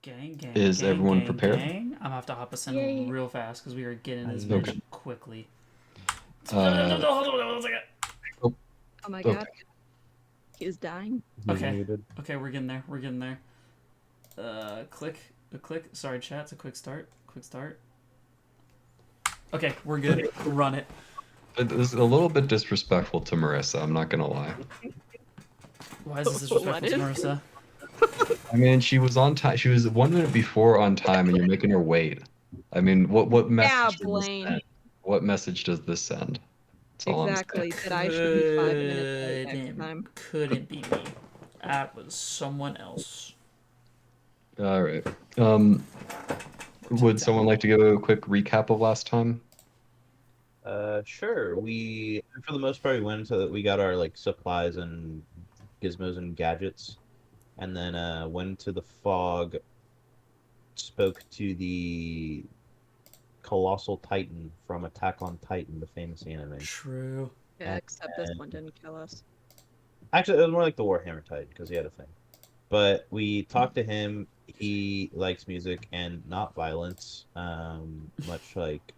Gang, gang, Is gang, everyone gang, prepared? gang. I'm gonna have to hop us in Yay. real fast because we are getting this I bitch Okay. quickly. Hold Uh, on one second. oh, Oh my okay. god. He's dying. He's Okay. muted. Okay, we're getting there. We're getting there. Click. Sorry, chat. It's a quick start. Quick start. Okay, we're good. Run it. This is a little bit disrespectful to Marissa. I'm not gonna lie. Why is this disrespectful to What Marissa? I mean, she was on time. She was 1 minute before on time, and you're making her wait. I mean, what message does this Blaine. send? What message does this send? That's all I'm saying. Exactly. That I should be 5 minutes late next time. Couldn't be me. That was someone else. All right. Would someone like to give a quick recap of last time? Sure. We, for the most part, we went into we got our like supplies and gizmos and gadgets, and then went to the fog. Spoke to the colossal titan from Attack on Titan, the famous anime. True. Yeah, except this one didn't kill us. Actually, it was more like the Warhammer Titan because he had a thing. But we talked to him. He likes music and not violence, much like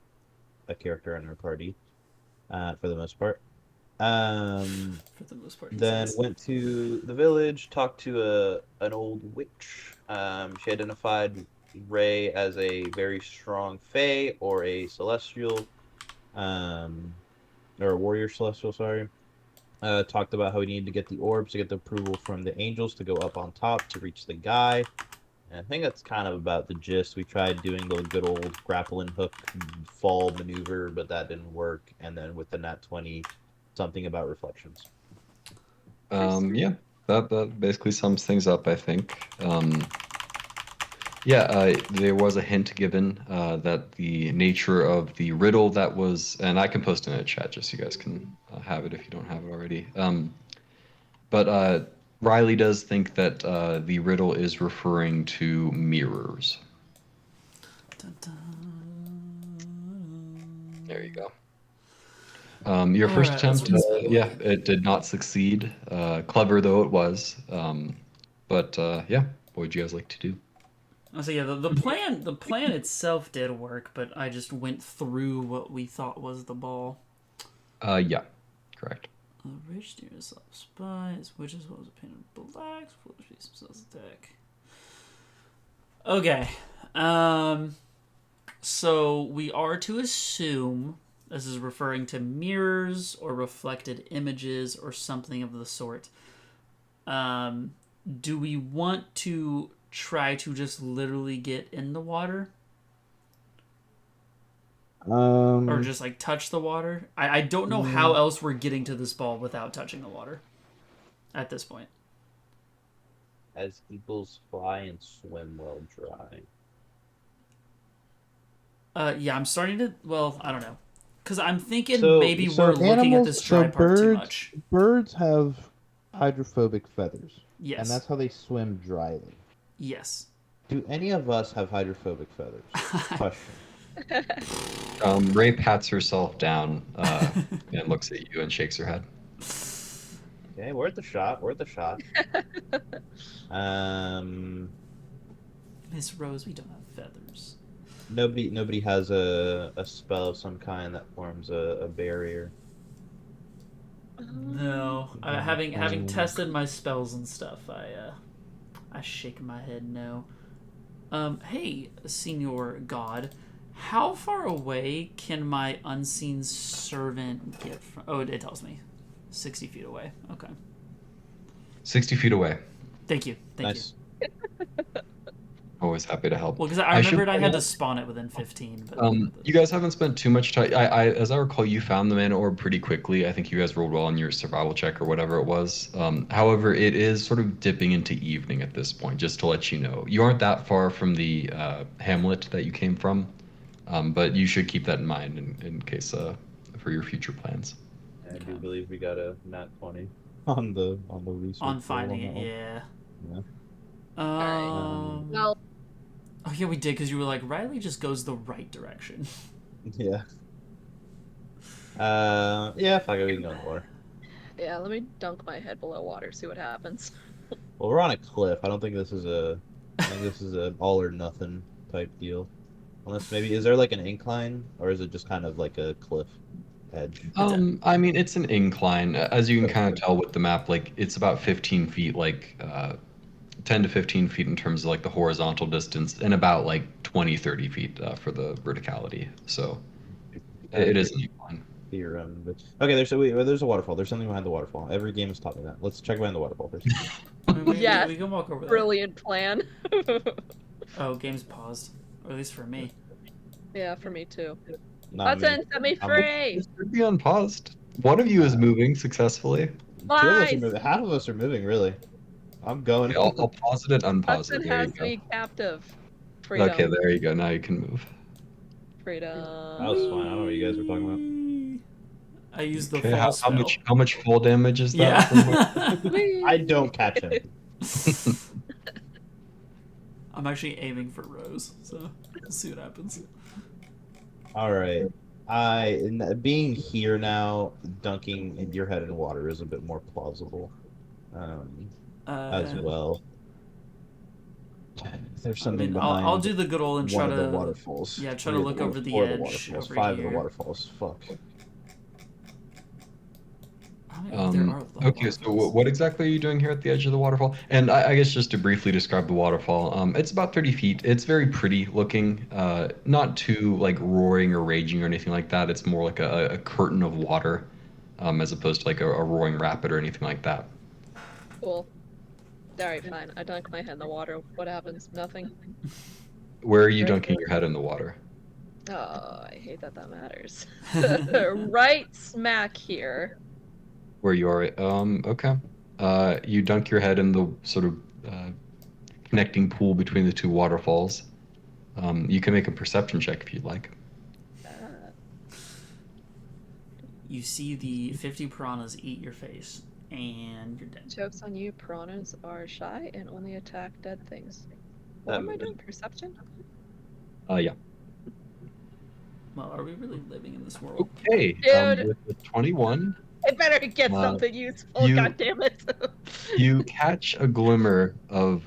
a character in our party, for the most part. For the most part. Then went to the village, talked to an old witch. She identified Ray as a very strong fae or a celestial, or a warrior celestial, sorry. Talked about how we needed to get the orbs to get the approval from the angels to go up on top to reach the guy. And I think that's kind of about the gist. We tried doing the good old grapple and hook fall maneuver, but that didn't work. And then with the nat 20, something about reflections. Yeah, that basically sums things up, I think. Yeah, there was a hint given that the nature of the riddle that was, and I can post in a chat just so you guys can have it if you don't have it already. But Riley does think that the riddle is referring to mirrors. Dun, dun. There you go. Your All first right, attempt, let's see. yeah, it did not succeed. Clever though it was. But yeah, what would you guys like to do? So yeah, the plan itself did work, but I just went through what we thought was the ball. Yeah, correct. A rich near a soft spice, which is what was painted black, foolish piece of cells attack. Okay. So we are to assume this is referring to mirrors or reflected images or something of the sort. Do we want to try to just literally get in the water? Or just like touch the water? I don't know how else we're getting to this ball without touching the water at this point. As eagles fly and swim while dry. Yeah, I'm starting to. Well, I don't know, because I'm thinking So- maybe so we're looking at this dry part too much. Birds have hydrophobic feathers, Yes. and that's how they swim dryly. Yes. Do any of us have hydrophobic feathers? Question. Ray pats herself down and looks at you and shakes her head. Okay, we're at the shot. We're at the shot. Miss Rose, we don't have feathers. Nobody has a spell of some kind that forms a barrier. No, having tested my spells and stuff, I shake my head no. Hey, Senior God, how far away can my unseen servant get from? Oh, it tells me, 60 feet away. Okay. 60 feet away. Thank you. Thank Nice. you. Always happy to help. Well, because I should remembered I point had to out- spawn it within 15. But You guys haven't spent too much time. As I recall, you found the mana orb pretty quickly. I think you guys rolled well on your survival check or whatever it was. However, it is sort of dipping into evening at this point, just to let you know. You aren't that far from the hamlet that you came from, but you should keep that in mind in case for your future plans. I do believe we got a nat 20 on the research. on roll finding on that it, one. yeah. Alright. Well, Oh yeah, we did because you were like Riley just goes the right direction. Yeah. Yeah, fuck it, we can go in the water. yeah, let me dunk my head below water, see what happens. Well, we're on a cliff. I don't think this is a I think this is an all or nothing type deal. Unless maybe is there like an incline or is it just kind of like a cliff edge? I mean, it's an incline. As you can Okay. kind of tell with the map, like it's about 15 feet, like 10 to 15 feet in terms of like the horizontal distance, and about like 20, 30 feet for the verticality. So it is an incline. Theorem, but okay. There's a waterfall. There's something behind the waterfall. Every game has taught me that. Let's check behind the waterfall first. Yes. We can walk over there. Brilliant plan. Oh, game's paused. Or at least for me. Yeah, for me too. Not me. Hudson, set me I'm- free. It should be unpaused. One of you is moving successfully. Two of us are Nice. moving. Half of us are moving. Really. I'm going. Okay, I'll pause it and unpause Hudson it. There you has go. me captive. Freedom. Okay, there you go. Now you can move. Freedom. That was fine. I don't know what you guys were talking about. I used the Okay, fall how spell. much fall damage is that? Yeah. Whee! I don't catch him. I'm actually aiming for Rose, so we'll see what happens. All right. Being here now, dunking your head in water is a bit more plausible, as well. There's I something mean, behind. I'll do the good old and try one of the to waterfalls. yeah, try to Three of look the over the four of edge waterfalls, over five here. of the waterfalls. Fuck. I don't know if there are a lot of Okay, so waterfalls. what exactly are you doing here at the edge of the waterfall? And I guess just to briefly describe the waterfall, it's about 30 feet. It's very pretty looking, not too like roaring or raging or anything like that. It's more like a curtain of water, as opposed to like a roaring rapid or anything like that. Cool. Alright, fine. I dunk my head in the water. What happens? Nothing. Where are you Right dunking there. your head in the water? Oh, I hate that matters. Right smack here. Where you are? Okay. You dunk your head in the sort of connecting pool between the two waterfalls. You can make a perception check if you'd like. You see the 50 piranhas eat your face, and you're dead. Joke's on you, piranhas are shy and only attack dead things. What am I doing? Perception? Yeah. Well, are we really living in this world? Okay. Dude. With the 21, I better get Uh, something useful, you- god damn it. you catch a glimmer of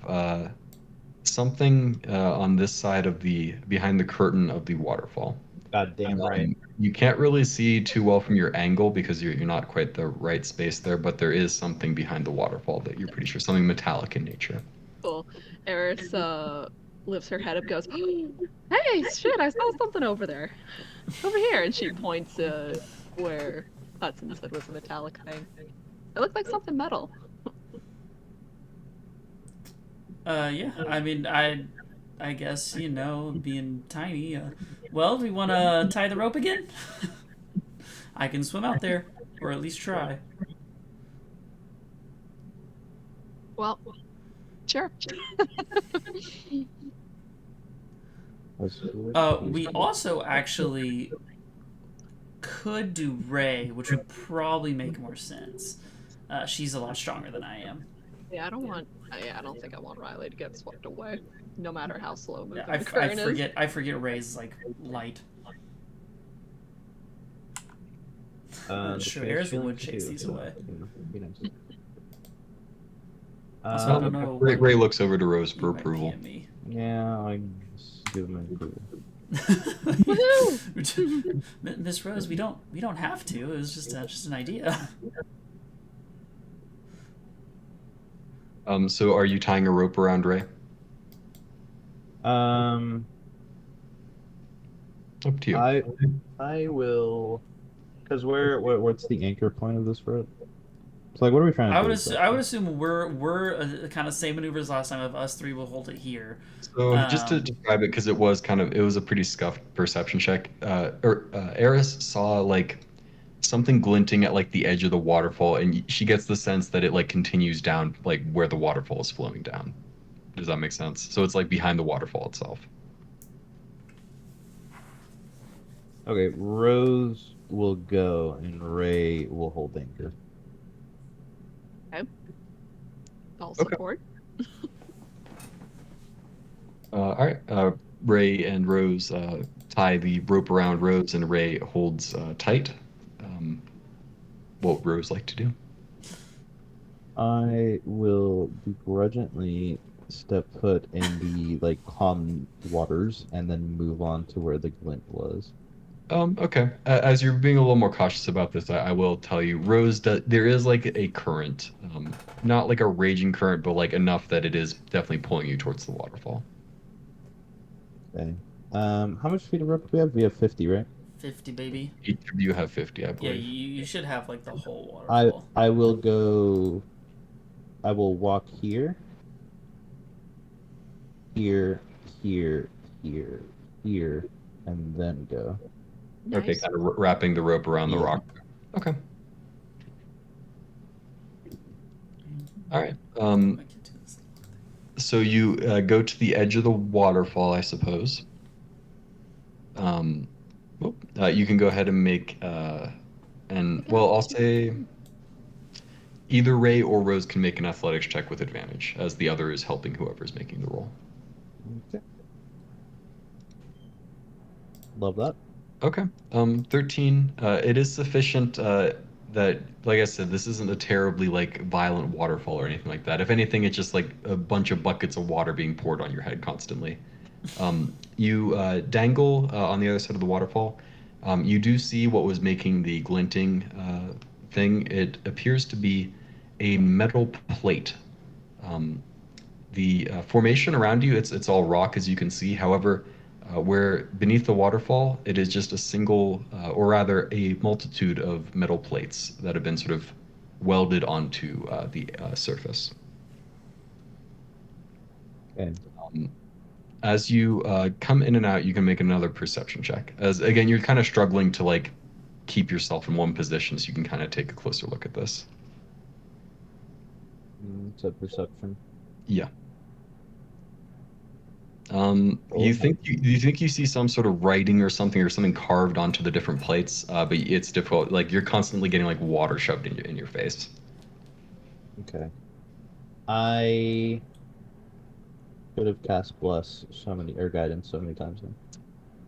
something on this side of behind the curtain of the waterfall. God damn right. You can't really see too well from your angle because you're not quite the right space there, but there is something behind the waterfall that you're pretty sure, something metallic in nature. Cool. Eris lifts her head up, goes, hey, shit, I saw something over there. Over here. And she points where Hudson said was a metallic thing. It looked like something metal. Yeah. I mean, I guess, you know, being tiny. Well, do we want to tie the rope again? I can swim out there, or at least try. Well, sure. We also actually could do Ray, which would probably make more sense. She's a lot stronger than I am. Yeah, I don't think I want Riley to get swept away, no matter how slow moving I the current is. forget Ray's like light. Sure, Eris would chase these away. Also, I don't know. Ray looks over to Rose for You might approval. PM me. Yeah, I just give him approval. Woohoo! Miss Rose, we don't have to. It was just an idea. So are you tying a rope around Ray? Up to you. I will. Because what's the anchor point of this rope? It's like, what are we trying to I do? would assume we're kind of same maneuver as last time. Of us three will hold it here. So just to describe it, because it was a pretty scuffed perception check. Eris saw like something glinting at like the edge of the waterfall, and she gets the sense that it like continues down like where the waterfall is flowing down. Does that make sense? So it's like behind the waterfall itself. Okay, Rose will go and Ray will hold anchor. I'll Okay. support. All right. Ray and Rose tie the rope around Rose, and Ray holds tight. What would Rose like to do? I will begrudgingly step foot in the like calm waters and then move on to where the glint was. Okay. As you're being a little more cautious about this, I will tell you, Rose, there is like a current, not like a raging current, but like enough that it is definitely pulling you towards the waterfall. Okay. How much feet of rope do we have? We have 50, right? 50, baby. Each of you have 50, I Yeah, believe. you should have like the whole I waterfall. I will go. I will walk here, here, here, here, here, and then go. Okay, Nice. kind of wrapping the rope around the Yeah. rock. Okay. All right. I can do this. So you go to the edge of the waterfall, I suppose. Um, you can go ahead and make, and well, I'll say either Ray or Rose can make an athletics check with advantage, as the other is helping whoever's making the roll. Okay. Love that. Okay. 13. It is sufficient that, like I said, this isn't a terribly like violent waterfall or anything like that. If anything, it's just like a bunch of buckets of water being poured on your head constantly. You dangle on the other side of the waterfall. You do see what was making the glinting thing. It appears to be a metal plate. Um, the formation around you, it's all rock as you can see. However, where beneath the waterfall, it is just a single, or rather, a multitude of metal plates that have been sort of welded onto the surface. Okay. As you come in and out, you can make another perception check. As again, you're kind of struggling to like keep yourself in one position, so you can kind of take a closer look at this. It's a perception. Yeah. Oh, You think you see some sort of writing or something carved onto the different plates, but it's difficult. Like you're constantly getting like water shoved in your face. okay. I could have cast bless so many or guidance so many times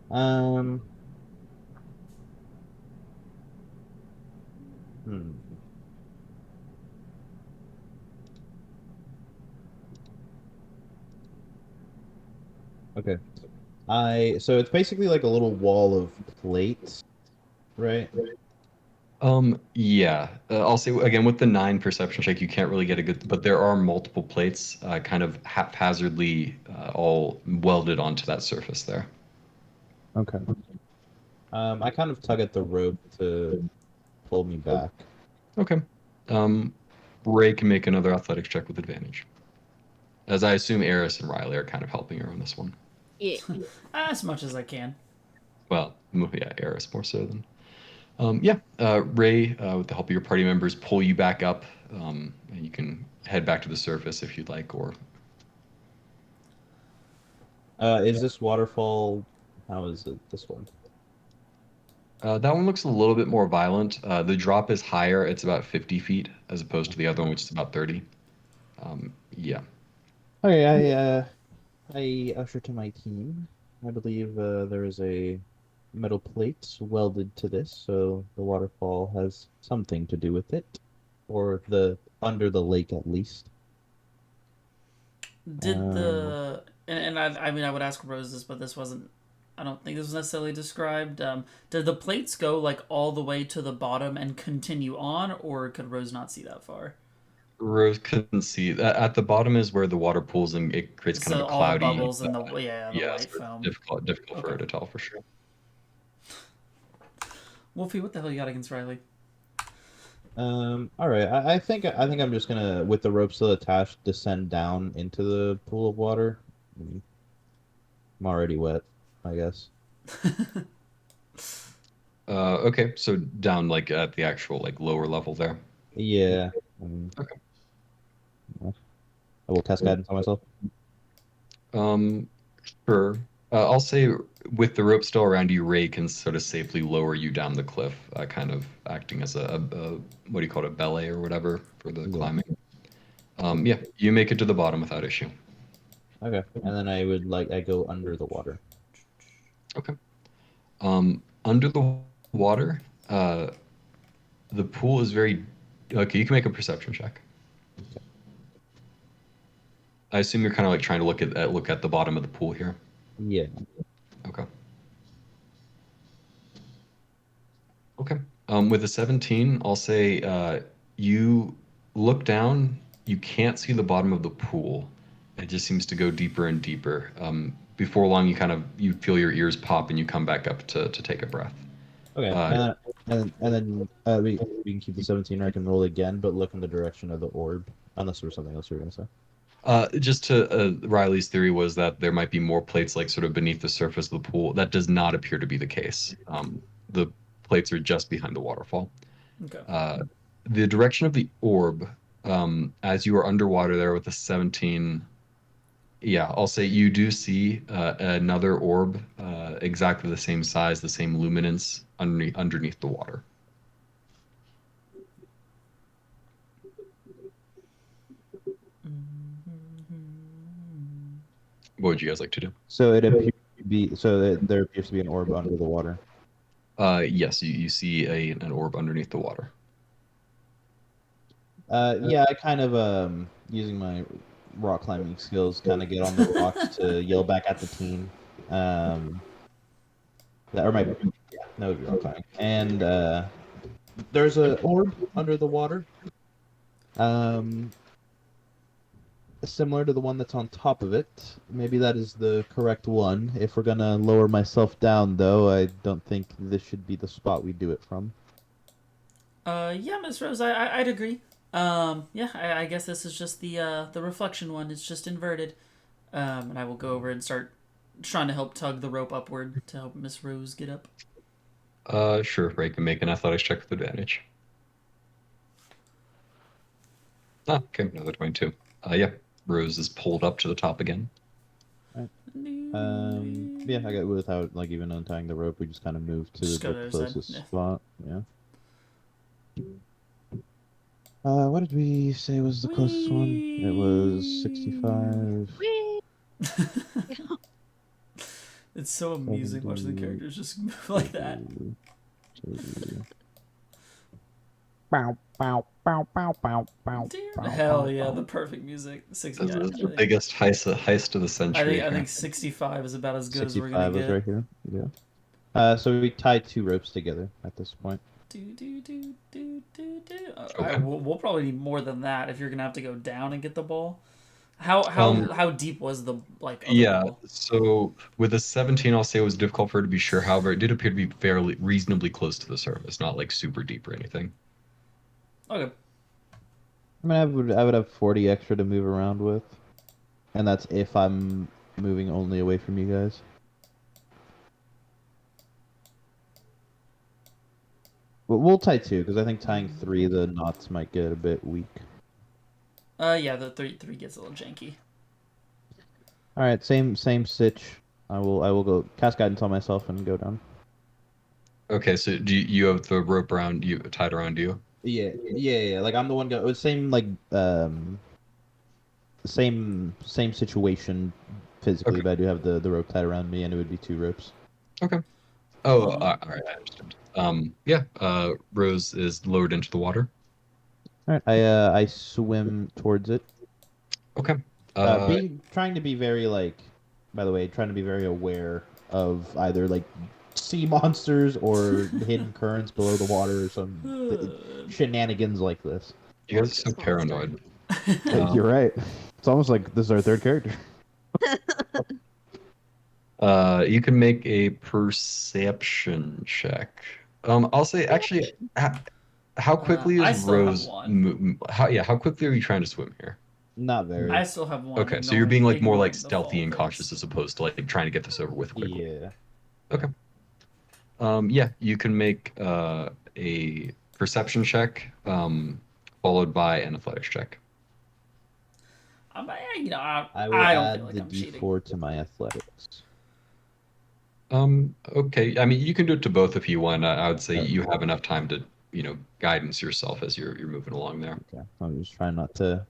now. Hmm. Okay. So it's basically like a little wall of plates, right? Yeah. I'll say again with the 9 perception check, you can't really get a good, but there are multiple plates, kind of haphazardly, all welded onto that surface there. Okay. I kind of tug at the rope to pull me back. Okay. Um, Ray can make another athletics check with advantage, as I assume Eris and Riley are kind of helping her on this one. Yeah. As much as I can. Well, yeah, Eris more so than. Yeah, Ray, with the help of your party members, pull you back up, and you can head back to the surface if you'd like, or Is this waterfall? How is it? This one? that one looks a little bit more violent. The drop is higher; it's about 50 feet, as opposed to the other one, which is about 30. Yeah. Okay, I usher to my team. I believe there is a metal plate welded to this, so the waterfall has something to do with it, or the under the lake at least. Did Um, the and I mean I would ask Rose this, but this wasn't. I don't think this was necessarily described. Did the plates go like all the way to the bottom and continue on, or could Rose not see that far? Rose couldn't see. At the bottom is where the water pools, and it creates kind of So a all the cloudy. bubbles and the the Yeah, white so it's foam. difficult for Okay. her to tell for sure. Wolfie, what the hell you got against Riley? all right. I think I'm just gonna, with the rope still attached, descend down into the pool of water. Mm, I'm already wet, I guess. Okay, so down like at the actual like lower level there. Yeah. Um, Okay. I will cast guidance on myself. Um, sure. I'll say with the rope still around you, Ray can sort of safely lower you down the cliff, kind of acting as a what do you call it, a belay or whatever for the Yeah. climbing. Yeah, you make it to the bottom without issue. Okay. And then I go under the water. Okay. Under the water, the pool is very. Okay, you can make a perception check. I assume you're kind of like trying to look at the bottom of the pool here. Yeah. Okay. Okay. With a 17, I'll say you look down. You can't see the bottom of the pool. It just seems to go deeper and deeper. Before long, you feel your ears pop and you come back up to take a breath. Okay. Uh, And then we can keep the 17. Or I can roll again, but look in the direction of the orb. Unless there was something else you were gonna say. Just to Riley's theory was that there might be more plates like sort of beneath the surface of the pool. That does not appear to be the case. The plates are just behind the waterfall. Okay. The direction of the orb, as you are underwater there with the 17, yeah, I'll say you do see another orb, exactly the same size, the same luminance underneath the water. What would you guys like to do? So it appears to be. There appears to be an orb under the water. Yes, you see an orb underneath the water. Yeah, I kind of using my rock climbing skills, kind of get on the rocks to yell back at the team. That or my yeah, that would be rock climbing. And there's an orb under the water. Similar to the one that's on top of it. Maybe that is the correct one. If we're gonna lower myself down, though, I don't think this should be the spot we do it from. Yeah, Miss Rose, I'd agree. Yeah, I guess this is just the reflection one. It's just inverted. And I will go over and start trying to help tug the rope upward to help Miss Rose get up. Sure, Ray can make an athletics check with advantage. Ah, okay, another 22. Yeah, Rose is pulled up to the top again. Yeah, I got without like even untying the rope, we just kind of moved to Just go the to the other side, closest yeah. spot. Yeah. What did we say was the closest one? It was 65. Whee! It's so amusing watching the 70. characters just move like that. Bow, bow, bow, bow, bow, bow, bow, Hell bow, yeah, bow. the perfect music. This 69. is the biggest heist of the I century. think 65 is about as good as we're 65 gonna was get. right here. Yeah. So we tied 2 ropes together at this point. Okay. We'll probably need more than that if you're gonna have to go down and get the ball. How deep was the other Yeah, ball? so with a 17, I'll say it was difficult for her to be sure. However, it did appear to be fairly reasonably close to the surface, not like super deep or anything. Okay. I mean, I would have 40 extra to move around with, and that's if I'm moving only away from you guys. But we'll tie 2 because I think tying 3 the knots might get a bit weak. Yeah, the three gets a little janky. All right, same sitch. I will go cast guidance on myself and go down. Okay, so do you have the rope around you tied around you? Yeah. Like I'm the one go. Same like same situation physically, Okay. but I do have the rope tied around me, and it would be 2 ropes. Okay. Oh, all right, I understand. Yeah, Rose is lowered into the water. All right, I swim towards it. Okay. Trying to be very by the way, trying to be very aware of either like sea monsters or hidden currents below the water or some shenanigans like this. You guys are so paranoid. You're right. It's almost like this is our 3rd character. You can make a perception check. I'll say actually, how quickly I is still have Rose? one. How quickly are you trying to swim here? Not very. I still have one. Okay, so you're being like more like ignoring the stealthy fall and phase. cautious as opposed to like trying to get this over with quickly. Yeah. Okay. Yeah, you can make a perception check, followed by an athletics check. I I will I don't add feel like the I'm cheating. D4 to my athletics. Okay. I mean, you can do it to both if you want. I would say Okay. you have enough time to, guidance yourself as you're moving along there. Okay. I'm just trying not to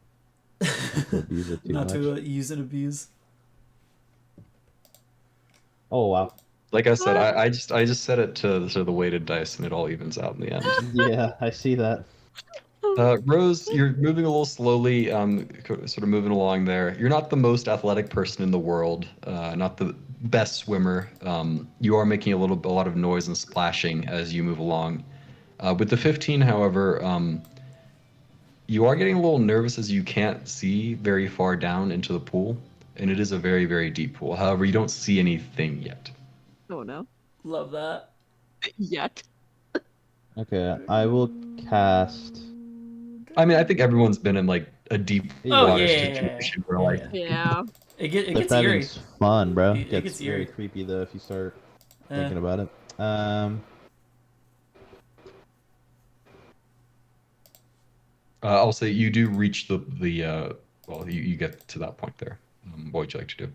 abuse it too Not much. to use and abuse. Oh wow. Like I said, I just set it to the weighted dice, and it all evens out in the end. Yeah, I see that. Rose, you're moving a little slowly, sort of moving along there. You're not the most athletic person in the world, not the best swimmer. You are making a lot of noise and splashing as you move along. With the 15, however, you are getting a little nervous as you can't see very far down into the pool, and it is a very, very deep pool. However, you don't see anything yet. Oh no. Love that. Yet. Okay, I will cast. I mean, I think everyone's been in like a deep Oh water yeah, situation where yeah, like yeah. Yeah. It Cliff gets eerie. diving's fun, bro. It Gets gets very eerie. creepy though if you start Eh. thinking about it. I'll say you do reach well, you get to that point there. What would you like to do?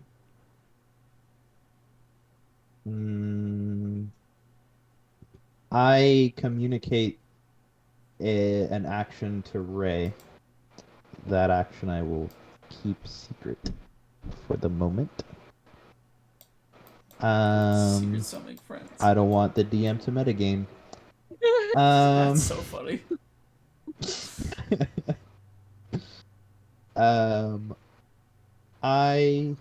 I communicate an action to Ray. That action I will keep secret for the moment. Secret stomach friends. I don't want the DM to metagame. That's so funny. I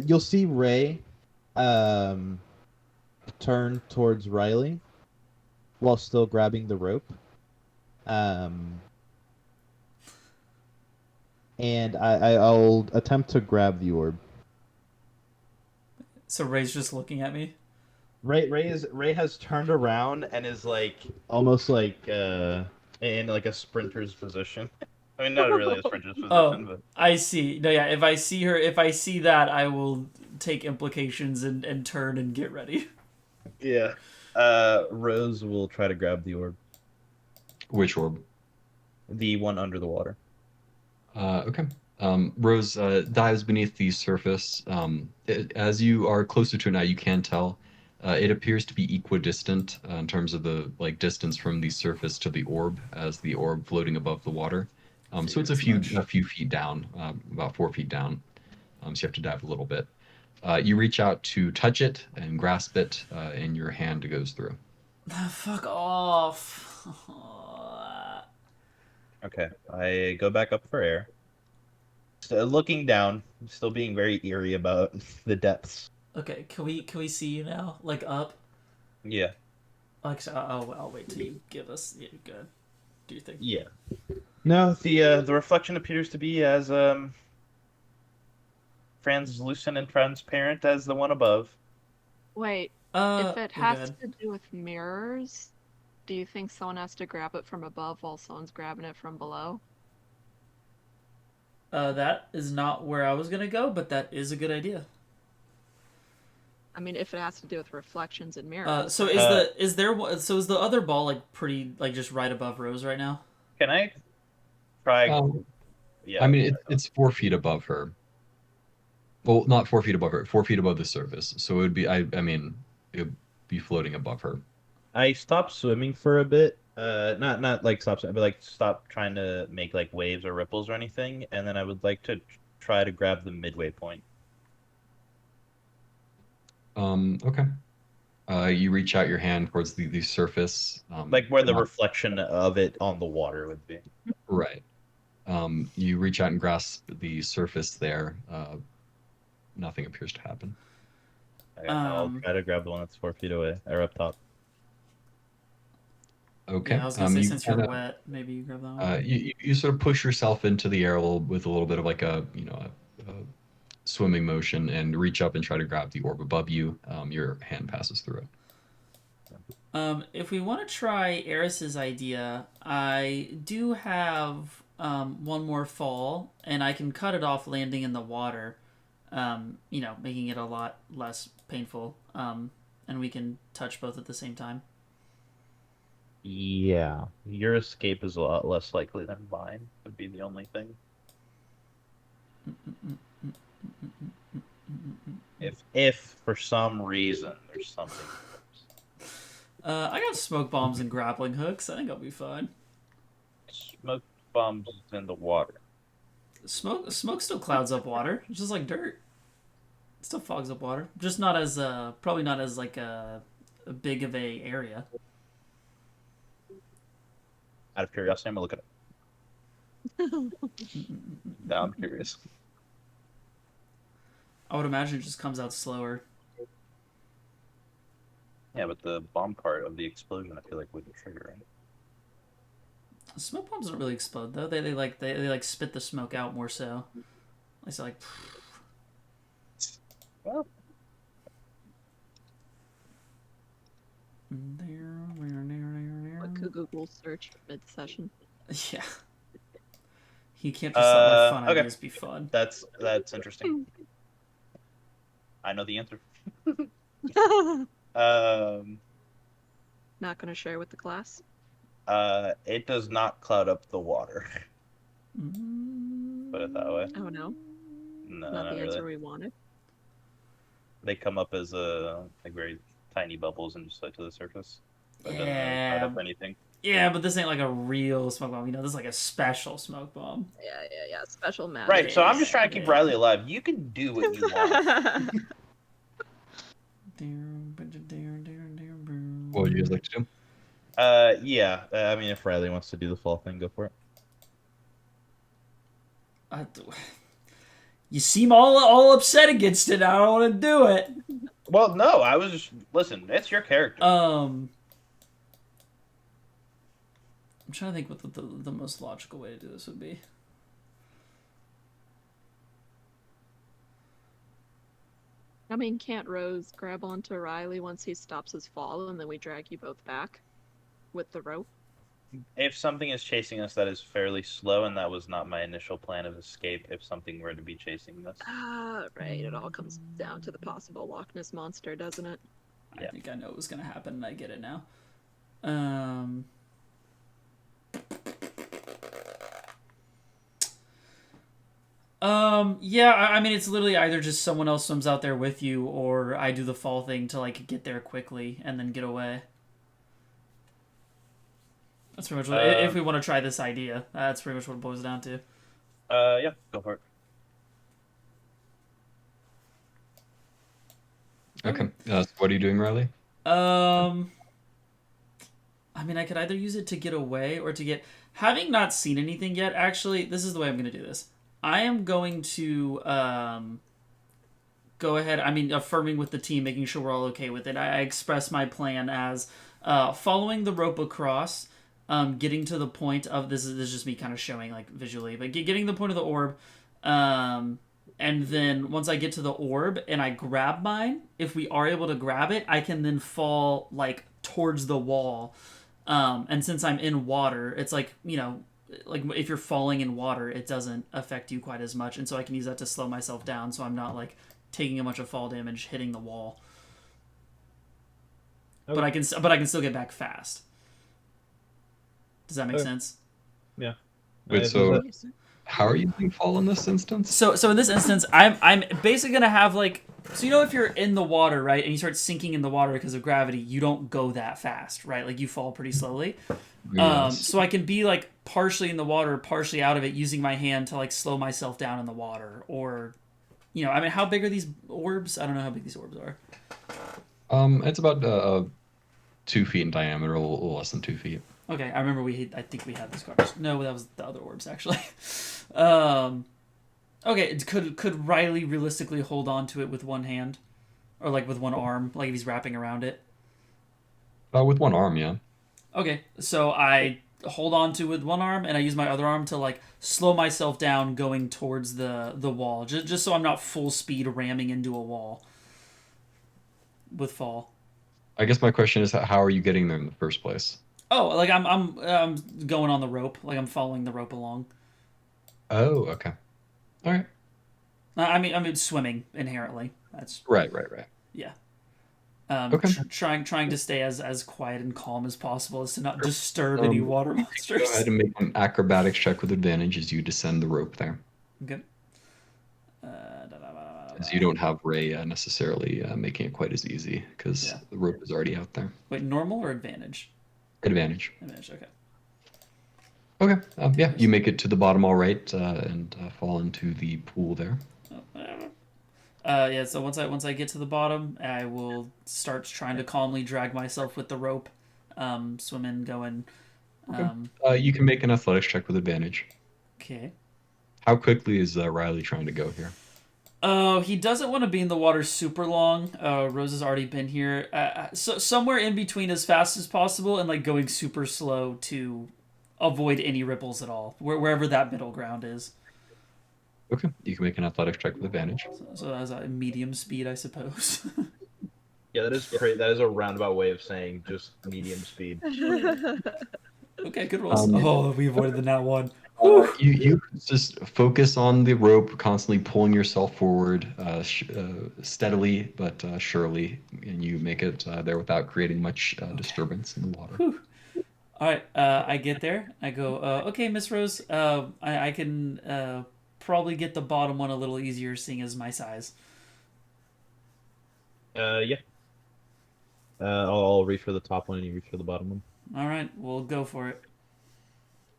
you'll see Ray turn towards Riley while still grabbing the rope. And I'll attempt to grab the orb. So Ray's just looking at me. Ray has turned around and is like almost like in like a sprinter's position. I mean, not really a sprinter's position, Oh, but I see. No, yeah. If I see that, I will take implications and turn and get ready. yeah. Rose will try to grab the orb, Which orb? the one under the water. Okay. Rose dives beneath the surface. As you are closer to it now, you can tell it appears to be equidistant in terms of the like distance from the surface to the orb, as the orb floating above the water. So it's a few feet down, about 4 feet down. So you have to dive a little bit. You reach out to touch it and grasp it, and your hand goes through. Fuck off. Okay, I go back up for air. So looking down, still being very eerie about the depths. Okay, can we see you now? Like up? Yeah. Like I'll wait till you give us. Yeah, good. Do you think? Yeah. No, the reflection appears to be as translucent and transparent as the one above. Wait, if it you're has good. to do with mirrors, do you think someone has to grab it from above while someone's grabbing it from below? That is not where I was gonna go, but that is a good idea. I mean, if it has to do with reflections and mirrors. So is the other ball like pretty like just right above Rose right now? Can I try? I mean, it's 4 feet above her. Well, not 4 feet above her, 4 feet above the surface. So it would be, I mean, it would be floating above her. I stopped swimming for a bit. Not like stop swimming, but like stop trying to make like waves or ripples or anything, and then I would like to try to grab the midway point. Okay. You reach out your hand towards the surface. Like where the reflection of it on the water would be. Right. You reach out and grasp the surface there. Nothing appears to happen. Okay, I'll try to grab the one that's 4 feet away or up top. Okay. Yeah, I was gonna say you since you're kinda- wet, maybe you grab that one. you sort of push yourself into the air with a little bit of like a swimming motion and reach up and try to grab the orb above you. Your hand passes through it. If we want to try Eris's idea, I do have one more fall, and I can cut it off landing in the water. Making it a lot less painful. And we can touch both at the same time. Yeah, your escape is a lot less likely than mine. Would be the only thing. If for some reason there's something. I got smoke bombs and grappling hooks. I think I'll be fine. Smoke bombs in the water. Smoke still clouds up water. It's just like dirt. It still fogs up water. Just not as probably not as like a big of a area. Out of curiosity, I'm gonna look it up. Now I'm curious. I would imagine it just comes out slower. Yeah, but the bomb part of the explosion, I feel like wouldn't trigger it. Smoke bombs don't really explode though. They spit the smoke out more so. They say like. Well, What could Google search mid-session? Yeah. You can't just let my fun okay. ideas be fun. That's interesting. I know the answer. Not gonna share with the class. It does not cloud up the water. Mm. Put it that way. Oh no, No, not not the really. answer we wanted. They come up as like very tiny bubbles and just float to the surface. But it doesn't really Yeah. cloud up anything. Yeah, but this ain't like a real smoke bomb. You know, this is like a special smoke bomb. Yeah. Special math. Right, so I'm just trying to keep Yeah. Riley alive. You can do what you want. What would you guys like to do? Yeah. I mean, if Riley wants to do the fall thing, go for it. You seem all upset against it. I don't want to do it. Well, no, I was just listen. It's your character. I'm trying to think what the most logical way to do this would be. I mean, can't Rose grab onto Riley once he stops his fall, and then we drag you both back with the rope? If something is chasing us that is fairly slow, and that was not my initial plan of escape, if something were to be chasing us. Ah, right. It all comes down to the possible Loch Ness monster, doesn't it? I think I know what was gonna happen, and I get it now. Yeah, I mean, it's literally either just someone else swims out there with you, or I do the fall thing to, like, get there quickly and then get away. That's pretty much what, if we want to try this idea, that's pretty much what it boils down to. Yeah, go for it. Okay. So what are you doing, Riley? I mean, I could either use it to get away or to get... Having not seen anything yet, actually, this is the way I'm going to do this. I am going to go ahead, I mean, affirming with the team, making sure we're all okay with it. I express my plan as following the rope across, getting to the point of... This is just me kind of showing, like, visually, but getting to the point of the orb, and then once I get to the orb and I grab mine, if we are able to grab it, I can then fall, like, towards the wall. And since I'm in water, it's like, you know, like if you're falling in water, it doesn't affect you quite as much. And so I can use that to slow myself down so I'm not, like, taking a bunch of fall damage hitting the wall. Okay. But I can still get back fast. Does that make Okay. sense? Yeah. Wait, so how are you using fall in this instance? So in this instance, I'm basically gonna have, like, so, you know, if you're in the water, right, and you start sinking in the water because of gravity, you don't go that fast, right? Like, you fall pretty slowly. Yes. So I can be, like, partially in the water, partially out of it, using my hand to, like, slow myself down in the water. Or, you know, I mean, how big are these orbs? I don't know how big these orbs are. It's about 2 feet in diameter, a little less than 2 feet. Okay, I remember I think we had this card. No, that was the other orbs, actually. Okay, could Riley realistically hold on to it with one hand? Or, like, with one arm, like if he's wrapping around it? With one arm, yeah. Okay, so I hold on to it with one arm, and I use my other arm to, like, slow myself down going towards the wall, just so I'm not full speed ramming into a wall with fall. I guess my question is, how are you getting there in the first place? Oh, like I'm going on the rope, like I'm following the rope along. Oh, okay. All right. I mean swimming inherently. That's Right. yeah. Okay. Trying to stay as quiet and calm as possible, as to not disturb any water Go monsters. ahead and make an acrobatics check with advantage as you descend the rope there. Okay. As you don't have Ray necessarily making it quite as easy, because Yeah. the rope is already out there. Wait, normal or advantage? Advantage. Advantage. Okay. Okay. Yeah, you make it to the bottom all right, and fall into the pool there. Yeah. So once I get to the bottom, I will start trying to calmly drag myself with the rope, swimming, going, You can make an athletics check with advantage. Okay. How quickly is Riley trying to go here? He doesn't want to be in the water super long. Rose has already been here. So somewhere in between as fast as possible and like going super slow to avoid any ripples at all. Wherever that middle ground is. Okay, you can make an athletics check with advantage. So that's a medium speed, I suppose. Yeah, that is great. That is a roundabout way of saying just medium speed. Okay, good rolls. We avoided the nat one. You just focus on the rope, constantly pulling yourself forward, steadily but surely, and you make it there without creating much disturbance in the water. All right, I get there. I go, okay, Miss Rose, I can probably get the bottom one a little easier, seeing as my size. Yeah. I'll reach for the top one and you reach for the bottom one. All right, we'll go for it.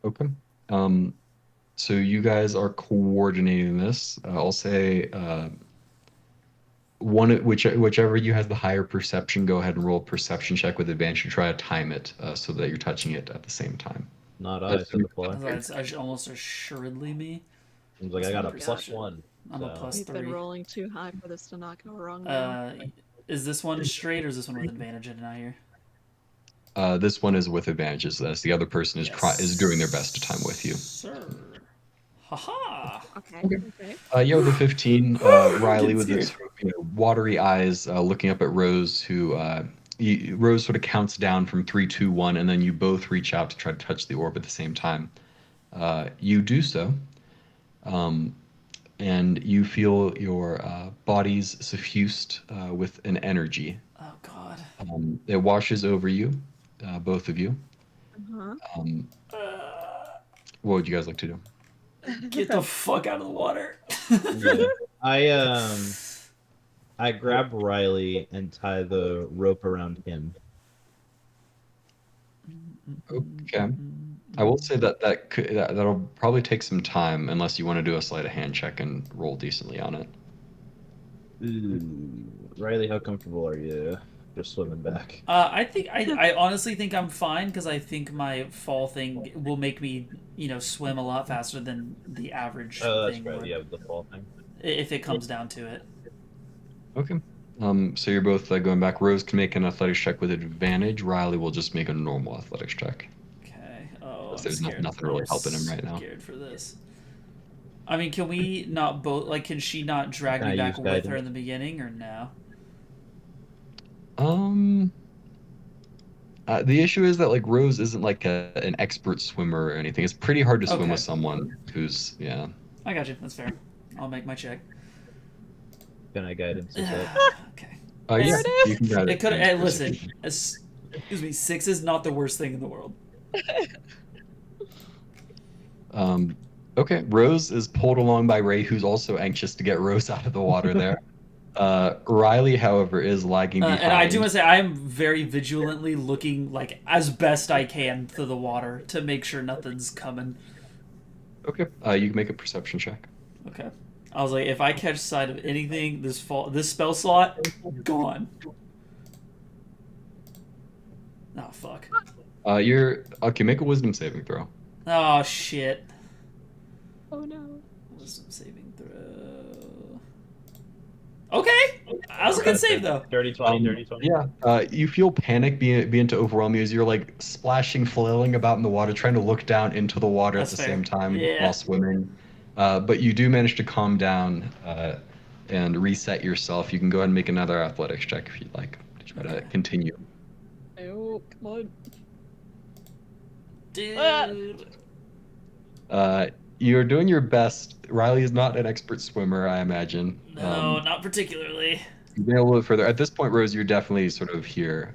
Okay. So you guys are coordinating this. I'll say whichever you has the higher perception, go ahead and roll a perception check with advantage to try to time it so that you're touching it at the same time. Not I, said the fly. That's almost assuredly me. Seems like I got a Perception. +1. I'm a plus We've been 3. rolling too high for this to not go wrong. Now. Is this one straight or is this one with advantage? I did not hear. This one is with advantages, as the other person is doing their best to time with you. Sir. Haha. Okay. Yeah, with a 15, Riley with Getting his watery eyes looking up at Rose, who Rose sort of counts down from 3, 2, 1, and then you both reach out to try to touch the orb at the same time. You do so, and you feel your bodies suffused with an energy. Oh God. It washes over you, both of you. Uh-huh. What would you guys like to do? Get the fuck out of the water. Yeah. I grab Riley and tie the rope around him. Okay. I will say that'll probably take some time unless you want to do a sleight of hand check and roll decently on it. Ooh. Riley, how comfortable are you just swimming back? I honestly think I'm fine because I think my fall thing will make me, swim a lot faster than the average That's thing. right. Yeah, the fall thing. If it comes down to it. Okay. So you're both going back. Rose can make an athletics check with advantage. Riley will just make a normal athletics check. Okay. Oh, There's I'm scared. nothing really helping him right now. Scared for this. I mean, can we not both? Like, can she not drag Can me I back use with her guidance? in the beginning, or no? The issue is that Rose isn't an expert swimmer or anything. It's pretty hard to swim Okay. with someone who's I got you. That's fair. I'll make my check. Can I guidance it? Okay. Yeah, There it you can grab It could. Thanks, Chris. Listen. Excuse me. 6 is not the worst thing in the world. Okay, Rose is pulled along by Ray, who's also anxious to get Rose out of the water there. Riley, however, is lagging behind. And I do want to say I am very vigilantly looking as best I can through the water to make sure nothing's coming. Okay, you can make a perception check. Okay. I was like, if I catch sight of anything, this spell slot, gone. Oh fuck. You're okay. Make a wisdom saving throw. Oh shit. Oh no. Wisdom saving throw. Okay. That was a good save though. Dirty 20, dirty 20. Yeah, you feel panic begin to overwhelm you as you're splashing, flailing about in the water, trying to look down into the water That's at the fair. same time Yeah. while swimming. But you do manage to calm down and reset yourself. You can go ahead and make another athletics check if you'd like to try to continue. Oh, come on. Dude. You're doing your best. Riley is not an expert swimmer, I imagine. No, not particularly. You've been a little bit further. At this point, Rose, you're definitely sort of here.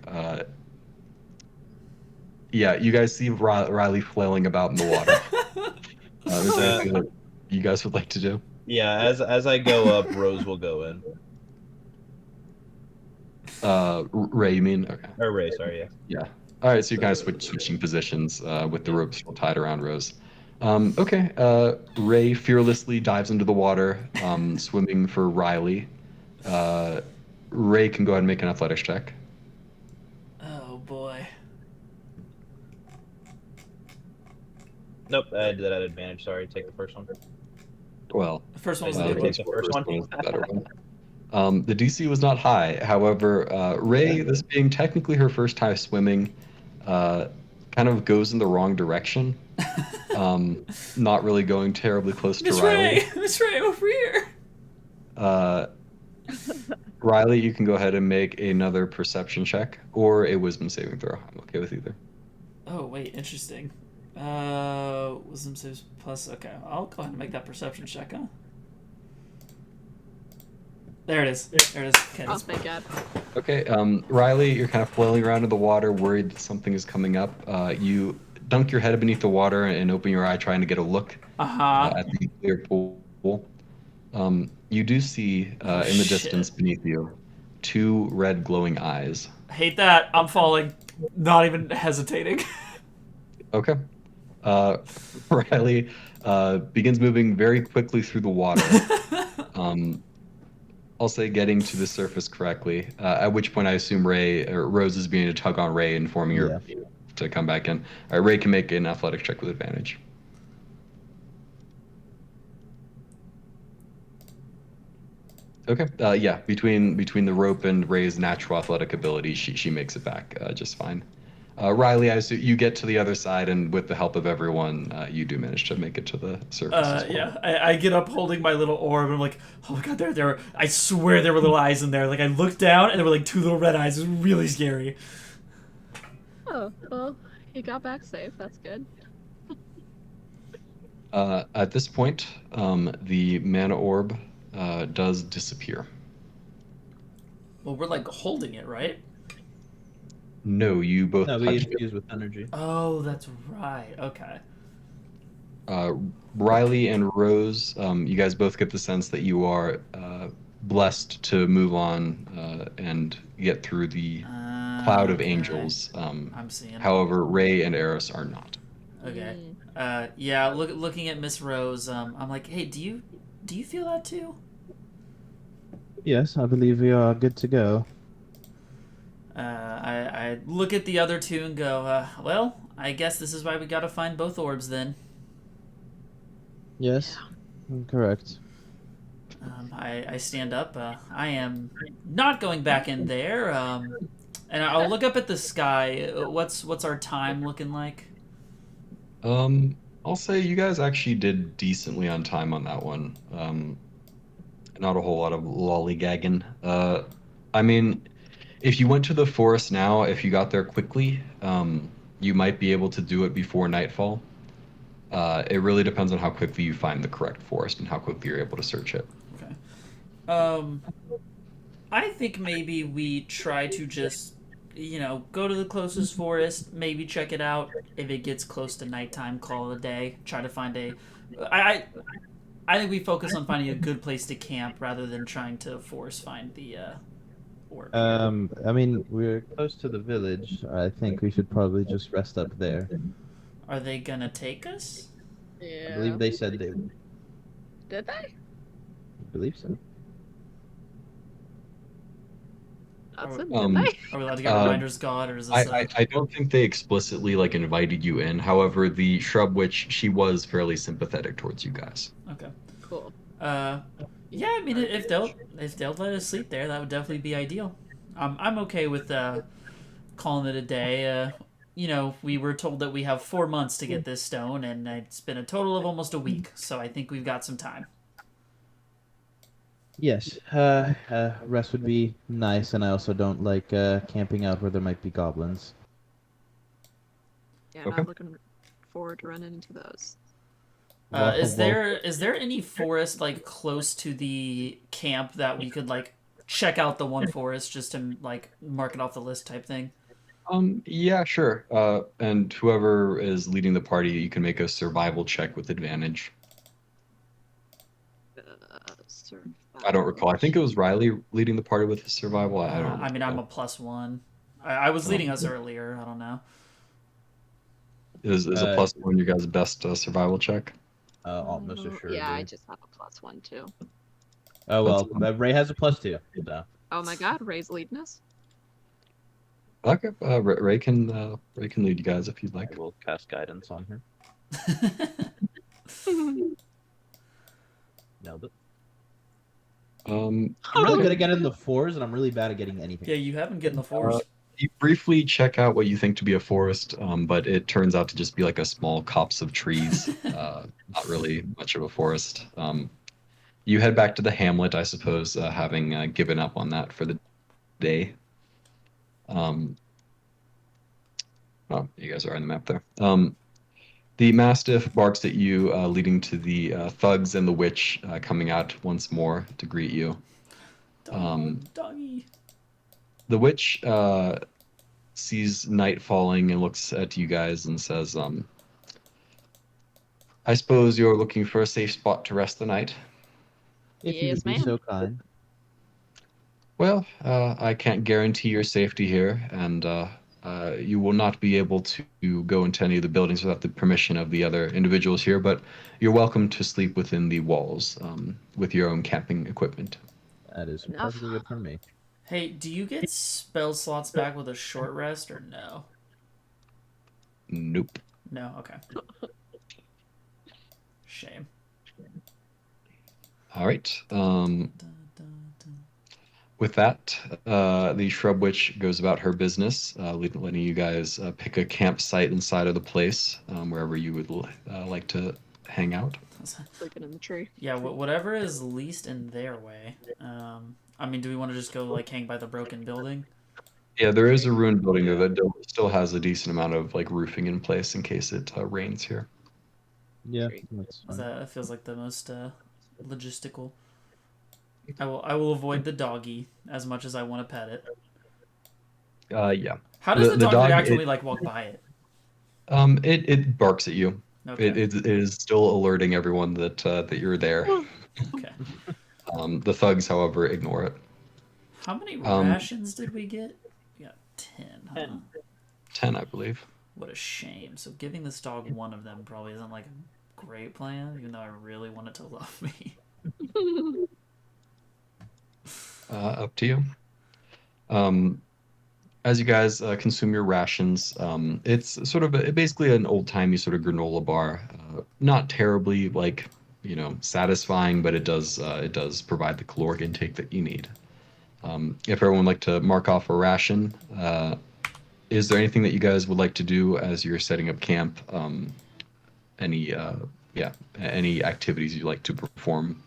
Yeah, you guys see Riley flailing about in the water. Is there anything that you guys would like to do? Yeah, as I go up, Rose will go in. Ray, you mean? Okay. Or Ray, sorry, yeah. Yeah. All right, so you're kind of switching positions with the rope still tied around Rose. Okay. Ray fearlessly dives into the water, swimming for Riley. Ray can go ahead and make an athletics check. Oh boy. Nope, I did that at advantage. Sorry, take the first one. Well, The first one was Uh, the you good take one. the first one. was the better one. The DC was not high. However, Ray, this being technically her first time swimming, kind of goes in the wrong direction. Not really going terribly close to Miss Riley. Ray, Miss Ray, over here. Uh, Riley, you can go ahead and make another perception check or a wisdom saving throw. I'm okay with either. Oh wait, interesting. Wisdom saves plus. Okay, I'll go ahead and make that perception check, huh? There it is. There it is. Okay, Oh that's my god. Okay, Riley, you're kind of flailing around in the water, worried that something is coming up. You dunk your head beneath the water and open your eye, trying to get a look uh-huh. at the clear pool. You do see in the Shit. distance beneath you 2 red glowing eyes. Hate that. I'm falling. Not even hesitating. Okay. Riley begins moving very quickly through the water. I'll say getting to the surface correctly, at which point I assume Ray or Rose is beginning to tug on Ray, informing her to come back in. All right, Ray can make an athletics check with advantage. Okay. Yeah, between the rope and Ray's natural athletic ability, she makes it back just fine. Riley, I assume you get to the other side, and with the help of everyone, you do manage to make it to the surface as well. Yeah, I get up holding my little orb, and I'm like, oh my god, there. I swear there were little eyes in there. Like, I looked down, and there were like 2 little red eyes. It was really scary. Oh, well, you got back safe. That's good. At this point, the mana orb does disappear. Well, we're like holding it, right? No, you both No, we touched it. infuse with energy. Oh, that's right. Okay. Riley and Rose, you guys both get the sense that you are blessed to move on and get through the cloud of Okay. angels. I'm seeing. However, Ray and Eris are not. Okay. Yeah. Looking at Miss Rose, I'm like, hey, do you feel that too? Yes, I believe we are good to go. I look at the other 2 and go, well, I guess this is why we gotta find both orbs then. Yes, correct. I stand up. I am not going back in there. And I'll look up at the sky. What's our time looking like? I'll say you guys actually did decently on time on that one. Not a whole lot of lollygagging. I mean, if you went to the forest now, if you got there quickly, you might be able to do it before nightfall. It really depends on how quickly you find the correct forest and how quickly you're able to search it. Okay. I think maybe we try to just, go to the closest forest, maybe check it out. If it gets close to nighttime, call it a day. Try to find I think we focus on finding a good place to camp rather than trying to force find the orb. I mean, we're close to the village. I think we should probably just rest up there. Are they gonna take us? Yeah. I believe they said they would. Did they? I believe so. That's it. Um, Did they? Are we allowed to get reminders, God, or is this? I don't think they explicitly invited you in. However, the shrub witch, she was fairly sympathetic towards you guys. Okay. Cool. Yeah. I mean, if they'll let us sleep there, that would definitely be ideal. I'm okay with calling it a day. We were told that we have 4 months to get this stone, and it's been a total of almost a week. So I think we've got some time. Yes, rest would be nice, and I also don't like camping out where there might be goblins. Yeah, Okay. not looking forward to running into those. Is there any forest close to the camp that we could check out the one forest just to mark it off the list type thing? Yeah, sure. And whoever is leading the party, you can make a survival check with advantage. I don't recall. I think it was Riley leading the party with the survival. I don't. I mean, I'm a +1. I was leading us earlier. I don't know. Is a +1 your guys' best survival check? Almost assuredly. Yeah, I just have a +1 too. Oh well, Ray has a +2. So. Oh my god, Ray's leading us. Okay, Ray can lead you guys if you'd like. I will cast guidance on her. Nailed it. Um, I'm really okay. good at getting the fours, and I'm really bad at getting anything. Yeah, you haven't getting the force. You briefly check out what you think to be a forest, but it turns out to just be like a small copse of trees. Not really much of a forest. You head back to the hamlet, I suppose, having given up on that for the day. Um, oh, you guys are on the map there. The Mastiff barks at you, leading to the thugs and the witch coming out once more to greet you. Doggy. The witch sees night falling and looks at you guys and says, I suppose you're looking for a safe spot to rest the night. If you Yes, would be ma'am. so kind. Well, I can't guarantee your safety here, and you will not be able to go into any of the buildings without the permission of the other individuals here, but you're welcome to sleep within the walls with your own camping equipment. That is Enough. perfectly good for me. Hey, do you get spell slots back with a short rest or no? Nope. No, okay. Shame. All right. Dun, dun, dun. With that, the Shrub Witch goes about her business, letting you guys pick a campsite inside of the place, wherever you would like to hang out. Sleeping in the tree. Yeah, whatever is least in their way. I mean, do we want to just go like hang by the broken building? Yeah, there is a ruined building there that still has a decent amount of like roofing in place in case it rains here. Yeah, Great. that's fine. That feels like the most logistical. I will avoid the doggy as much as I want to pet it. Yeah. How does the dog dog, react when we like walk by it? It barks at you. Okay. It is still alerting everyone that that you're there. Okay. The thugs, however, ignore it. How many rations did we get? We got 10. Huh? 10. 10, I believe. What a shame. So giving this dog one of them probably isn't like a great plan, even though I really want it to love me. Up to you. As you guys consume your rations, it's sort of basically an old-timey sort of granola bar. Not terribly like, satisfying, but it does provide the caloric intake that you need. If everyone would like to mark off a ration, is there anything that you guys would like to do as you're setting up camp? Any activities you'd like to perform?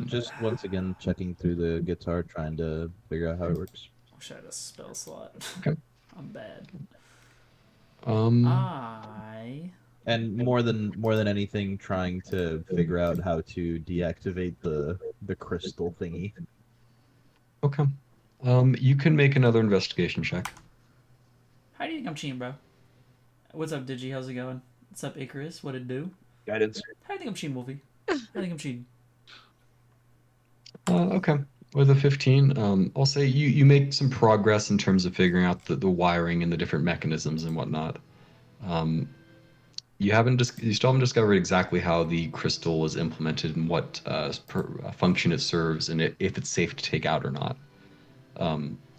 Just once again checking through the guitar, trying to figure out how it works. Wish I had a spell slot. Okay. I'm bad. Um, And more than anything, trying to figure out how to deactivate the crystal thingy. okay. You can make another investigation check. How do you think I'm cheating, bro? What's up, Digi? How's it going? What's up, Icarus? What it do? Guidance. How do you think I'm cheating, Wolfie? How do you think I'm cheating? Okay. With a 15, I'll say you make some progress in terms of figuring out the wiring and the different mechanisms and whatnot. You still haven't discovered exactly how the crystal is implemented and what function it serves and if it's safe to take out or not.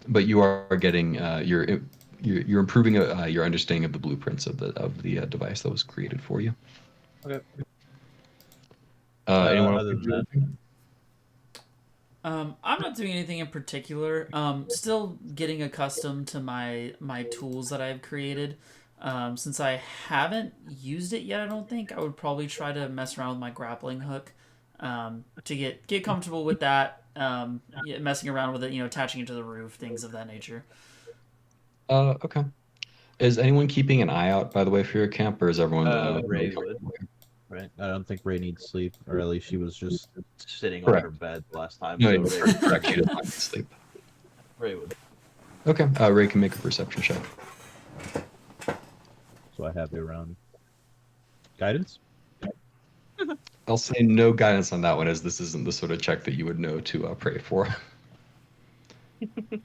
But you are getting you're improving your understanding of the blueprints of the device that was created for you. Okay. Anyone else? Other than that, I'm not doing anything in particular. Still getting accustomed to my tools that I've created. Since I haven't used it yet, I don't think I would probably try to mess around with my grappling hook to get comfortable with that. Messing around with it, attaching it to the roof, things of that nature. Okay. Is anyone keeping an eye out, by the way, for your camp, or is everyone? Ray really would. right? I don't think Ray needs sleep, or at least she was just Sitting Correct. on her bed last time. No, so Ray, correct. She does not need sleep. Ray would. Okay. Ray can make a perception check. so I have it around. Guidance. I'll say no guidance on that one, as this isn't the sort of check that you would know to pray for.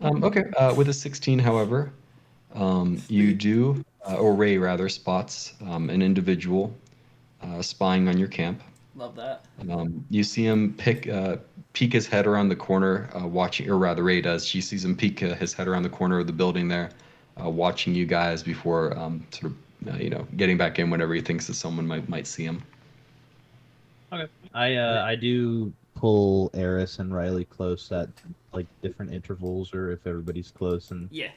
Okay. With a 16, however, you do, or Ray rather, spots an individual spying on your camp. Love that. You see him peek his head around the corner, watching, or rather, Ray does. She sees him peek his head around the corner of the building there, watching you guys before sort of getting back in whenever he thinks that someone might see him. Okay. I do pull Eris and Riley close at like different intervals, or if everybody's close, and Yeah.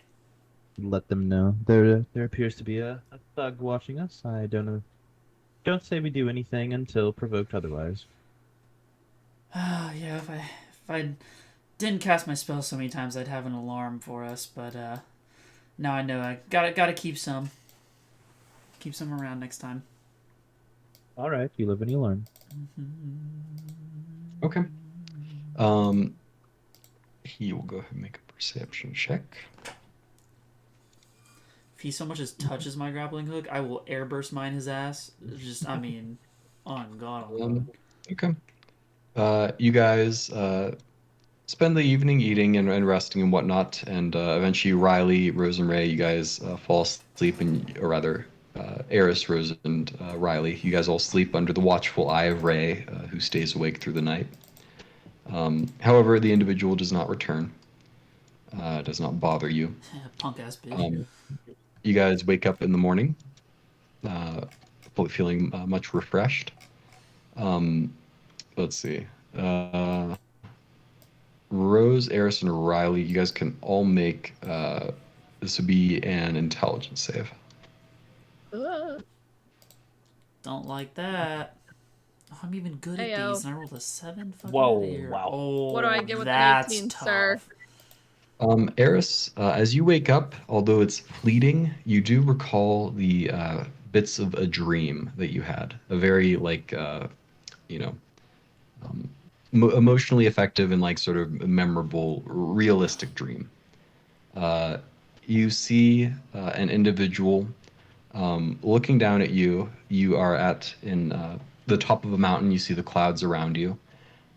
let them know there appears to be a thug watching us. I don't know. Don't say we do anything until provoked otherwise. Yeah, if I didn't cast my spell so many times, I'd have an alarm for us. But now I know I gotta keep some around next time. All right, you live and you learn. Okay. He will go ahead and make a perception check. If he so much as touches my grappling hook, I will airburst mine his ass. Just, I mean, on God. Okay. You guys spend the evening eating and resting and whatnot, and eventually Riley, Rose, and Ray, you guys fall asleep, or rather, Eris, Rose, and Riley, you guys all sleep under the watchful eye of Ray, who stays awake through the night. However, the individual does not return. Does not bother you. Punk ass bitch. You guys wake up in the morning, feeling much refreshed. Let's see. Rose, Eris, and Riley, you guys can all make this would be an intelligence save. Don't like that. Oh, I'm even good at Heyo. these, and I rolled a 7. Fuck Whoa, outta here. wow. Oh, What do I get with an that's 18, tough. sir? Eris, as you wake up, although it's fleeting, you do recall the bits of a dream that you had. A very emotionally effective and sort of memorable, realistic dream. You see an individual looking down at you. You are in the top of a mountain. You see the clouds around you.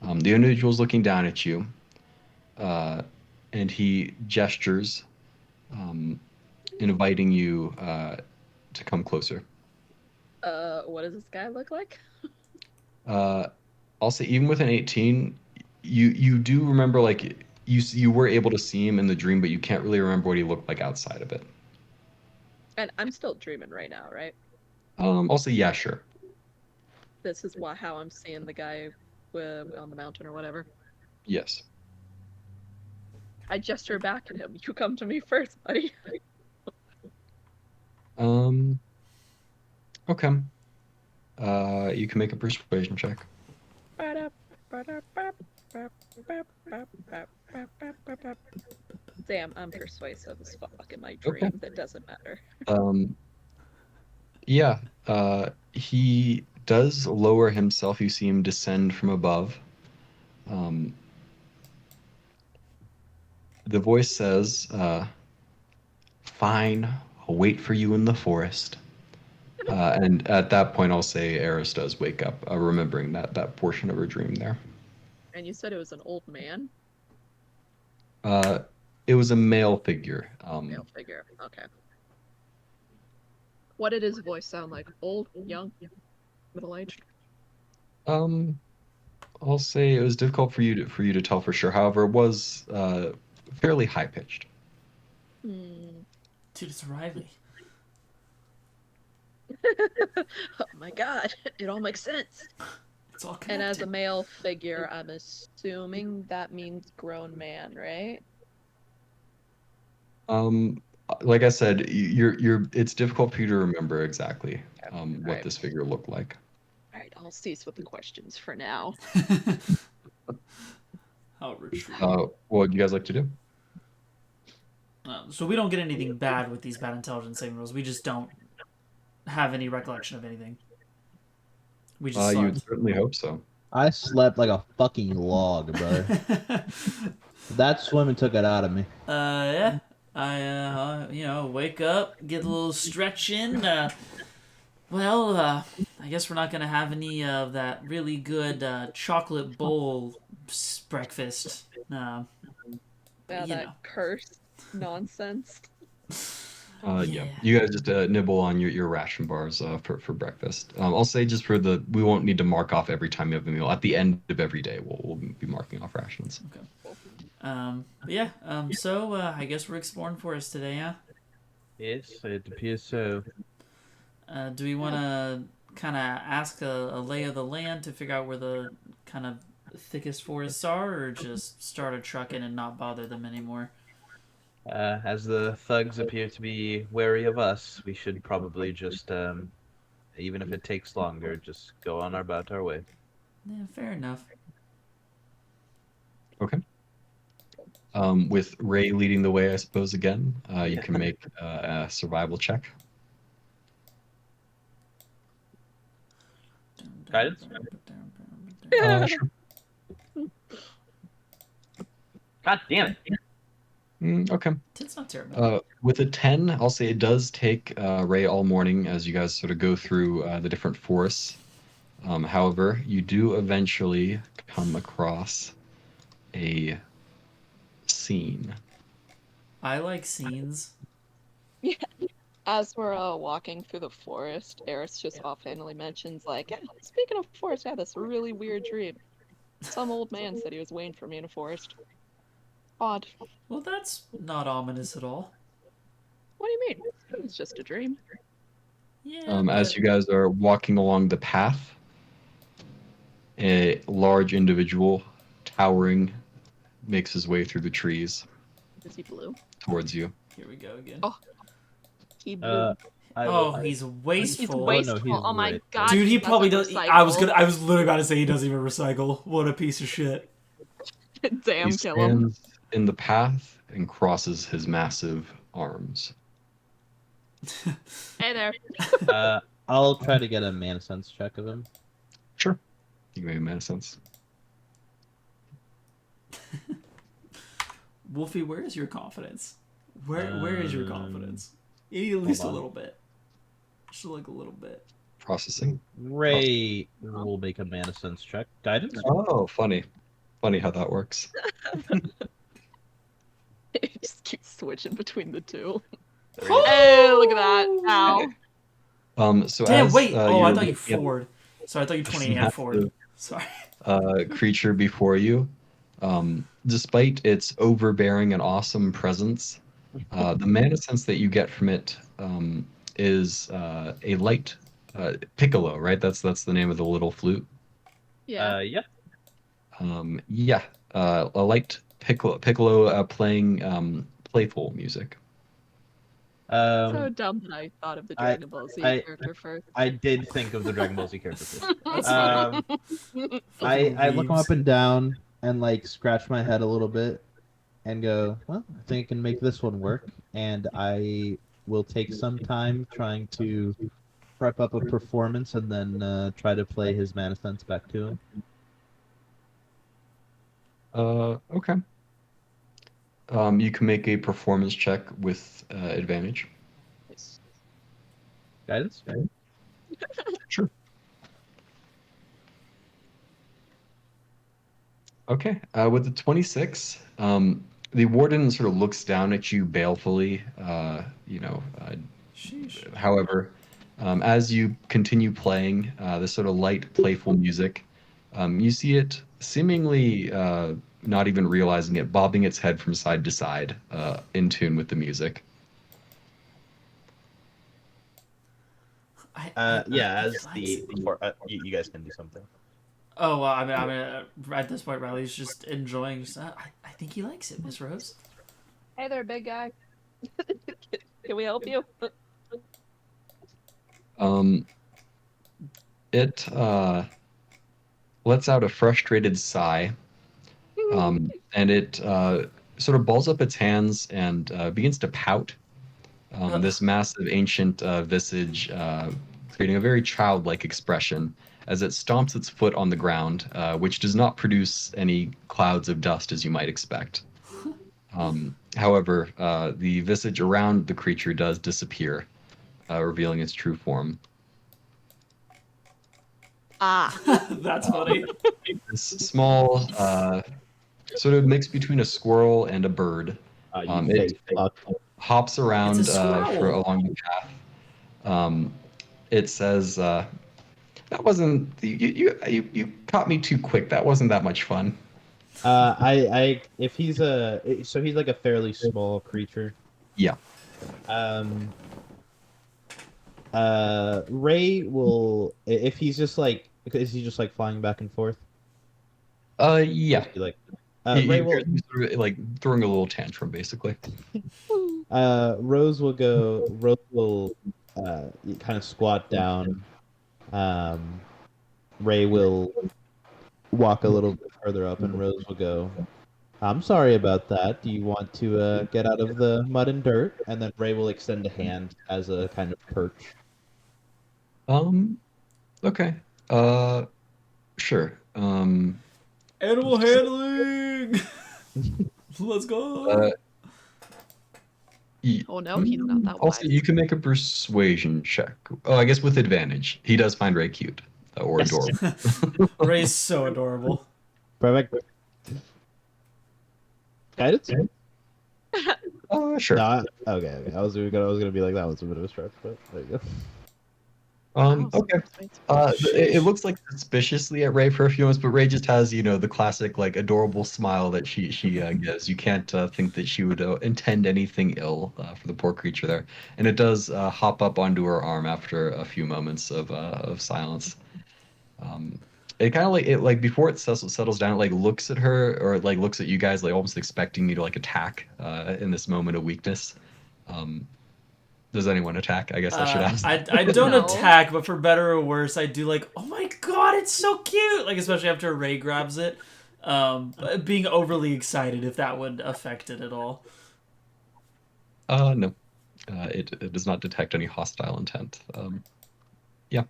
The individual is looking down at you, and he gestures, inviting you to come closer. What does this guy look like? I'll say even with an 18, you do remember you were able to see him in the dream, but you can't really remember what he looked like outside of it. And I'm still dreaming right now, right? I'll say yeah, sure. This is how I'm seeing the guy on the mountain or whatever. Yes. I gesture back at him. You come to me first, buddy. Okay. You can make a persuasion check. Damn, I'm persuasive as fuck in my dream. Okay. That doesn't matter. Yeah. He does lower himself. You see him descend from above. The voice says, "Fine, I'll wait for you in the forest." And at that point, I'll say Eris does wake up, remembering that portion of her dream there. And you said it was an old man? It was a male figure. Male figure. Okay. What did his voice sound like? Old, young, middle-aged? I'll say it was difficult for you to tell for sure. However, it was fairly high pitched. Dude, it's Riley. Oh my god, it all makes sense. It's all connected. And as a male figure, I'm assuming that means grown man, right? Like I said, it's difficult for you to remember exactly what Right. this figure looked like. All right, I'll cease with the questions for now. How retreat. What would you guys like to do? So we don't get anything bad with these bad intelligence saving rolls. We just don't have any recollection of anything. We just You would slept. certainly hope so. I slept like a fucking log, brother. That swimming took it out of me. Yeah. I wake up, get a little stretch in. I guess we're not gonna have any of that really good chocolate bowl breakfast. Now you that know. cursed nonsense. Yeah. You guys just nibble on your ration bars for breakfast. I'll say just we won't need to mark off every time you have a meal. At the end of every day, we'll be marking off rations. Okay. So I guess we're exploring forest today, huh? Yes, it appears so. Do we want to kind of ask a lay of the land to figure out where the kind of thickest forests are, or just start a trucking and not bother them anymore? As the thugs appear to be wary of us, we should probably just, even if it takes longer, just go on about our way. Yeah, fair enough. Okay. With Ray leading the way, I suppose, again, you can make a survival check. Guidance? Sure. God damn it! Okay. It's not terrible. With a 10, I'll say it does take Ray all morning as you guys sort of go through the different forests. However, you do eventually come across a scene. I like scenes. As we're walking through the forest, Eris just offhandedly mentions, like, yeah, speaking of forest, I had this really weird dream. Some old man said he was waiting for me in a forest. Odd. Well, that's not ominous at all. What do you mean? It was just a dream. Yeah. As but- you guys are walking along the path, a large individual, towering, makes his way through the trees Is he blue? towards you. Here we go again. Oh, He blue. Oh, he's He's wasteful. wasteful. he's Oh my right. god. Dude, he probably does. doesn't I was recycle. I was literally about to say he doesn't even recycle. What a piece of shit. Damn, He kill him. stands in the path and crosses his massive arms. Hey there. I'll try to get a mana sense check of him. Sure. You can make a mana sense. Wolfie, where is your confidence? Where is your confidence? You need at least a on. little bit. Just like a little bit. Processing. Ray will make a mana sense check. Guidance? Oh, funny. Funny how that works. He just keeps switching between the two. Oh! Hey, look at that. Ow. So Damn, as, wait. Oh, I you're thought you looking at forward. Sorry, I thought you 20 and massive, forward. Sorry. Creature before you, despite its overbearing and awesome presence, the mana sense that you get from it is a light piccolo, right? That's the name of the little flute. Yeah. Yeah. A light piccolo playing playful music. So dumb that I thought of the I- Dragon Ball Z I- character first. I did think of the Dragon Ball Z character first. That's Um, I look him up and down and like scratch my head a little bit and go, well, I think I can make this one work. And I will take some time trying to prep up a performance and then try to play his mana sense back to him. Okay. You can make a performance check with advantage. Guidance? Sure. Okay. With the 26, the warden sort of looks down at you balefully. Sheesh. However, as you continue playing this sort of light, playful music, you see it seemingly not even realizing it, bobbing its head from side to side, in tune with the music. Yeah, as What? you guys can do something. Oh, well, I mean, at this point, Riley's just enjoying. I think he likes it, Miss Rose. Hey there, big guy. Can we help you? It lets out a frustrated sigh, and it sort of balls up its hands and begins to pout. This massive ancient visage creating a very childlike expression as it stomps its foot on the ground, which does not produce any clouds of dust as you might expect. However, the visage around the creature does disappear, revealing its true form. Ah. That's funny. This small, sort of mix between a squirrel and a bird, You it fake fuck. hops around It's a squirrel. along the path. It says, "That wasn't you caught me too quick. That wasn't that much fun." If he's so he's like a fairly small creature. Yeah. Ray will if he's just like is he just like flying back and forth? Or Yeah. is he like You Ray hear will him sort of, like throwing a little tantrum, basically. Rose will kind of squat down. Um Ray will walk a little bit further up and Rose will go, I'm sorry about that. Do you want to get out of the mud and dirt? And then Ray will extend a hand as a kind of perch. Um, okay. Sure. Animal handling. Let's Uh, go. Oh no, he's not that Also, wise. you can make a persuasion check. Oh, I guess with advantage. He does find Ray cute or Yes. adorable. Ray's so adorable. Perfect. Guidance? Sure. No, okay. I was gonna be like that was a bit of a stretch, but there you go. Wow, Okay. It Sheesh. looks like suspiciously at Ray for a few moments, but Ray just has, the classic like adorable smile that she gives. You can't think that she would intend anything ill for the poor creature there, and it does hop up onto her arm after a few moments of silence. Um, it kind of like before it settles down, it like looks at her or like looks at you guys like almost expecting you to like attack in this moment of weakness. Um, does anyone attack? I guess I should ask. I don't No. attack, but for better or worse, I do like. Oh my god, it's so cute! Like especially after Ray grabs it, being overly excited if that would affect it at all. No. It does not detect any hostile intent. Yeah.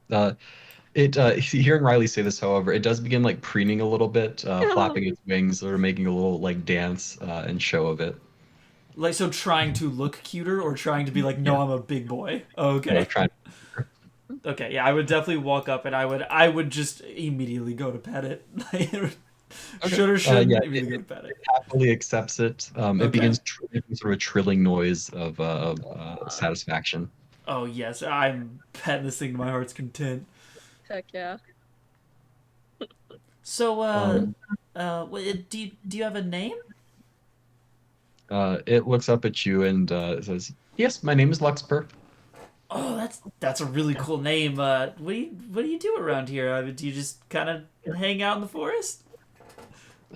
Hearing Riley say this, however, it does begin like preening a little bit, flapping its wings, or making a little like dance and show of it. Like so, trying to look cuter or trying to be like, no, Yeah. I'm a big boy. No, Okay, trying. okay, yeah, I would definitely walk up and I would just immediately go to pet it. Should or shouldn't Yeah, immediately go to pet it. happily accepts it. It Okay. begins making sort of a trilling noise of satisfaction. Oh yes, I'm petting this thing to my heart's content. Heck yeah. So, Um, do you have a name? it looks up at you and says, "Yes, my name is Luxper." Oh, that's a really cool name. What do you do around here? Do you just kind of hang out in the forest?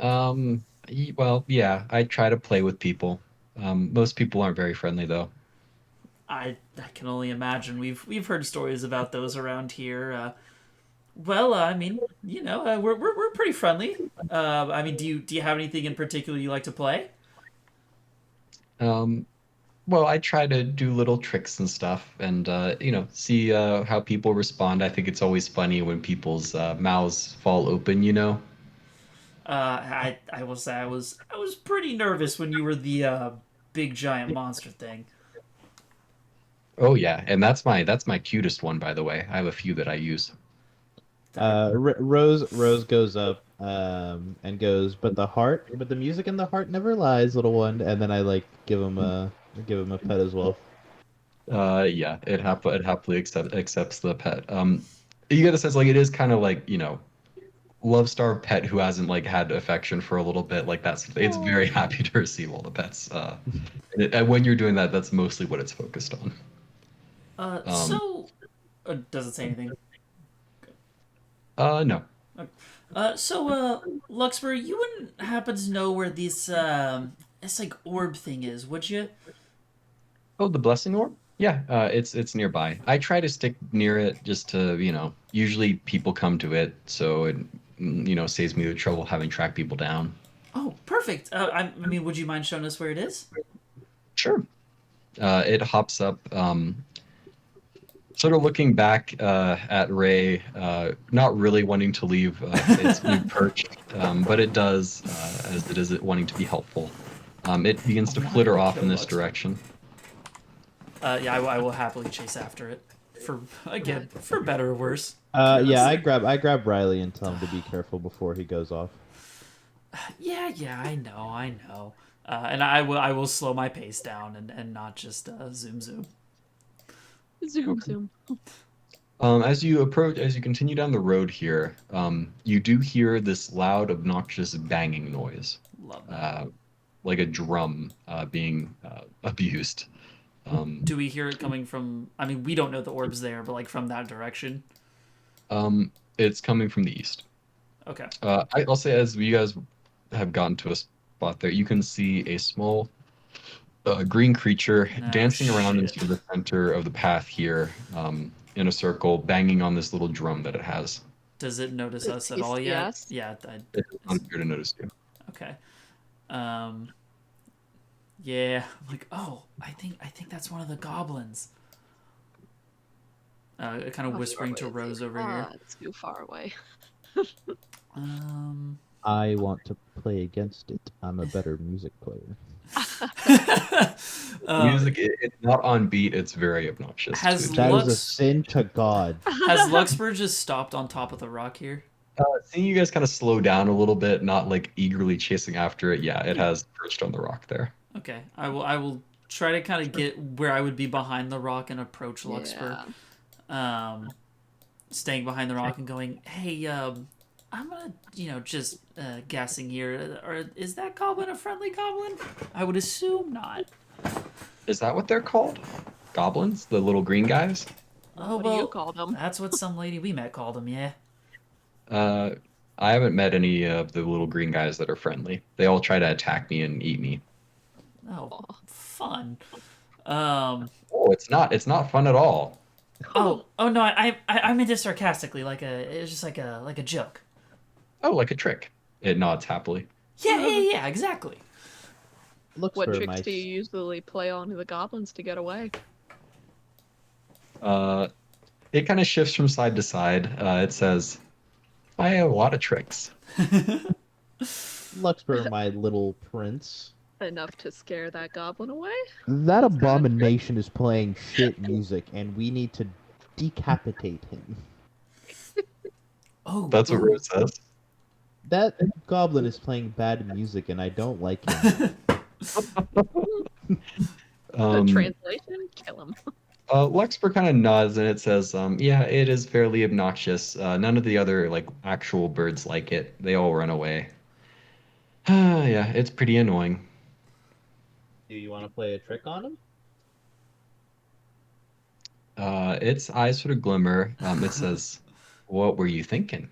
Well, yeah, I try to play with people. Most people aren't very friendly, though. I can only imagine. We've heard stories about those around here. Well, I mean, we're pretty friendly. I mean, do you have anything in particular you like to play? Um, well, I try to do little tricks and stuff, and see how people respond. I think it's always funny when people's mouths fall open. I will say I was pretty nervous when you were the big giant monster thing. Oh yeah, and that's my cutest one, by the way. I have a few that I use. Rose goes up and goes, but the music in the heart never lies, little one. And then I like give him a pet as well. Yeah, it happily accepts the pet. You get a sense like it is kind of like love starved pet who hasn't like had affection for a little bit. Like it's very happy to receive all the pets. And when you're doing that, that's mostly what it's focused on. So doesn't say anything. No. Luxfer, you wouldn't happen to know where this like orb thing is, would you? Oh, the blessing orb? Yeah, it's nearby. I try to stick near it just to, usually people come to it, so it, saves me the trouble having track people down. Oh, perfect. I mean, would you mind showing us where it is? Sure. It hops up, sort of looking back at Ray, not really wanting to leave its new perch, but it does, as it is wanting to be helpful. It begins to flitter off in this direction. Yeah, I will happily chase after it. For better or worse. Yeah, I grab Riley and tell him to be careful before he goes off. Yeah, I know. And I will slow my pace down and not just zoom. Zoom. As you continue down the road here, you do hear this loud, obnoxious banging noise, Love that. like a drum being abused. Do we hear it coming from? I mean, we don't know the orb's there, but like from that direction. It's coming from the east. Okay. I'll say as you guys have gotten to a spot there, you can see a small green creature No dancing around shit. into the center of the path here, in a circle, banging on this little drum that it has. Does it notice Does us at he all see yet? us? Yeah. It does not appear to notice you. Okay. Yeah. I'm like, oh, I think that's one of the goblins. Kind of How whispering far to away is Rose he? over here. It's too far away. I want to play against it. I'm a better music player. Music, it's not on beat. It's very obnoxious. Has to That is a Lux- sin to God. Has Luxburg just stopped on top of the rock here? seeing you guys kind of slow down a little bit, not like eagerly chasing after it. Yeah, it has perched on the rock there. Okay. I will try to kind of get where I would be behind the rock and approach Luxburg. Yeah. Staying behind the rock and going, hey, I'm gonna, just guessing here. Or is that goblin a friendly goblin? I would assume not. Is that what they're called? Goblins? The little green guys? Oh, What do you well, call them? that's what some lady we met called them, yeah. I haven't met any of the little green guys that are friendly. They all try to attack me and eat me. Oh, fun. Oh, it's not fun at all. Oh no, I meant it sarcastically, it was just like a joke. Oh, like a trick. It nods happily. Yeah, exactly. Looks What for tricks my do you usually play on the goblins to get away? It kind of shifts from side to side. It says, I have a lot of tricks. Luxper, my little prince. Enough to scare that goblin away? That abomination is playing shit music, and we need to decapitate him. Oh, That's what Rose says. That goblin is playing bad music, and I don't like him. The translation? Kill him. Luxper kind of nods and it says, yeah, it is fairly obnoxious. None of the other actual birds like it. They all run away. Yeah, it's pretty annoying. Do you want to play a trick on him? Its eyes sort of glimmer. It says, what were you thinking?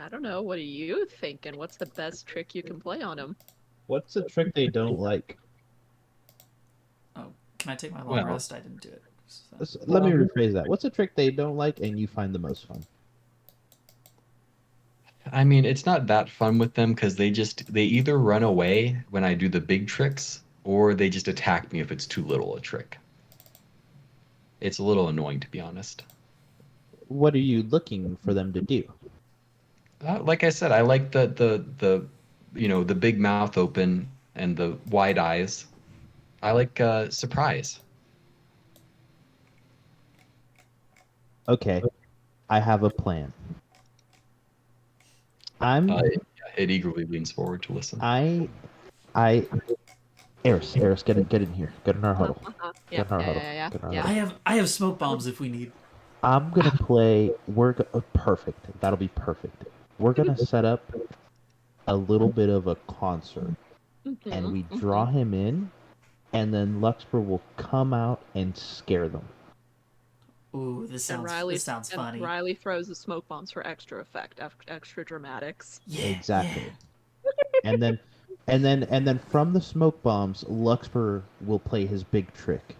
I don't know. What are you thinking? What's the best trick you can play on him? What's a trick they don't like? Oh, can I take my long Well- rest? I didn't do it. So. Let me rephrase that. What's a trick they don't like and you find the most fun? I mean, it's not that fun with them because they either run away when I do the big tricks or they just attack me if it's too little a trick. It's a little annoying, to be honest. What are you looking for them to do? Like I said, I like the big mouth open and the wide eyes. I like surprise. Okay, I have a plan. It eagerly leans forward to listen. Eris, get in here. Get in our huddle. Yeah, Get in our huddle. yeah. Get in our Yeah. huddle. I have smoke bombs if we need. I'm gonna play. Perfect. That'll be perfect. We're gonna set up a little bit of a concert, and we draw him in, and then Luxper will come out and scare them. Ooh, this sounds funny. Riley throws the smoke bombs for extra effect, extra dramatics. Yeah, Exactly. And then from the smoke bombs, Luxper will play his big trick.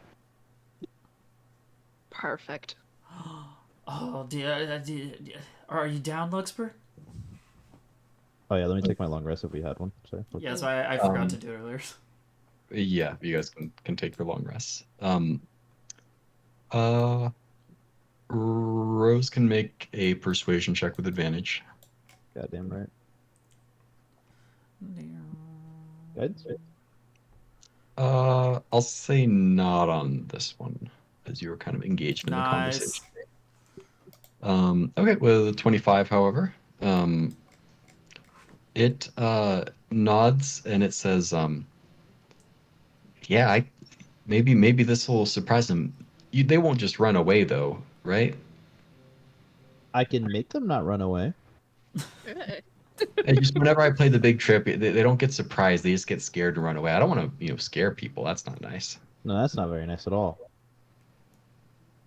Perfect. Yeah. Oh, are you down, Luxper? Oh yeah, let me take my long rest if we had one. Sorry. Yeah, so I forgot to do it earlier. Yeah, you guys can take your long rests. Rose can make a persuasion check with advantage. Goddamn right. Good. I'll say not on this one, as you were kind of engaged in the Nice. conversation. Okay, with a 25, however, it nods and it says, yeah, maybe this will surprise them. They won't just run away though, right? I can make them not run away. Good. And just whenever I play the big trip, they don't get surprised. They just get scared and run away. I don't want to, scare people. That's not nice. No, that's not very nice at all.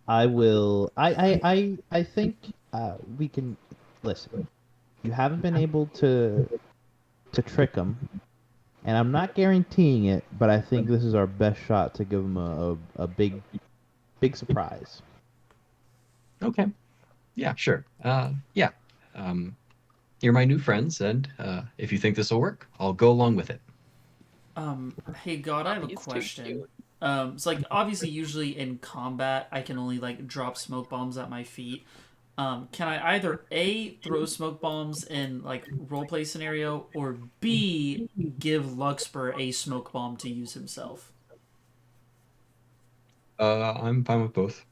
I will. I think we can. Listen, you haven't been able to trick him, and I'm not guaranteeing it, but I think this is our best shot to give him a big surprise. Okay. Yeah, sure. Yeah. Um, you're my new friends, and if you think this will work, I'll go along with it. Hey God, I have a He's too question. cute. It's like obviously usually in combat I can only like drop smoke bombs at my feet. Can I either A throw smoke bombs in like roleplay scenario or B give Luxper a smoke bomb to use himself? I'm fine with both.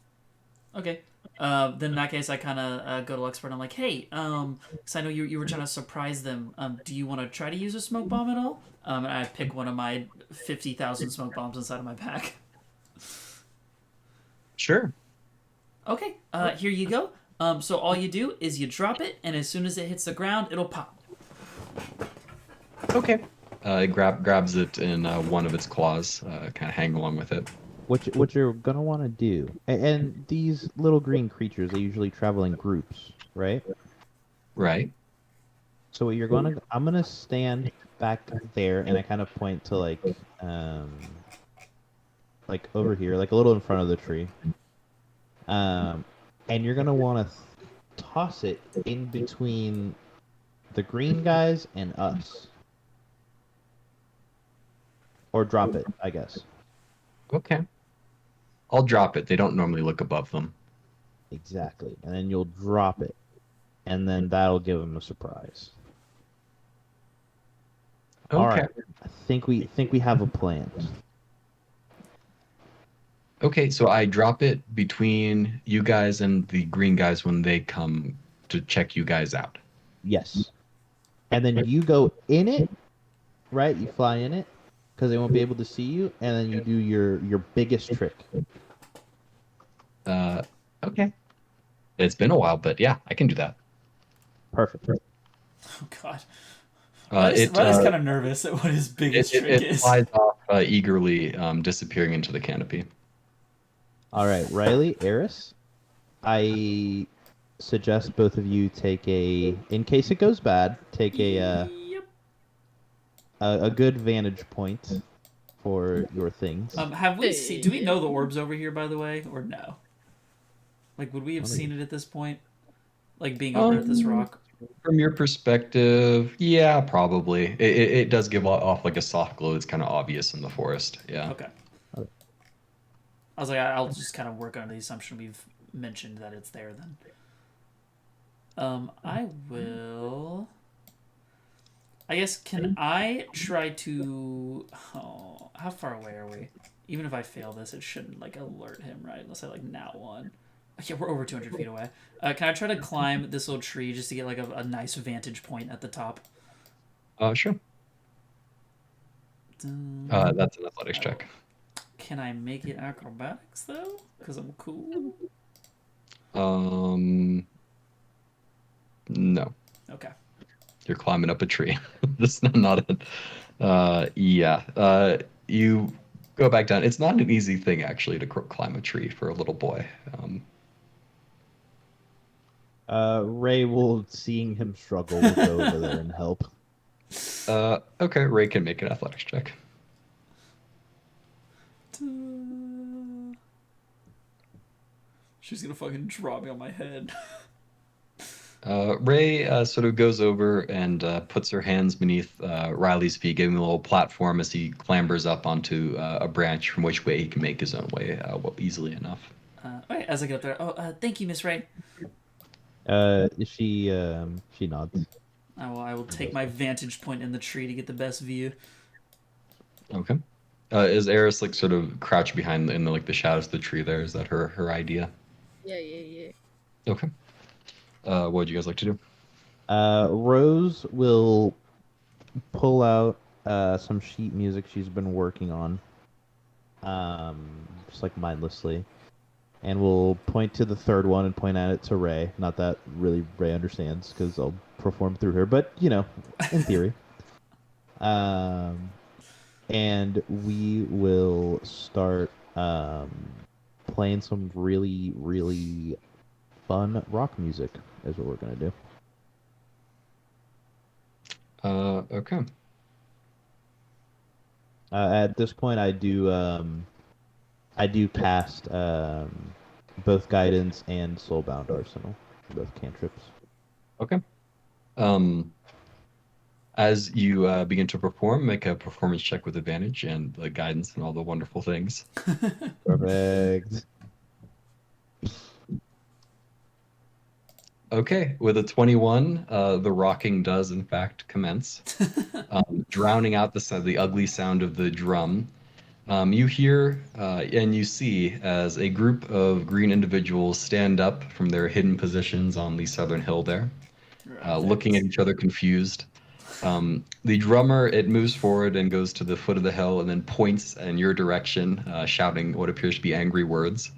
Okay. Then in that case, I kind of go to Luxpert and I'm like, hey, because I know you were trying to surprise them. Do you want to try to use a smoke bomb at all? And I pick one of my 50,000 smoke bombs inside of my pack. Sure. Okay, here you go. So all you do is you drop it, and as soon as it hits the ground, it'll pop. Okay. It grabs it in one of its claws, kind of hang along with it. What you're gonna want to do, and these little green creatures, they usually travel in groups, right? Right. So what you're gonna, I'm gonna stand back there, and I kind of point to like over here, like a little in front of the tree. And you're gonna want to toss it in between the green guys and us, or drop it, I guess. Okay. I'll drop it. They don't normally look above them. Exactly, and then you'll drop it, and then that'll give them a surprise. All Okay. right, I think we have a plan. Okay, so I drop it between you guys and the green guys when they come to check you guys out. Yes, and then you go in it, right? You fly in it because they won't be able to see you, and then you do your biggest trick. Okay. It's been a while, but yeah, I can do that. Perfect. Oh God. Riley's kind of nervous at what his biggest trick it is. flies off eagerly, disappearing into the canopy. All right, Riley, Eris, I suggest both of you take in case it goes bad, take Yep. a good vantage point for your things. Have we seen? Do we know the orbs over here, by the way, or no? Like, would we have seen it at this point? Like being over at this rock. From your perspective, yeah, probably. It does give off like a soft glow. It's kind of obvious in the forest. Yeah. Okay. I was like, I'll just kind of work under the assumption we've mentioned that it's there then. I will. I guess, can I try to... Oh, how far away are we? Even if I fail this, it shouldn't, like, alert him, right? Unless I, like, nat one. Okay, we're over 200 feet away. Can I try to climb this little tree just to get, like, a nice vantage point at the top? Sure. That's an athletics check. Can I make it acrobatics, though? Because I'm cool? No. Okay. You're climbing up a tree. That's not it. Yeah. You go back down. It's not an easy thing, actually, to climb a tree for a little boy. Ray will, seeing him struggle, will go over there and help. Okay, Ray can make an athletics check. She's gonna fucking drop me on my head. Ray sort of goes over and puts her hands beneath Riley's feet, giving him a little platform as he clambers up onto a branch from which way he can make his own way easily enough. Okay, as I get up there, thank you, Miss Ray. She nods. I will take my vantage point in the tree to get the best view. Okay. Is Eris like sort of crouched behind in the shadows of the tree there? Is that her idea? Yeah. Okay. What would you guys like to do? Rose will pull out some sheet music she's been working on, just like mindlessly, and we'll point to the third one and point at it to Ray. Not that really Ray understands because I'll perform through her, but in theory. And we will start um, playing some really, really fun rock music is what we're gonna do. Okay. At this point, I do cast both guidance and soulbound arsenal, both cantrips. Okay. Um, as you begin to perform, make a performance check with advantage and the guidance and all the wonderful things. Perfect. Okay, with a 21, the rocking does in fact commence, drowning out the ugly sound of the drum. You hear and you see as a group of green individuals stand up from their hidden positions on the southern hill there, looking at each other confused. The drummer, it moves forward and goes to the foot of the hill and then points in your direction, shouting what appears to be angry words.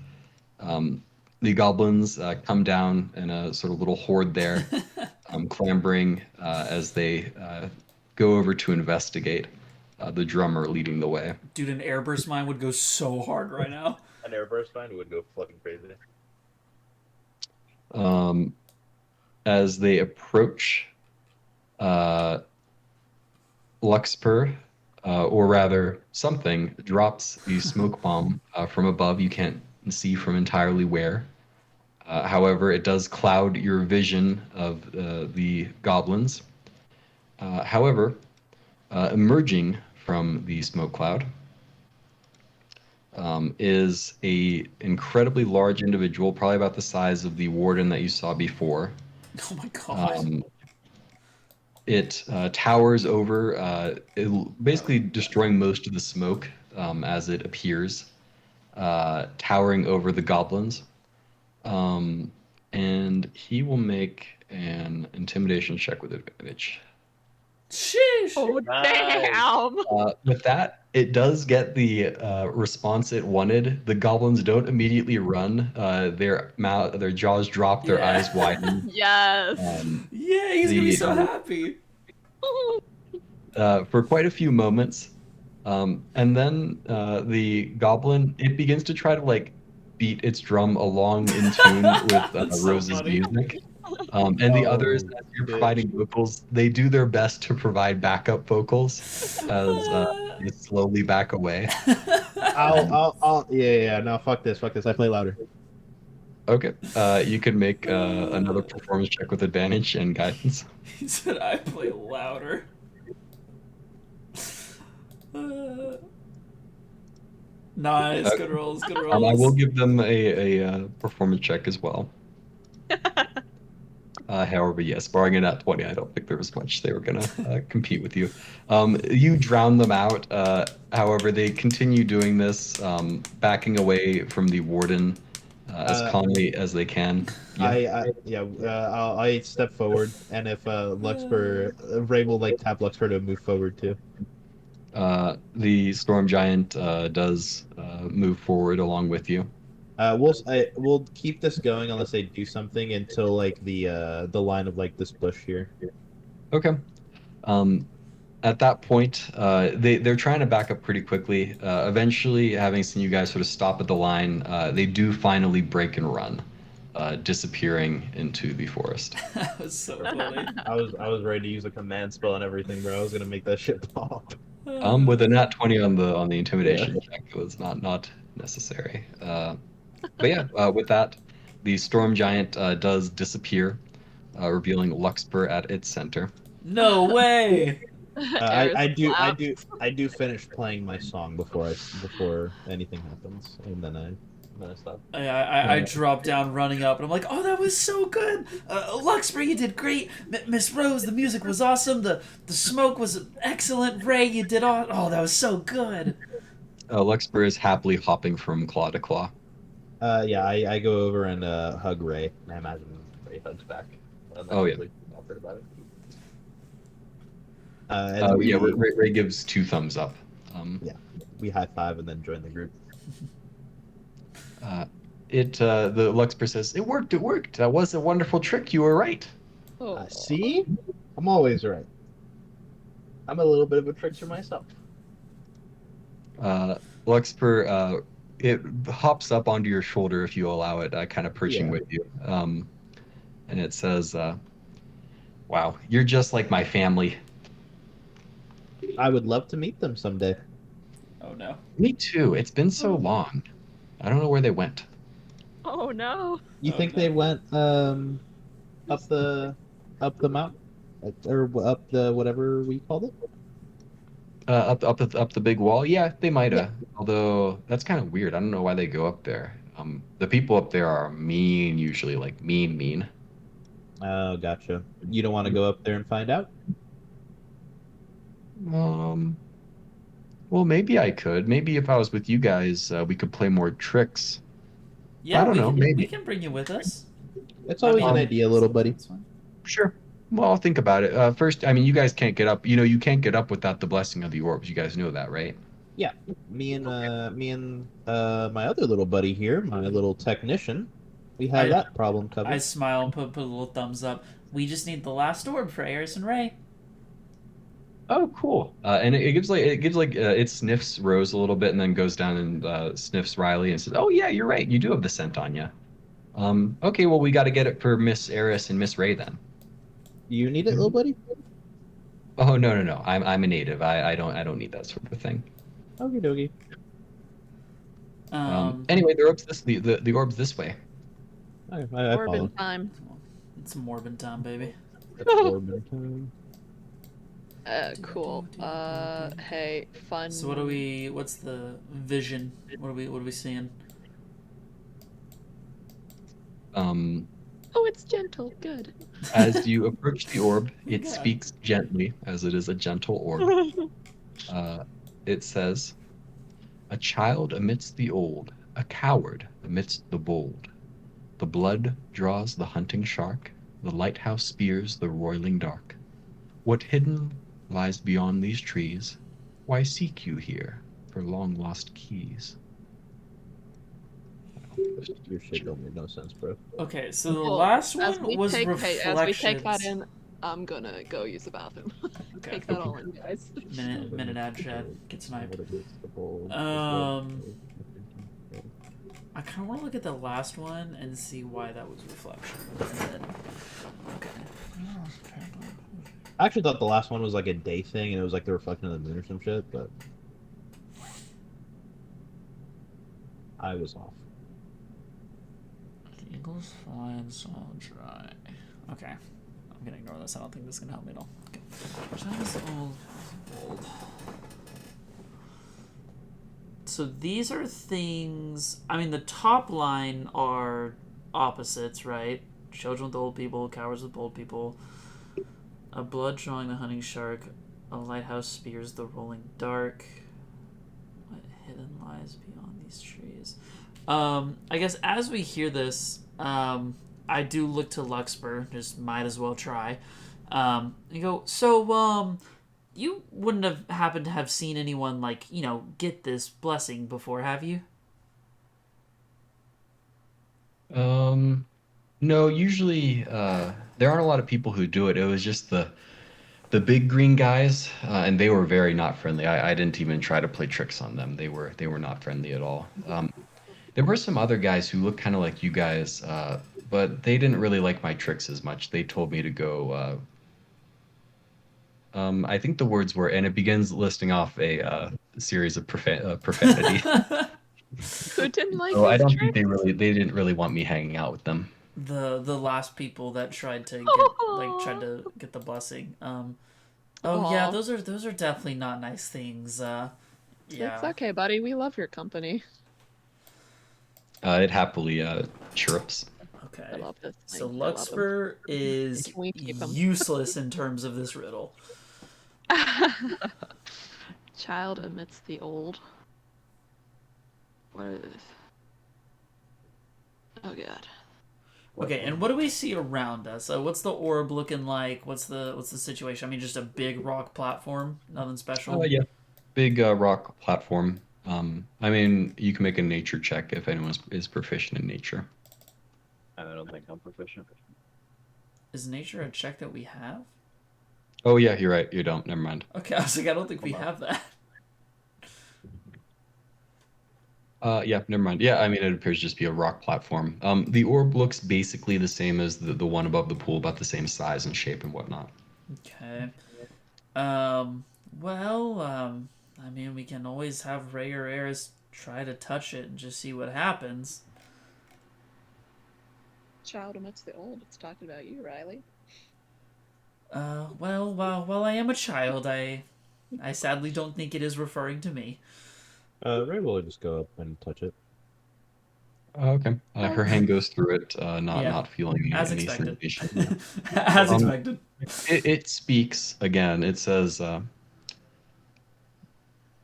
The goblins come down in a sort of little horde there, clambering as they go over to investigate, the drummer leading the way. Dude, an airburst mine would go so hard right now. An airburst mine would go fucking crazy. As they approach, Luxper, or rather something, drops the smoke bomb from above. You can't see from entirely where. However, it does cloud your vision of the goblins. However, emerging from the smoke cloud is a incredibly large individual, probably about the size of the warden that you saw before. Oh my god. It towers over, basically destroying most of the smoke as it appears, towering over the goblins. And he will make an intimidation check with advantage. Sheesh. Oh, damn! With that, it does get the response it wanted. The goblins don't immediately run. Their jaws drop, their Yeah. eyes widen. Yes! Yeah, he's gonna be so happy. For quite a few moments, and then the goblin, it begins to try to like beat its drum along in tune with That's so Rose's funny. music. And the others, as you're bitch. providing vocals, they do their best to provide backup vocals as they slowly back away. Yeah, no, fuck this. I play louder. Okay, you can make another performance check with advantage and guidance. He said I play louder. Nice, good rolls, good rolls. I will give them a performance check as well. However, yes, barring a nat 20, I don't think there was much they were going to compete with you. You drown them out. However, they continue doing this, backing away from the warden as calmly as they can. Yeah. I step forward, and if Ray will like tap Luxper to move forward too. The storm giant does move forward along with you. We'll keep this going unless they do something until like the line of like this bush here. Okay. At that point, they're trying to back up pretty quickly. Eventually, having seen you guys sort of stop at the line, they do finally break and run, disappearing into the forest. That was so funny. I was ready to use a command spell and everything, bro. I was gonna make that shit pop. With a nat 20 on the intimidation check, it was not necessary. But yeah, with that, the storm giant does disappear, revealing Luxper at its center. No way! I Eris do finish playing my song before anything happens, and then I stop. I drop down running up and I'm like, oh, that was so good. Luxper, you did great. Miss Rose, the music was awesome. The smoke was excellent. Ray, you did all. Oh, that was so good. Luxper is happily hopping from claw to claw. I go over and hug Ray. And I imagine Ray hugs back. Oh, yeah. Offered about it. Ray gives 2 thumbs up. We high five and then join the group. The Luxper says, it worked. That was a wonderful trick. You were right. Oh. See? I'm always right. I'm a little bit of a trickster myself. Luxper it hops up onto your shoulder if you allow it, kind of perching Yeah. with you. And it says, "Wow, you're just like my family." I would love to meet them someday. Oh no. Me too. It's been so long. I don't know where they went. Oh no. You Oh, think no. they went up the mountain, or up the whatever we called it? Up the big wall. Yeah, they might Yeah. have. Although that's kind of weird. I don't know why they go up there. The people up there are mean usually, like mean. Oh, gotcha. You don't want to go up there and find out? Um, well, maybe I could. Maybe if I was with you guys, we could play more tricks. I Yeah, don't know. we Maybe. can bring you with us. It's I always mean, an idea, little buddy. that's fine. Sure. Well, I'll think about it. First, I mean, you guys can't get up. You can't get up without the blessing of the orbs. You guys know that, right? Yeah, me and my other little buddy here, my little technician, we have I- that problem I covered. smile and put a little thumbs up. We just need the last orb for Eris and Ray. Oh, cool. And it sniffs Rose a little bit and then goes down and sniffs Riley and says, "Oh yeah, you're right. You do have the scent on you." Okay, well we got to get it for Miss Eris and Miss Ray then. You need it, little buddy? Oh no. I'm a native. I don't need that sort of thing. Okie dokie. Anyway, the orb's this way. I Orbin follow. time. It's Morbin time, baby. Orbin time. Cool. Hey, fun. So what's the vision? What are we seeing? Um, Oh, it's gentle. Good. as you approach the orb, it Yeah. speaks gently, as it is a gentle orb. It says, "A child amidst the old, a coward amidst the bold. The blood draws the hunting shark, the lighthouse spears the roiling dark. What hidden lies beyond these trees? Why seek you here for long lost keys?" Your shit don't make no sense, bro. Okay, so the Cool. last As one we was take, hey, reflections. as we take that in, I'm gonna go use the bathroom. Okay. Take that all in, guys. Minute ad chat. Get sniped. Um, I kind of want to look at the last one and see why that was reflection. And then, okay. I actually thought the last one was like a day thing, and it was like the reflection of the moon or some shit, but I was off. The eagles fly and swallow dry. Okay. I'm gonna ignore this. I don't think this is gonna help me at all. Okay. China's old. So these are things. I mean, the top line are opposites, right? Children with old people, cowards with bold people. A blood drawing the hunting shark. A lighthouse spears the rolling dark. What hidden lies beyond these trees? I guess as we hear this, I do look to Luxper. Just might as well try. And go. So, you wouldn't have happened to have seen anyone get this blessing before, have you? No, usually there aren't a lot of people who do it. It was just the big green guys, and they were very not friendly. I didn't even try to play tricks on them. They were not friendly at all. There were some other guys who looked kind of like you guys, but they didn't really like my tricks as much. They told me to go. I think the words were, and it begins listing off a series of profanity. Who didn't like So I this don't trick? think they didn't really want me hanging out with them. The last people that tried to get the blessing. Oh yeah, Aw. those are definitely not nice things. Yeah. It's okay, buddy. We love your company. It happily chirrups. Okay. I love this. So thing. I love 'em. Luxper is Can we keep 'em? useless in terms of this riddle. Child amidst the old. What is? Oh god. Okay, and what do we see around us? What's the orb looking like? What's the situation? I mean, just a big rock platform, nothing special. Yeah. Big rock platform. I mean, you can make a nature check if anyone is proficient in nature. I don't think I'm proficient. Is nature a check that we have? Oh yeah, you're right. You don't. Never mind. Okay, I was like, I don't think we have that. Yeah, never mind. Yeah, I mean, it appears to just be a rock platform. The orb looks basically the same as the one above the pool, about the same size and shape and whatnot. Okay. Well, I mean, we can always have Ray or Eris try to touch it and just see what happens. Child amongst the old. It's talking about you, Riley. While I am a child, I sadly don't think it is referring to me. Ray will just go up and touch it. Okay. Her hand goes through it, Yeah, not feeling as any expected. sensation. As Um, expected. it speaks again. It says,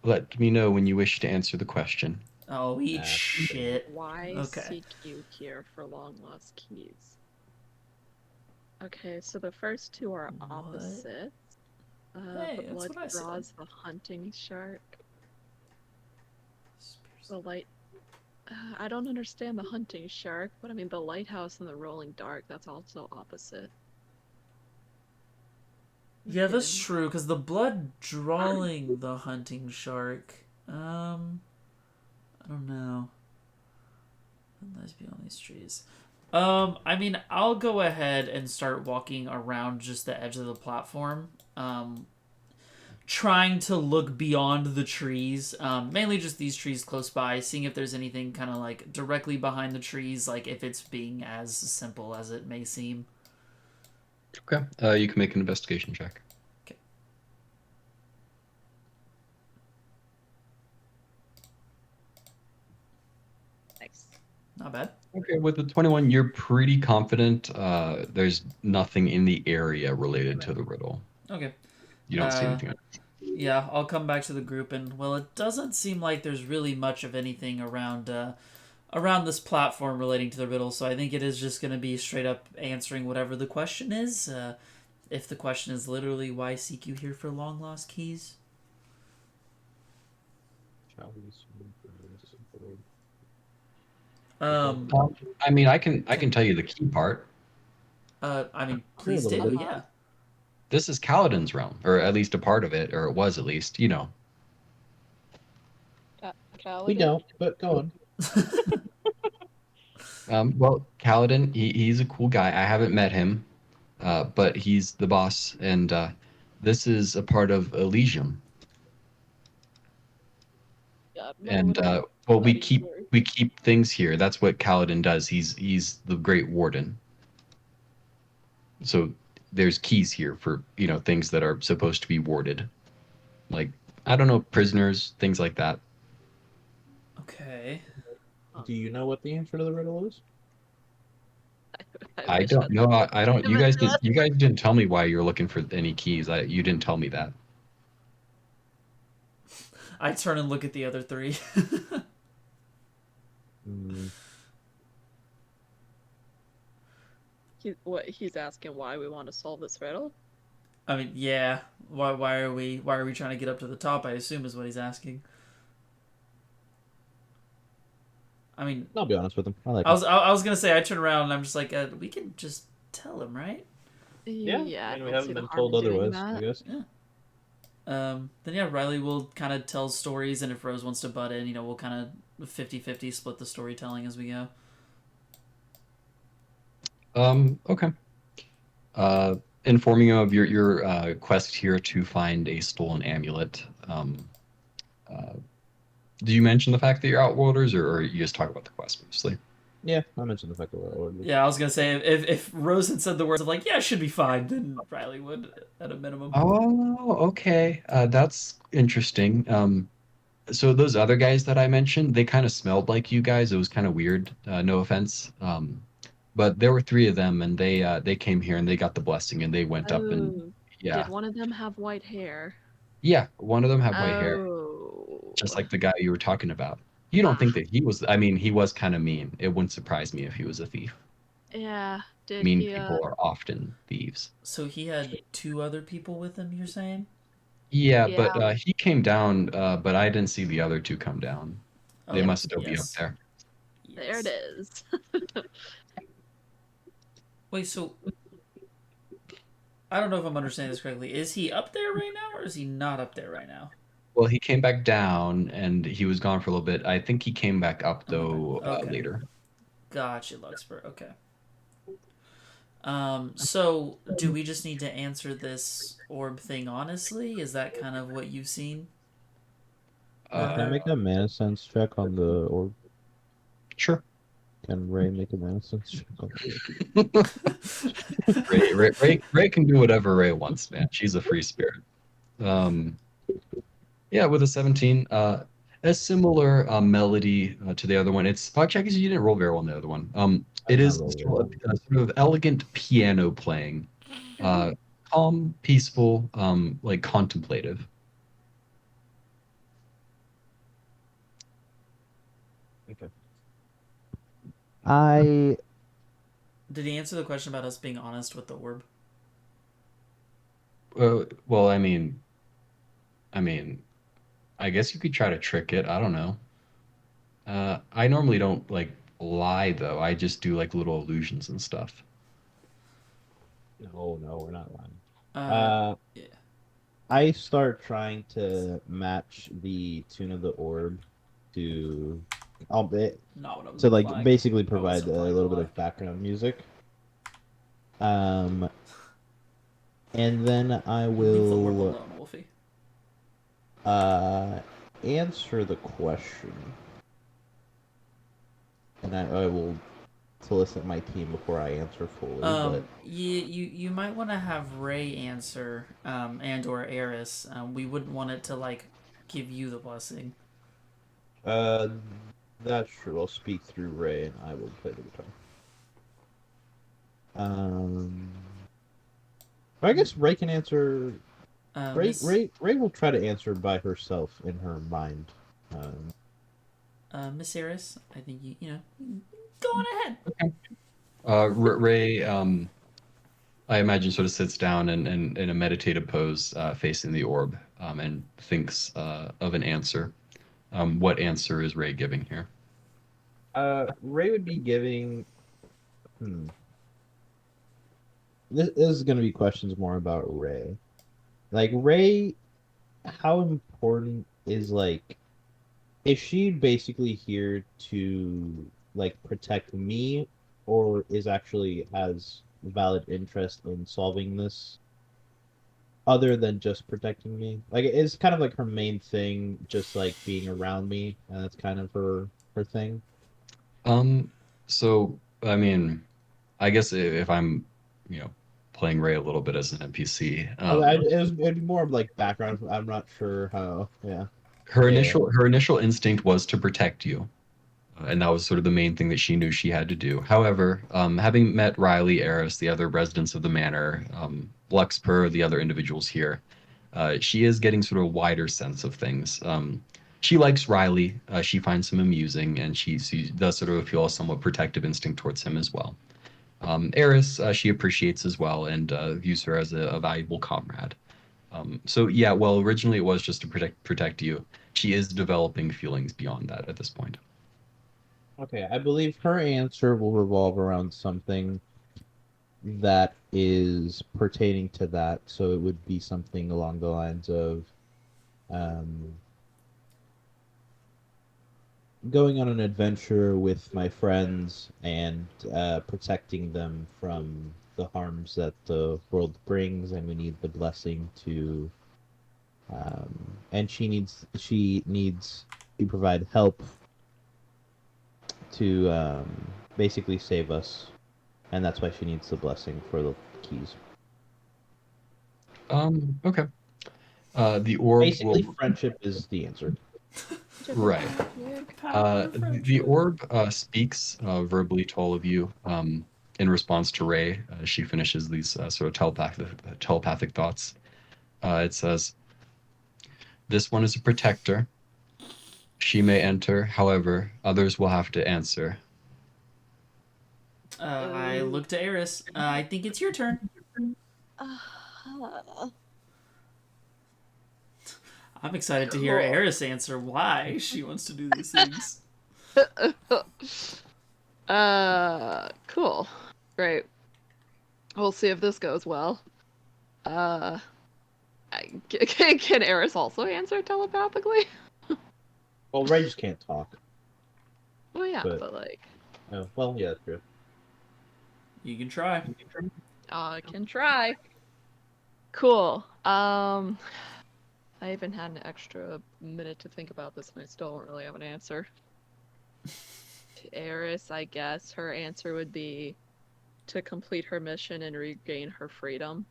"Let me know when you wish to answer the question." Oh, eat That's shit. Why Okay. seek you here for long lost keys? Okay, so the first two are What? opposites. Hey, The that's blood what I said. draws the hunting shark. The light. I don't understand the hunting shark, but I mean the lighthouse and the rolling dark. That's also opposite. Yeah, that's Hidden. true, because the blood drawing the hunting shark. I don't know. Let's be on these trees. I mean, I'll go ahead and start walking around just the edge of the platform. Trying to look beyond the trees, mainly just these trees close by, seeing if there's anything kind of like directly behind the trees, like if it's being as simple as it may seem. Okay. You can make an investigation check. Okay. Nice. Not bad. Okay, with the 21, you're pretty confident there's nothing in the area related to the riddle. Okay. You don't see Uh, anything. Yeah, I'll come back to the group, and well, it doesn't seem like there's really much of anything around this platform relating to the riddle. So I think it is just going to be straight up answering whatever the question is. If the question is literally "Why seek you here for long lost keys?" Um, I mean, I can tell you the key part. I mean, Sure, a please little do. bit. Yeah. This is Kaladin's realm, or at least a part of it, or it was at least, you know. We Kaladin? don't, but go on. Well, Kaladin, he's a cool guy. I haven't met him, but he's the boss, and this is a part of Elysium. Yeah, I've met a And little bit well, about each word. we keep things here. That's what Kaladin does. He's the Great Warden. So there's keys here for, things that are supposed to be warded, like, I don't know, prisoners, things like that. Okay. Do you know what the answer to the riddle is? I wish don't know. I don't. given to us. You guys didn't tell me why you're looking for any keys. You didn't tell me that. I turn and look at the other three. Hmm. He's asking why we want to solve this riddle? I mean, yeah. Why are we trying to get up to the top? I assume is what he's asking. I mean, I'll be honest with him. I like I him. was gonna say I turn around and I'm just like, we can just tell him, right? Yeah, Yeah, I mean, I we don't see haven't the been harm in told doing otherwise, I that. guess. Then yeah, Riley will kind of tell stories, and if Rose wants to butt in, we'll kind of 50-50 split the storytelling as we go. Okay. Informing you of your quest here to find a stolen amulet. Uh, do you mention the fact that you're outworlders, or you just talk about the quest mostly? Yeah, I mentioned the fact that we're ordered. Yeah, I was gonna say if Rose had said the words of like, yeah, it should be fine, then Riley would at a minimum. Oh, okay. That's interesting. So those other guys that I mentioned, they kind of smelled like you guys. It was kind of weird. No offense. But there were three of them, and they came here and they got the blessing, and they went up and Oh, yeah, did one of them have white hair? yeah. One of them had white hair, Oh. just like the guy you were talking about. You don't Ah, think that he was? I mean, he was kind of mean. It wouldn't surprise me if he was a thief. yeah. Did Mean he, people are often thieves. So he had two other people with him. You're saying? Yeah, yeah, but he came down, but I didn't see the other two come down. They Oh, must still be up yes. there. there it is. Wait, so I don't know if I'm understanding this correctly. Is he up there right now, or is he not up there right now? Well, he came back down and he was gone for a little bit. I think he came back up though Okay. later. Gotcha, Luxpur. Okay. So do we just need to answer this orb thing honestly? Is that kind of what you've seen? Can I make a mana sense check on the orb? Sure. Can Ray make a mana sense check on the orb? Ray can do whatever Ray wants, man. She's a free spirit. Yeah, with a 17, a similar melody to the other one. It's check because you didn't roll very well on the other one. It is still a sort of elegant piano playing, calm, peaceful, like contemplative. Okay. I Did he answer the question about us being honest with the orb? Well, I mean, I guess you could try to trick it. I don't know. I normally don't like lie though. I just do like little illusions and stuff. no, we're not lying. Yeah. I start trying to match the tune of the orb to, Not what I was to like implying. basically I was provide a implying little a bit lie. of background music. And then I Leave the orb will alone, Wolfie. answer the question, and I will solicit my team before I answer fully. But You might want to have Ray answer, and or Eris. We wouldn't want it to like give you the blessing. that's true. I'll speak through Ray, and I will play the guitar. I guess Ray can answer. Ray will try to answer by herself in her mind. Miss Eris, I think you know, go on ahead. Ray, I imagine, sort of sits down and in a meditative pose, facing the orb, and thinks of an answer. What answer is Ray giving here? Ray would be giving. This is going to be questions more about Ray. Like Ray, how important is she basically here to like protect me, or is actually has valid interest in solving this other than just protecting me? Like it's kind of like her main thing, just like being around me, and that's kind of her thing. So I mean, I guess if I'm, you know, playing Ray a little bit as an NPC, It'd be more of like background. I'm not sure how. Yeah. her Yeah. initial instinct was to protect you. And that was sort of the main thing that she knew she had to do. However, having met Riley, Eris, the other residents of the manor, Luxpur, the other individuals here, she is getting sort of a wider sense of things. She likes Riley. She finds him amusing, and she does sort of feel a somewhat protective instinct towards him as well. Eris, she appreciates as well and views her as a valuable comrade. So yeah, well, originally it was just to protect you. She is developing feelings beyond that at this point. Okay, I believe her answer will revolve around something that is pertaining to that. So it would be something along the lines of going on an adventure with my friends and protecting them from the harms that the world brings, and we need the blessing to. And she needs to provide help to basically save us, and that's why she needs the blessing for the keys. Okay. The orb Basically, will friendship is the answer. right. The orb speaks verbally to all of you in response to Ray. She finishes these sort of telepathic thoughts. It says, "This one is a protector. She may enter, however, others will have to answer." I look to Eris. I think it's your turn. I'm excited to hear Eris answer why she wants to do these things. Cool. Great. We'll see if this goes well. Can Eris also answer telepathically? Well, Rage can't talk. Well, yeah, But- but like, Oh, well, yeah, true. You can try. I can try. Cool. I even had an extra minute to think about this, and I still don't really have an answer. Eris, I guess her answer would be to complete her mission and regain her freedom.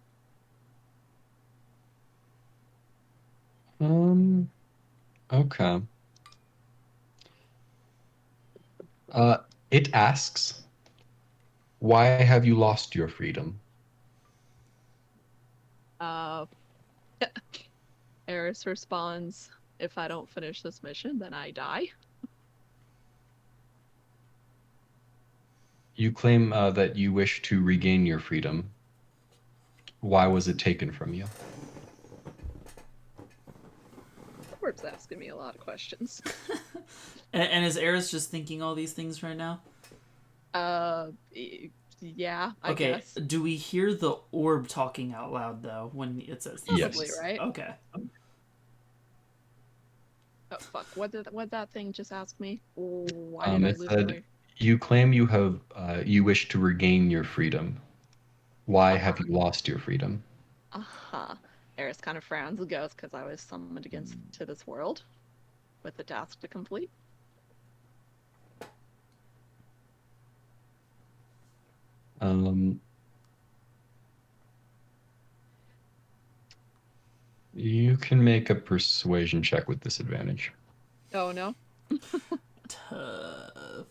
Okay. It asks, why have you lost your freedom? Eris responds, if I don't finish this mission, then I die. You claim that you wish to regain your freedom. Why was it taken from you? Orb's asking me a lot of questions. And is Eris just thinking all these things right now? Yeah, I Okay, guess. do we hear the orb talking out loud, though, when it says this? Probably, Yes. right? Okay. Oh, fuck. What did that thing just ask me? Why did I It lose said, my... you claim you wish to regain your freedom. Why have you lost your freedom? Uh-huh. Eris kind of frowns and goes, because I was summoned against to this world with a task to complete. You can make a persuasion check with disadvantage. Oh, no? Tough.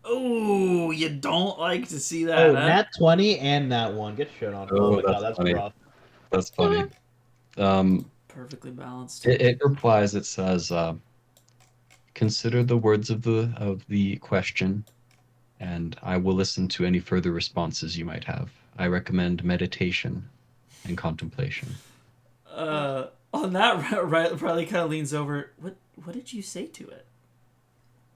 Oh, you don't like to see that, Oh, huh? nat 20 and nat 1. Get shit on. Oh, Oh, my god, that's that's funny. rough. That's funny. Perfectly balanced. It replies. It says, "Consider the words of the question, and I will listen to any further responses you might have. I recommend meditation and contemplation." On that, Riley kind of leans over. What did you say to it?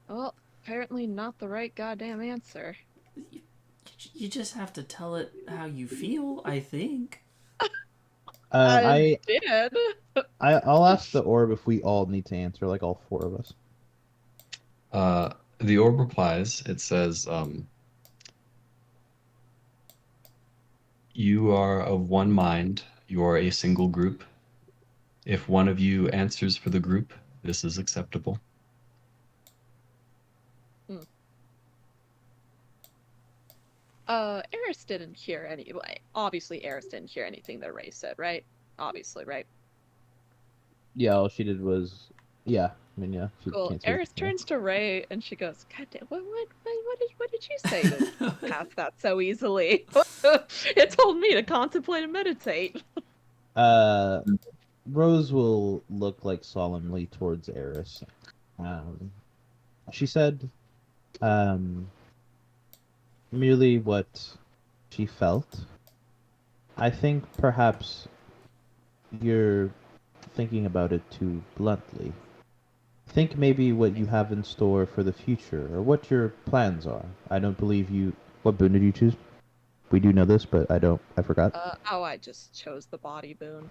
Well, apparently not the right goddamn answer. You just have to tell it how you feel, I think. I did. I'll ask the orb if we all need to answer, like all four of us. The orb replies. It says, "You are of one mind. You are a single group. If one of you answers for the group, this is acceptable." Eris didn't hear any. Like, obviously, Eris didn't hear anything that Ray said, right? Obviously, right? Yeah, all she did was, yeah. I mean, yeah. She Cool. can't say Eris anything. turns to Ray and she goes, "God damn, what did you say to pass that so easily? It told me to contemplate and meditate." Rose will look like solemnly towards Eris. She said, merely what she felt. I think perhaps you're thinking about it too bluntly. Think maybe what you have in store for the future, or what your plans are. I don't believe you... What boon did you choose? We do know this, but I forgot. I just chose the body boon.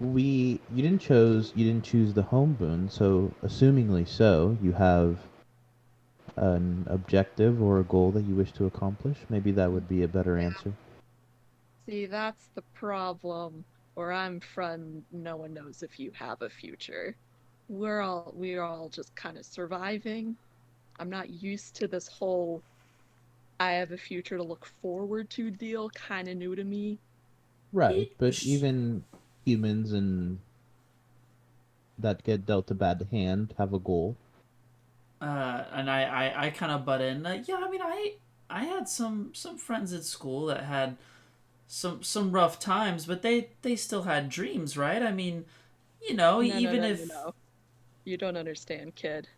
You didn't choose the home boon, so assumingly so, you have an objective or a goal that you wish to accomplish. Maybe that would be a better answer. See, that's the problem. Where I'm from, no one knows if you have a future. We're all just kind of surviving. I'm not used to this whole I have a future to look forward to deal, kind of new to me. Right, but even humans and that get dealt a bad hand have a goal. And I kind of butt in. Yeah, I mean, I had some friends at school that had some rough times, but they still had dreams, right? I mean, you know, No, even no, if no. You don't understand, kid.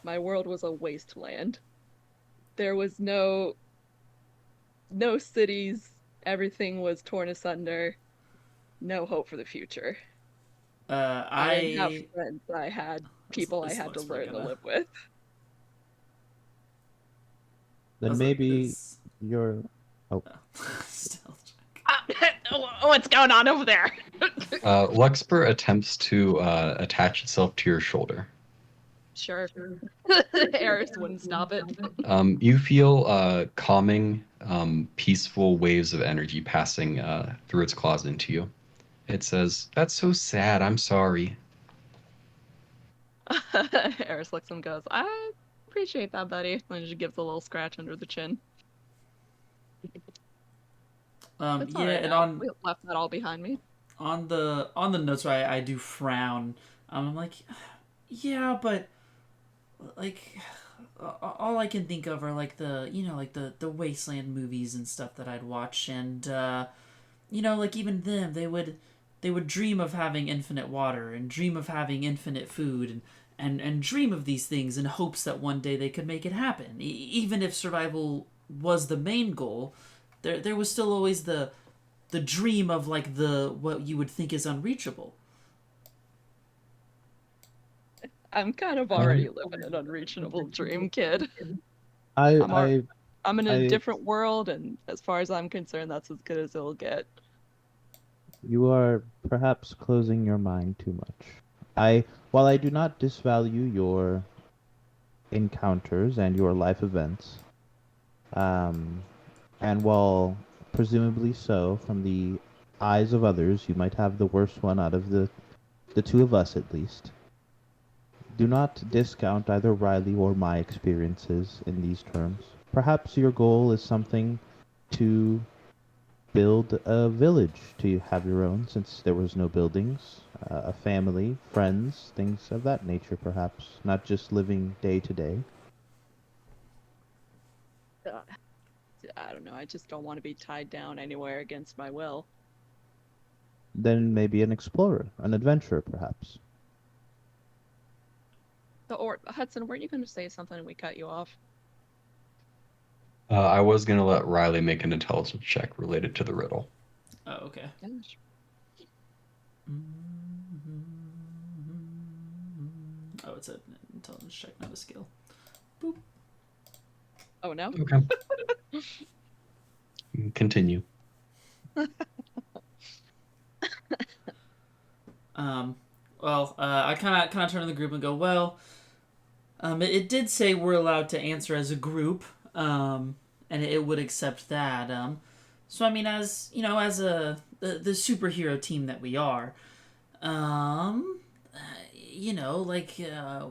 My world was a wasteland. There was no cities. Everything was torn asunder. No hope for the future. I didn't have friends. I had people I had to learn to live with. Then maybe you're... Stealth check. What's going on over there? Luxper attempts to attach itself to your shoulder. Sure. Eris wouldn't stop it. You feel calming, peaceful waves of energy passing through its claws into you. It says, "That's so sad. I'm sorry." Eris looks and goes, I appreciate that, buddy. And she gives a little scratch under the chin. It's Yeah, alright and now. We left that all behind me. on the notes, right, I do frown. I'm like, yeah, but like all I can think of are like the the Wasteland movies and stuff that I'd watch, and like even them, they would dream of having infinite water and dream of having infinite food and dream of these things in hopes that one day they could make it happen. Even if survival was the main goal, there was still always the dream of like the what you would think is unreachable. I'm kind of already living an unreachable dream, kid. I, I'm I, I'm in a I- different world, and as far as I'm concerned, that's as good as it'll get. You are perhaps closing your mind too much. While I do not disvalue your encounters and your life events, and while presumably so, from the eyes of others, you might have the worst one out of the two of us at least. Do not discount either Riley or my experiences in these terms. Perhaps your goal is something to build a village to have your own, since there was no buildings, a family, friends, things of that nature, perhaps. Not just living day to day. I don't know. I just don't want to be tied down anywhere against my will. Then maybe an explorer, an adventurer, perhaps. Or Hudson, weren't you going to say something and we cut you off? I was gonna let Riley make an intelligence check related to the riddle. Oh, okay. Gosh. Oh, it's an intelligence check, not a skill. Oh no. Okay. Continue. Well, I kind of turn to the group and go, well, it did say we're allowed to answer as a group, and it would accept that. So I mean, as as the superhero team that we are,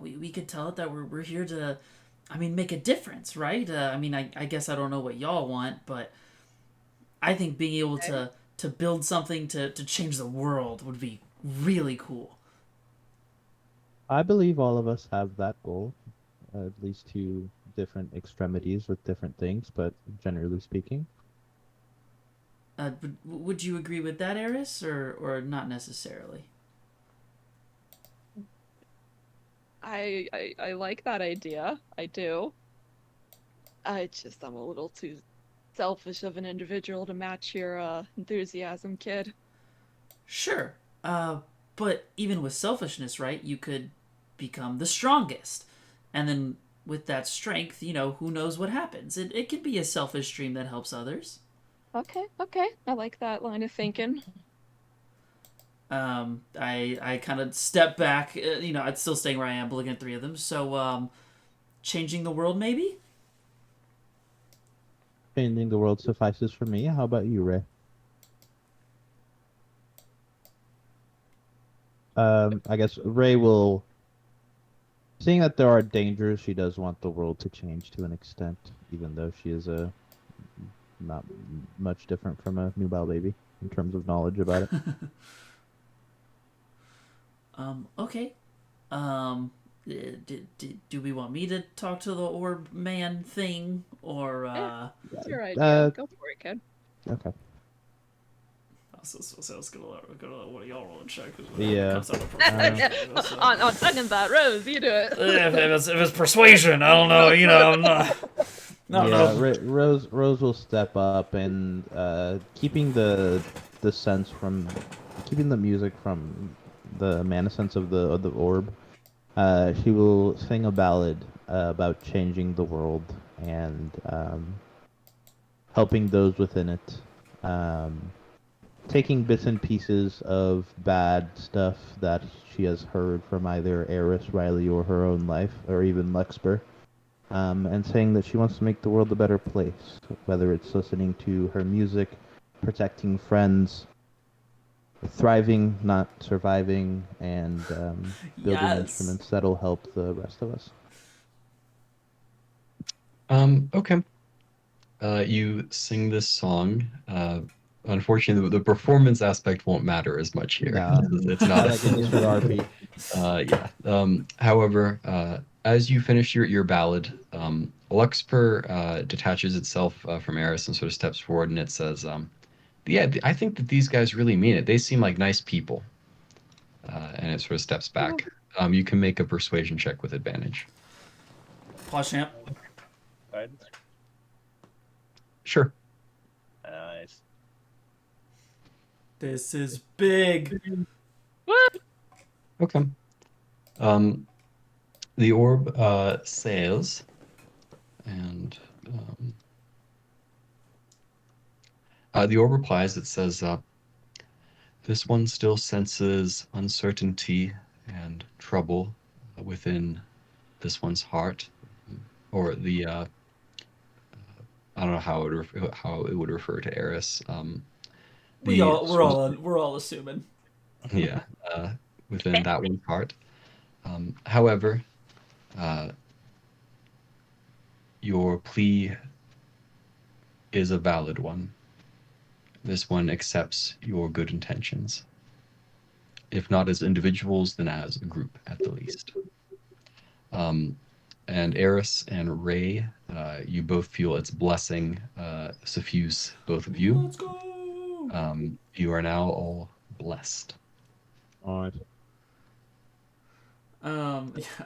we could tell it that we're here to, I mean, make a difference, right? I mean, I guess I don't know what y'all want, but I think being able to build something to change the world would be really cool. I believe all of us have that goal, at least to different extremities with different things, but generally speaking. Would you agree with that, Eris, or not necessarily? I like that idea. I do. I'm a little too selfish of an individual to match your enthusiasm, kid. Sure. But even with selfishness, right, you could become the strongest. And then with that strength, who knows what happens. It could be a selfish dream that helps others. Okay. I like that line of thinking. I kind of step back, I'm still staying where I am, but looking at three of them. So, changing the world, maybe? Changing the world suffices for me. How about you, Ray? I guess Ray will, seeing that there are dangers, she does want the world to change to an extent, even though she is not much different from a nubile baby in terms of knowledge about it. Okay. Do we want me to talk to the orb man thing, or It's your idea. Go for it, kid. Okay. I was gonna let one of y'all roll and check. Yeah. On second thought, Rose, you do it. If it's persuasion, I don't know. I'm not. No, yeah, no. Rose will step up and keeping the sense from keeping the music from the maniscence of the orb. She will sing a ballad about changing the world and helping those within it. taking bits and pieces of bad stuff that she has heard from either Eris, Riley, or her own life, or even Luxper, and saying that she wants to make the world a better place, whether it's listening to her music, protecting friends, thriving, not surviving, and building Yes. instruments that'll help the rest of us. Okay. You sing this song. Unfortunately, the performance aspect won't matter as much here. No. It's not. Like in this RP. Yeah. However, as you finish your ballad, Luxper detaches itself from Eris and sort of steps forward, and it says, "Yeah, I think that these guys really mean it. They seem like nice people." And it sort of steps back. You can make a persuasion check with advantage. Champ. Guidance. Sure. Nice. This is big. Okay. The orb says, and the orb replies. It says, "This one still senses uncertainty and trouble within this one's heart, or the I don't know how it would refer to Eris. We're all assuming. Yeah, within that one's heart. However, your plea is a valid one. This one accepts your good intentions. If not as individuals, then as a group at the least." And Eris and Ray, you both feel its blessing suffuse both of you. Let's go. You are now all blessed. All right.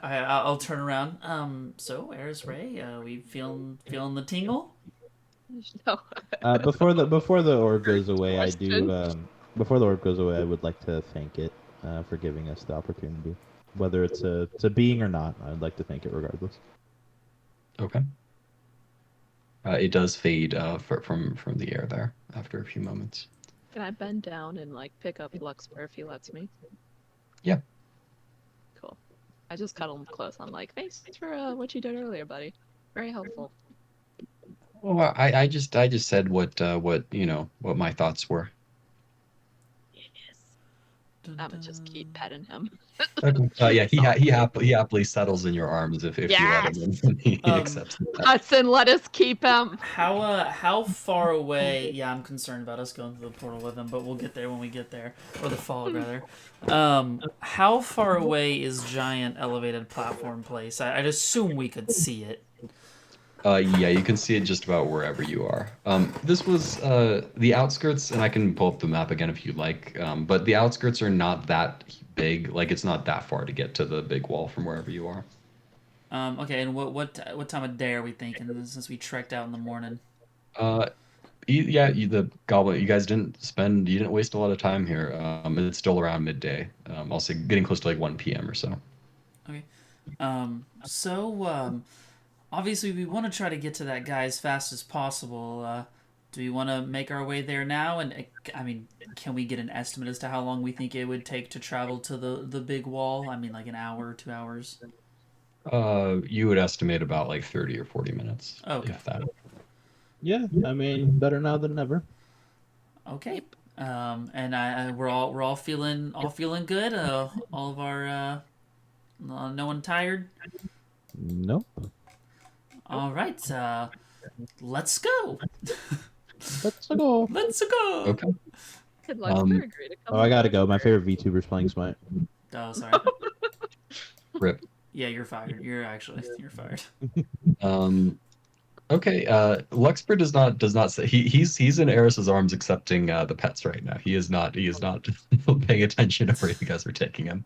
I'll turn around. So Eris, Ray, we feeling the tingle? No. Before the orb goes away, I Question. do. Before the orb goes away, I would like to thank it for giving us the opportunity, whether it's a being or not. I'd like to thank it regardless. Okay. It does fade from the air there after a few moments. Can I bend down and like pick up Luxper if he lets me? Yeah. Cool. I just cuddle him close. I'm like, thanks for what you did earlier, buddy. Very helpful. Well, I just said what my thoughts were. I'm gonna just keep petting him. Yeah, he happily settles in your arms if you let him, and he accepts that. Hudson, let us keep him. How far away? Yeah, I'm concerned about us going through the portal with him, but we'll get there when we get there, or the fog rather. How far away is giant elevated platform place? I'd assume we could see it. Yeah, you can see it just about wherever you are. This was the outskirts, and I can pull up the map again if you'd like. But the outskirts are not that big. Like, it's not that far to get to the big wall from wherever you are. Okay, and what time of day are we thinking? Since we trekked out in the morning. The goblin. You guys you didn't waste a lot of time here. It's still around midday. I'll say getting close to like 1 p.m. or so. Okay. Obviously, we want to try to get to that guy as fast as possible. Do we want to make our way there now? And I mean, can we get an estimate as to how long we think it would take to travel to the big wall? I mean, like an hour, 2 hours. You would estimate about like 30 or 40 minutes. Okay. If that. Yeah, I mean, better now than never. Okay. And we're all feeling good. All of our no one tired. Nope. All right. Let's go. Let's go. Let's go. Okay. Did Luxper agree to come? Oh, I gotta go. My favorite VTuber's playing Smite. Oh, sorry. Rip. Yeah, you're fired. You're fired. Okay. Luxper does not say he's in Eris's arms accepting the pets right now. He is not paying attention to where you guys are taking him.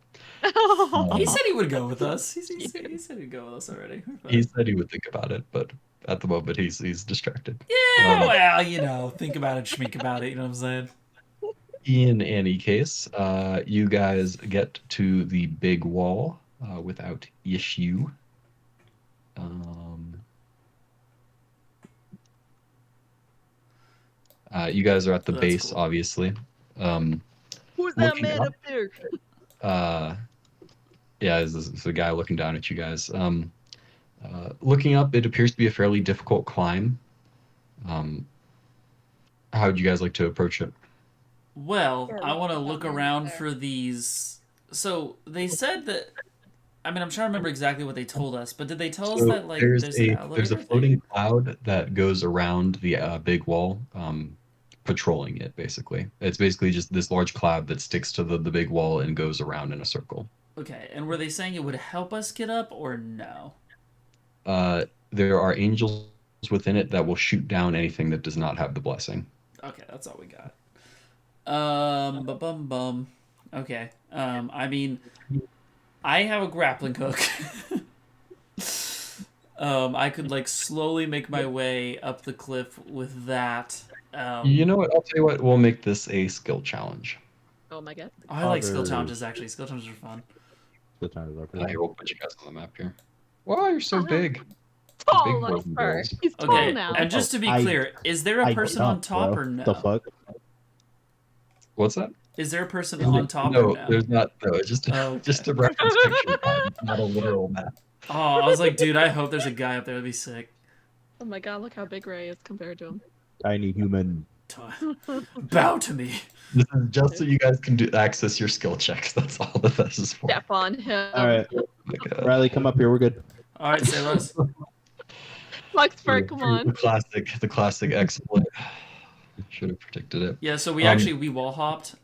He said he would go with us. He said he'd go with us already. He said he would think about it, but at the moment he's distracted. Yeah, well, think about it, schmeek about it. You know what I'm saying? In any case, you guys get to the big wall without issue. You guys are at the base, cool. obviously. Who's that Looking man up. up there? Yeah, it's a guy looking down at you guys. Looking up, it appears to be a fairly difficult climb. How would you guys like to approach it? Well, Or I want to walk look on in around there. for these. So they said that. I mean, I'm trying to remember exactly what they told us, but did they tell us So that like there's an there's elevator a thing? floating cloud that goes around the big wall, patrolling it. Basically, it's basically just this large cloud that sticks to the big wall and goes around in a circle. Okay, and were they saying it would help us get up or no? There are angels within it that will shoot down anything that does not have the blessing. Okay, that's all we got. Bum bum. Okay. I mean, I have a grappling hook. I could like slowly make my way up the cliff with that. You know what? I'll tell you what. We'll make this a skill challenge. Oh my god. I like skill Others. challenges actually. Skill challenges are fun. The time is up. Here, we'll put you guys on the map here. Wow, you're so big. Tall Big like boys and fur. girls. He's tall Okay, now. and just to be I- clear, is there a I person don't, on top bro. or no? The fuck? What's that? Is there a person on top No, or no? there's not. No, it's just Oh, okay. just a reference picture, not a literal map. Oh, I was like, dude, I hope there's a guy up there. That'd be sick. Oh my god, look how big Ray is compared to him. Tiny human. Bow to me. This is just so you guys can access your skill checks. That's all that this is for. Step on him. All right, Oh my God. Riley, come up here. We're good. All right, say less. Flex fur, come on. The classic exploit. Should have predicted it. Yeah, so we actually we wall hopped.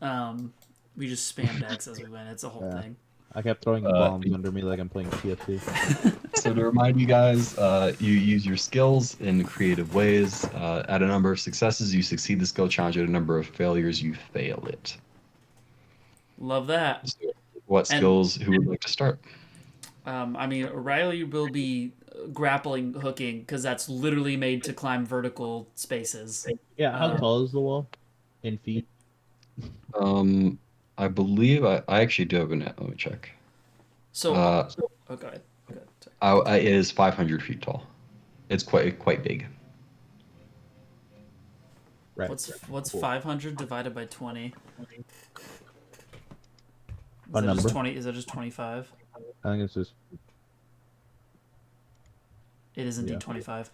We just spammed X as we went. It's a whole Yeah. thing. I kept throwing bombs under me like I'm playing TFT. So to remind you guys, you use your skills in creative ways. At a number of successes, you succeed the skill challenge. At a number of failures, you fail it. Love that. So what And- skills? Who would like to start? I mean, Riley will be grappling hooking because that's literally made to climb vertical spaces. Yeah, how tall is the wall? In feet? I believe I actually do have a net. Let me check. So, Uh, oh, go ahead. Go ahead. Sorry. It is 500 feet tall. It's quite big. Right. What's Cool. 500 divided by 20? Is A that number? just 20? Is that just 25? I think it's just It is indeed Yeah. 25.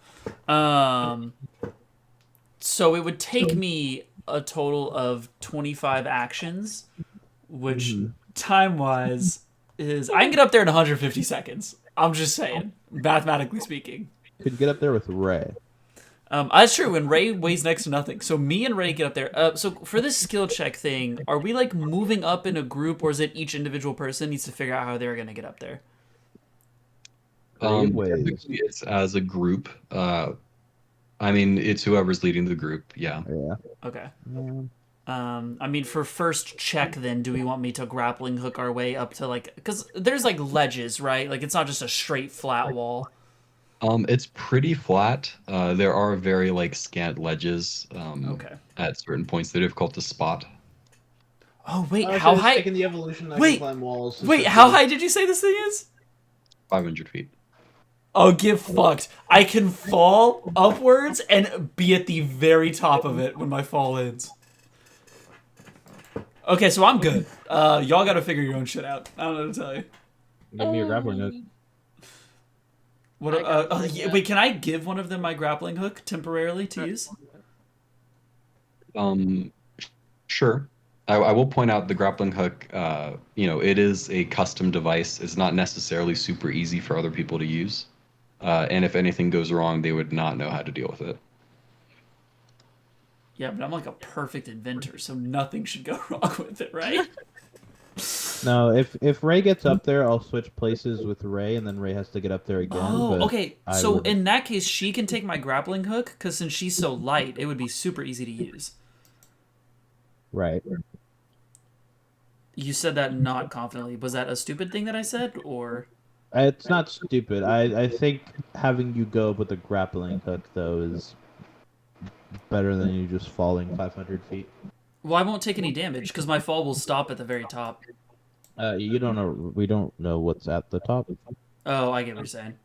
So it would take me a total of 25 actions, which time-wise is I can get up there in 150 seconds. I'm just saying, mathematically speaking. could get up there with Ray. That's true. And Ray weighs next to nothing, so me and Ray get up there. So for this skill check thing, are we like moving up in a group, or is it each individual person needs to figure out how they're gonna get up there? Creative ways. Typically it's as a group. I mean, it's whoever's leading the group. Yeah. Yeah. Okay. Yeah. I mean, for first check, then, do we want me to grappling hook our way up to like, because there's like ledges, right? Like it's not just a straight flat wall. It's pretty flat. There are very like scant ledges. Okay. At certain points, they're difficult to spot. Oh wait, how high? the evolution I Wait, can climb walls. Wait, how high did you say this thing is? 500 feet. Oh, get fucked! I can fall upwards and be at the very top of it when my fall ends. Okay, so I'm good. Y'all gotta figure your own shit out. I don't know what to tell you. Give me your grappling hook. What? I got one, Yeah, yeah. wait, can I give one of them my grappling hook temporarily to use? Sure. I will point out the grappling hook. It is a custom device. It's not necessarily super easy for other people to use. And if anything goes wrong, they would not know how to deal with it. Yeah, but I'm like a perfect inventor, so nothing should go wrong with it, right? No, if Ray gets up there, I'll switch places with Ray, and then Ray has to get up there again. Oh, but okay. I So would- in that case, she can take my grappling hook, because since she's so light, it would be super easy to use. Right. You said that not confidently. Was that a stupid thing that I said, or? It's not stupid. I think having you go with the grappling hook though is better than you just falling 500 feet. Well, I won't take any damage, because my fall will stop at the very top. You don't know. We don't know what's at the top. Oh, I get what you're saying.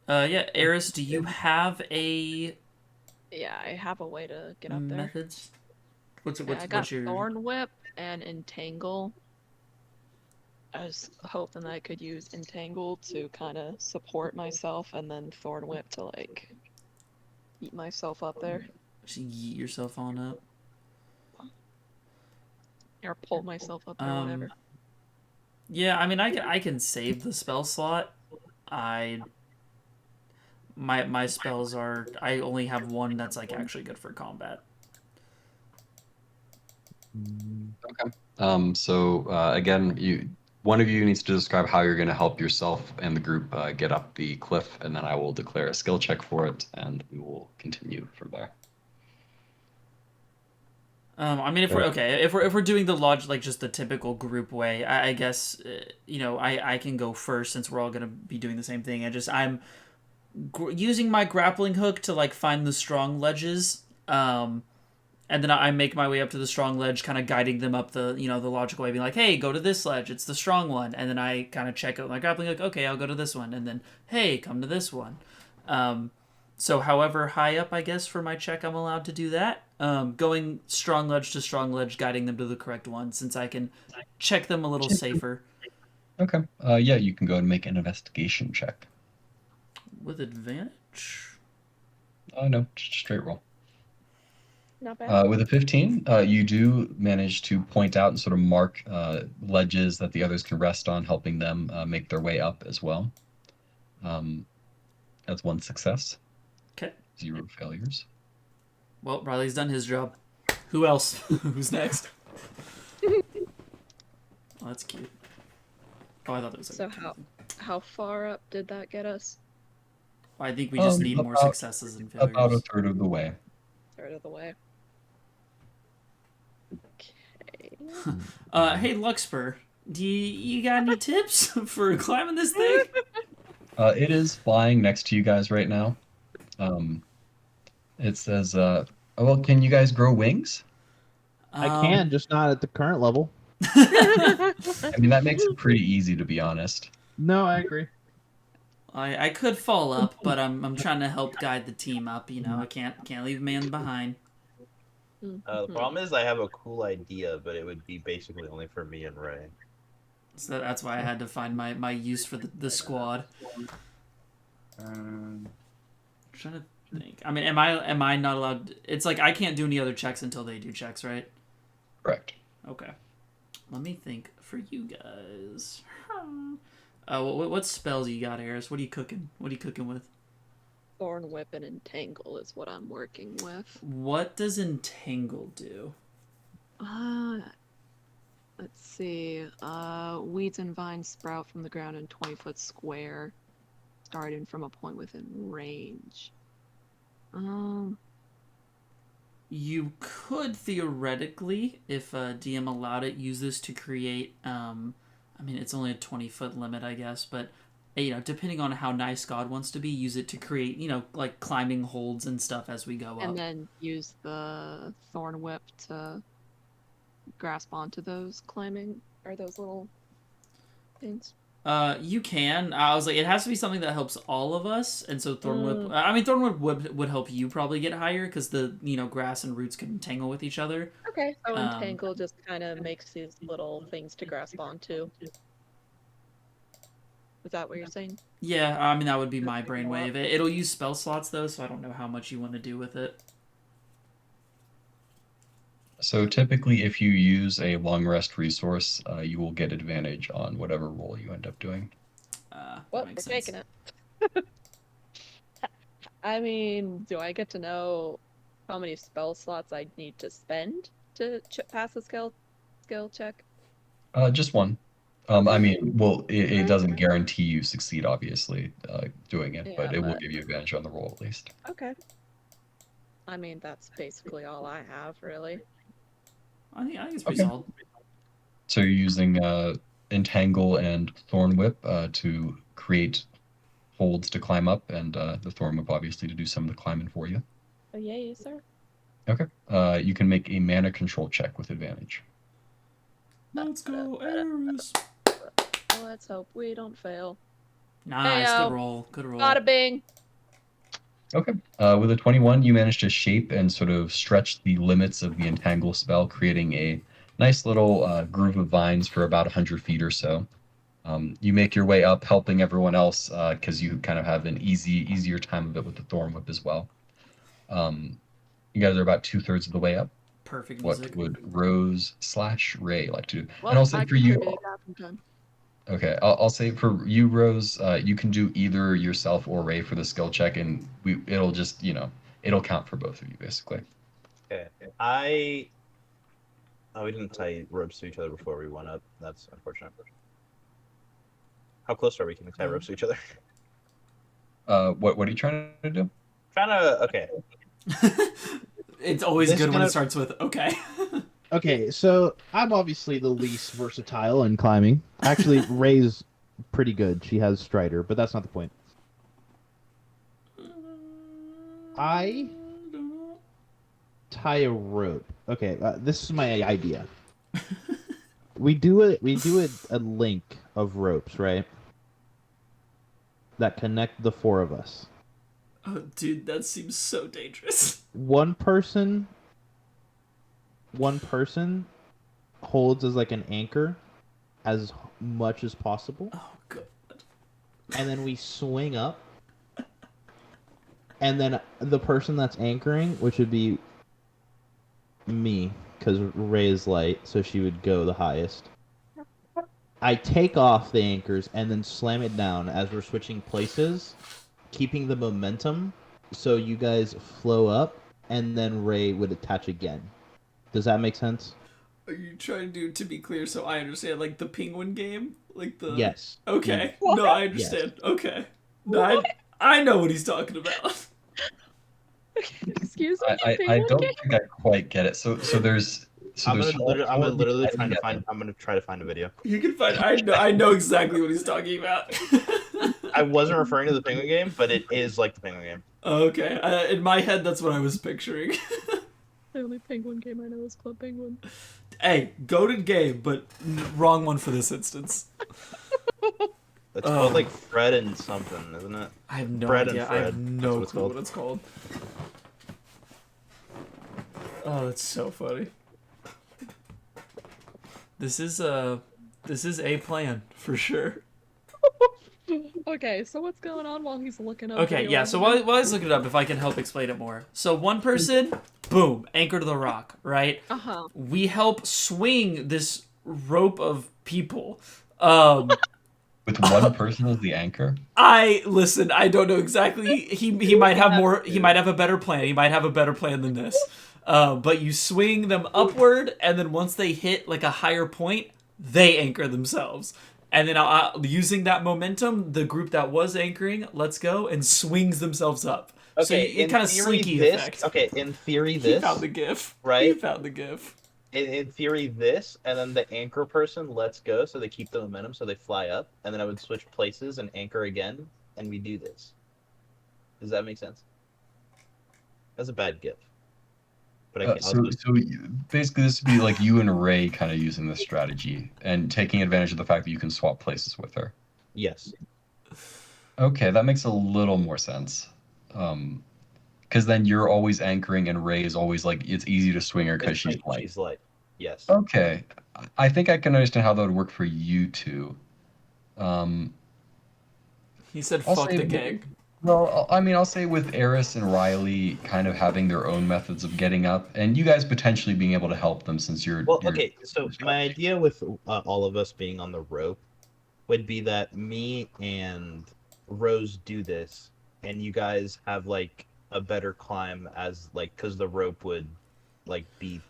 Yeah, Eris, do you have a Yeah, I have a way to get up there. methods? I got Thorn Whip and Entangle. I was hoping that I could use Entangle to kind of support myself, and then Thorn Whip to like eat myself up there, Just yeet yourself on up. or pull myself up there, whatever. Yeah, I mean, I can save the spell slot. My spells are, I only have one that's like actually good for combat. Okay. So again, one of you needs to describe how you're going to help yourself and the group get up the cliff, and then I will declare a skill check for it, and we will continue from there. I mean, if we're doing the lodge like just the typical group way, I guess I can go first since we're all gonna be doing the same thing. I'm using my grappling hook to like find the strong ledges, and then I make my way up to the strong ledge, kind of guiding them up the the logical way, being like, hey, go to this ledge, it's the strong one, and then I kind of check out my grappling hook. Okay, I'll go to this one, and then hey, come to this one. So however high up, I guess, for my check, I'm allowed to do that. Going strong ledge to strong ledge, guiding them to the correct one, since I can check them a little safer. Okay. Yeah, you can go and make an investigation check. With advantage? No, just straight roll. Not bad. With a 15, you do manage to point out and sort of mark ledges that the others can rest on, helping them make their way up as well. That's one success. Okay. 0 failures. Well, Riley's done his job. Who else? Who's next? Oh, that's cute. Oh, I thought it was. So how far up did that get us? I think we just need more successes and failures. About a third of the way. Third of the way. Okay. Hey, Luxper, you got any tips for climbing this thing? It is flying next to you guys right now. It says, well, can you guys grow wings? I can, just not at the current level. I mean, that makes it pretty easy, to be honest. No, I agree. I could fall up, but I'm trying to help guide the team up. I can't leave a man behind. The problem is I have a cool idea, but it would be basically only for me and Ray. So that's why I had to find my use for the squad. I'm trying to think. I mean, am I not allowed? It's like I can't do any other checks until they do checks, right? Correct. Okay. Let me think for you guys. What spells you got, Eris? What are you cooking? What are you cooking with? Thorn Whip and Entangle is what I'm working with. What does Entangle do? Let's see. Weeds and vines sprout from the ground in 20-foot square, starting from a point within range. You could theoretically, if DM allowed it, use this to create. I mean, it's only a 20-foot limit, I guess, but depending on how nice God wants to be, use it to create, like climbing holds and stuff as we go up. And then use the Thorn Whip to grasp onto those climbing, or those little things. You can. I was like, it has to be something that helps all of us, and so Thorn Whip. I mean, Thorn Whip would help you probably get higher because the grass and roots could entangle with each other. Okay. So Entangle just kind of makes these little things to grasp onto. Is that what you're saying? Yeah, I mean that would be my brainwave. It'll use spell slots though, so I don't know how much you want to do with it. So typically, if you use a long rest resource, you will get advantage on whatever roll you end up doing. Well, we're taking it. I mean, do I get to know how many spell slots I need to spend to pass the skill check? Just one. I mean, well, it doesn't guarantee you succeed, obviously, doing it, but it will give you advantage on the roll at least. Okay. I mean, that's basically all I have, really. I think it's pretty solid. So you're using Entangle and Thorn Whip to create holds to climb up, and the Thorn Whip obviously to do some of the climbing for you. Oh, yay, sir. Okay. You can make a mana control check with advantage. Let's go, Eris. Let's hope we don't fail. Nice, Heyo. good roll. Good roll. Bada bing. Okay. With a 21, you manage to shape and sort of stretch the limits of the entangle spell, creating a nice little groove of vines for about 100 feet or so. You make your way up, helping everyone else because you kind of have an easier time of it with the Thorn Whip as well. You guys are about 2/3 of the way up. Perfect What music. would Rose/Ray like to do? Well, And I'll say I for you, contributed that from 10. okay, I'll say for you, Rose, you can do either yourself or Ray for the skill check, and it'll just, it'll count for both of you, basically. Okay. Oh, we didn't tie ropes to each other before we went up. That's unfortunate. How close are we? Can we tie ropes to each other? What are you trying to do? Okay. It's always This good when gonna- it starts with okay. Okay, so I'm obviously the least versatile in climbing. Actually, Ray's pretty good. She has Strider, but that's not the point. I tie a rope. Okay, this is my idea. We do a link of ropes, right? That connect the four of us. Oh, dude, that seems so dangerous. One person holds as like an anchor as much as possible, Oh god. and then we swing up, and then the person that's anchoring, which would be me, because Ray is light, so she would go the highest. I take off the anchors and then slam it down as we're switching places, keeping the momentum so you guys flow up, and then Ray would attach again. Does that make sense? Are you trying to be clear so I understand, like the penguin game? Like the Yes. Okay. No, I understand. Okay. No, I know what he's talking about. Excuse me. I penguin don't game? think I quite get it. So there's I'm there's gonna literally I trying to get find. it. I'm gonna try to find a video. You can find I know exactly what he's talking about. I wasn't referring to the penguin game, but it is like the penguin game. Okay. In my head that's what I was picturing. The only penguin game I know is Club Penguin. Hey, goated game, but wrong one for this instance. It's called like Fred and something, isn't it? I have no Fred and idea. I have Fred. no That's clue what what it's called. Oh, that's so funny. This is a plan for sure. Okay, so what's going on while he's looking up? Okay, video yeah. on So here? while he's looking it up, if I can help explain it more. So one person, boom, anchor to the rock, right? Uh-huh. We help swing this rope of people. With one person as the anchor. I don't know exactly. He might have more. He might have a better plan. He might have a better plan than this. But you swing them upward, and then once they hit like a higher point, they anchor themselves. And then using that momentum, the group that was anchoring lets go and swings themselves up. Okay, So it in kind of theory, slinky this. effect. Okay, in theory, He this. found the gif. right? He found the gif. In theory, this, and then the anchor person lets go, so they keep the momentum, so they fly up, and then I would switch places and anchor again, and we do this. Does that make sense? That's a bad gif. But I can't. Basically, this would be like you and Ray kind of using this strategy and taking advantage of the fact that you can swap places with her. Yes. Okay, that makes a little more sense. Because then you're always anchoring, and Ray is always like it's easy to swing her because It's she's like light. She's light. Yes. Okay, I think I can understand how that would work for you two. He said, I'll "Fuck say- the gang." Well, I mean, I'll say with Eris and Riley kind of having their own methods of getting up, and you guys potentially being able to help them since you're. Well, okay. So my idea with all of us being on the rope would be that me and Rose do this, and you guys have like a better climb as like because the rope would like be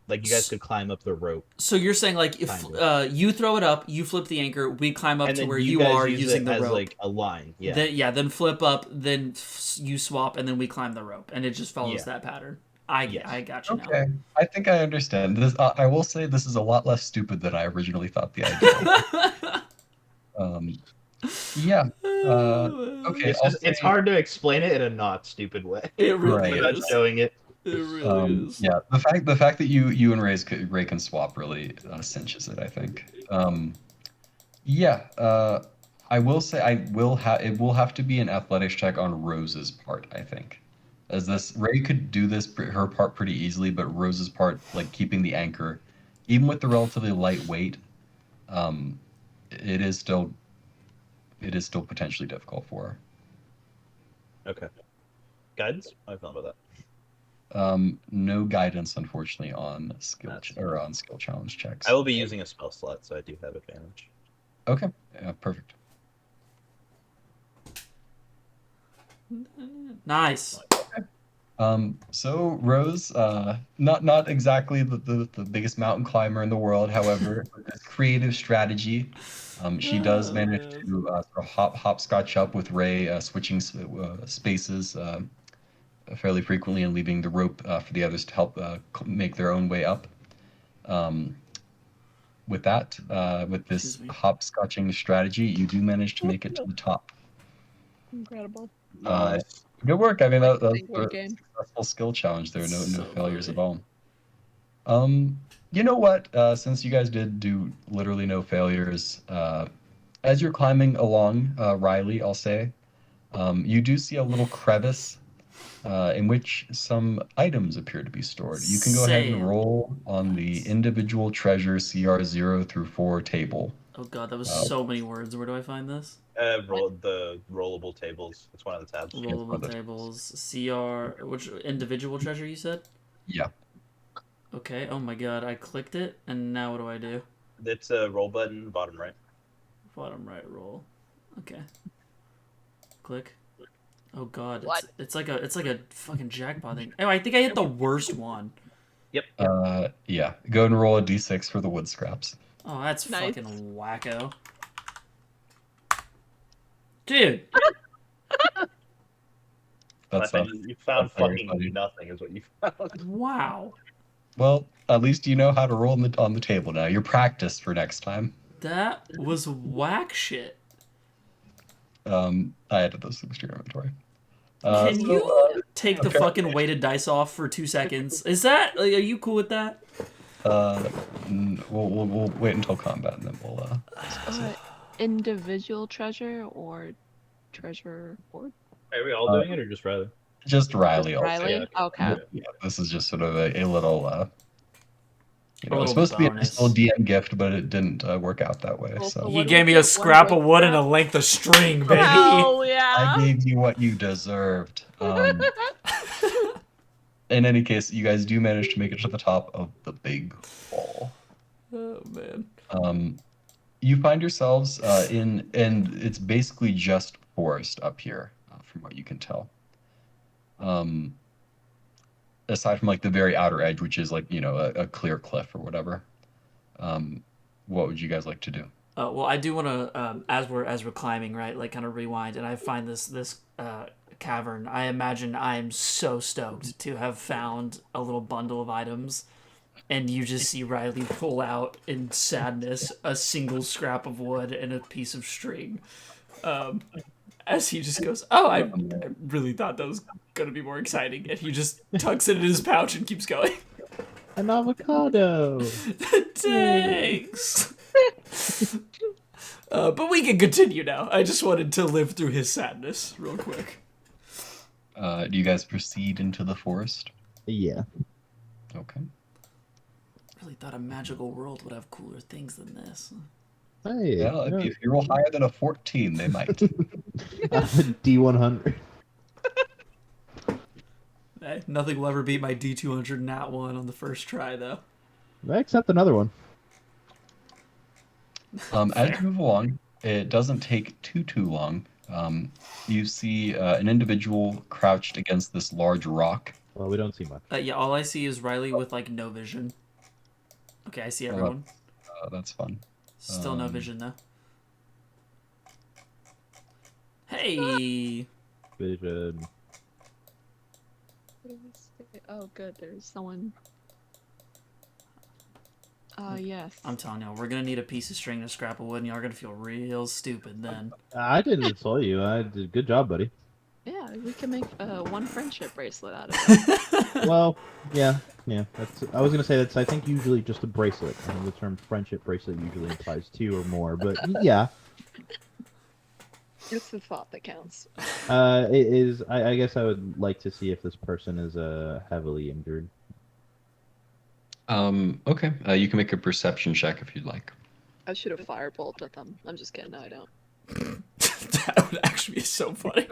like you guys could climb up the rope. So you're saying like if Kind you throw it up, you flip the anchor, we climb up and to then where you you guys are use using it the as rope. like a line. Yeah. Then flip up, then you swap, and then we climb the rope, and it just follows Yeah. that pattern. I got you Okay, I think I understand this. I will say this is a lot less stupid than I originally thought the idea. Yeah. Okay. It's hard to explain it in a not stupid way It really Right. without is. showing it. It really is. Yeah, the fact that you and Ray can swap really cinches it, I think. Yeah. I will say it will have to be an athletics check on Rose's part, I think. As this Ray could do her part pretty easily, but Rose's part, like keeping the anchor, even with the relatively light weight, um, it is still potentially difficult for her. Okay. Guidance? How do you feel about that? No guidance, unfortunately, on That's on skill challenge checks. I will be using a spell slot, so I do have advantage. Okay, perfect. Nice. So Rose, not exactly the biggest mountain climber in the world, however, with this creative strategy, she does Oh, manage man. to sort of hopscotch up with Ray, switching spaces fairly frequently and leaving the rope for the others to help make their own way up. With this Excuse me. hopscotching strategy, you do manage to make it to the top. Incredible. Nice. Good work. I mean, that was Single a game. successful skill challenge there. No So failures funny. at all. You know what? Since you guys did do literally no failures, as you're climbing along, Riley, I'll say, you do see a little crevice in which some items appear to be stored. You can go ahead and Sam. roll on the Nice. individual treasure CR 0 through 4 table. Oh god, that was Uh, so many words. Where do I find this? Roll the rollable tables. It's one of the tabs. Rollable other tables. CR. Which individual treasure you said? Yeah. Okay. Oh my god, I clicked it, and now what do I do? It's a roll button, bottom right. Bottom right roll. Okay. Click. Oh god, What? it's like a fucking jackpot thing. Oh, I think I hit the worst one. Yep. Yeah. Go and roll a d6 for the wood scraps. Oh, that's Nice. fucking wacko. Dude. That's I think you found that's very fucking funny. nothing, is what you found. Wow. Well, at least you know how to roll on the table now. You're practiced for next time. That was whack shit. I added those things to your inventory. Can So, you take the fucking weighted dice off for 2 seconds? Is that, like, are you cool with that? we'll wait until combat and then we'll Individual treasure or treasure hoard? Are we all doing it or just Riley? just Riley. I'll Riley? say. Okay. Yeah, this is just sort of a little A little it's supposed to be a bonus. nice little DM gift, but it didn't work out that way. Well, So for He what gave me a scrap of wood and a length of string, baby. Hell yeah! I gave you what you deserved. In any case, you guys do manage to make it to the top of the big wall. Oh man. You find yourselves and it's basically just forest up here, from what you can tell. Aside from like the very outer edge, which is like a clear cliff or whatever. What would you guys like to do? Well, I do want to, as we're climbing, right, like kind of rewind, and I find this cavern. I imagine I am so stoked to have found a little bundle of items, and you just see Riley pull out in sadness a single scrap of wood and a piece of string, as he just goes, "Oh, I really thought that was gonna be more exciting," and he just tucks it in his pouch and keeps going. An avocado. Thanks. But we can continue now. I just wanted to live through his sadness real quick. Do you guys proceed into the forest? Yeah. Okay. Really thought a magical world would have cooler things than this. Hey. Well, if you roll higher than a 14, they might. D100. Hey, nothing will ever beat my D200 nat 1 on the first try, though. Accept another one. As you move along, it doesn't take too long. You see an individual crouched against this large rock. Well, we don't see much. Yeah, all I see is Riley with, like, no vision. Okay, I see everyone. That's fun. Still no vision, though. Hey! Vision. Oh, good. There's someone. Yes. I'm telling y'all, we're gonna need a piece of string and a scrap of wood, and y'all are gonna feel real stupid then. I didn't insult you. I did good job, buddy. Yeah, we can make one friendship bracelet out of it. Well, yeah. That's. I was gonna say that's. I think usually just a bracelet. I mean, the term friendship bracelet usually implies two or more, but yeah. It's the thought that counts. It is. I guess I would like to see if this person is heavily injured. Okay. You can make a perception check if you'd like. I should have firebolt at them. I'm just kidding. No, I don't. That would actually be so funny.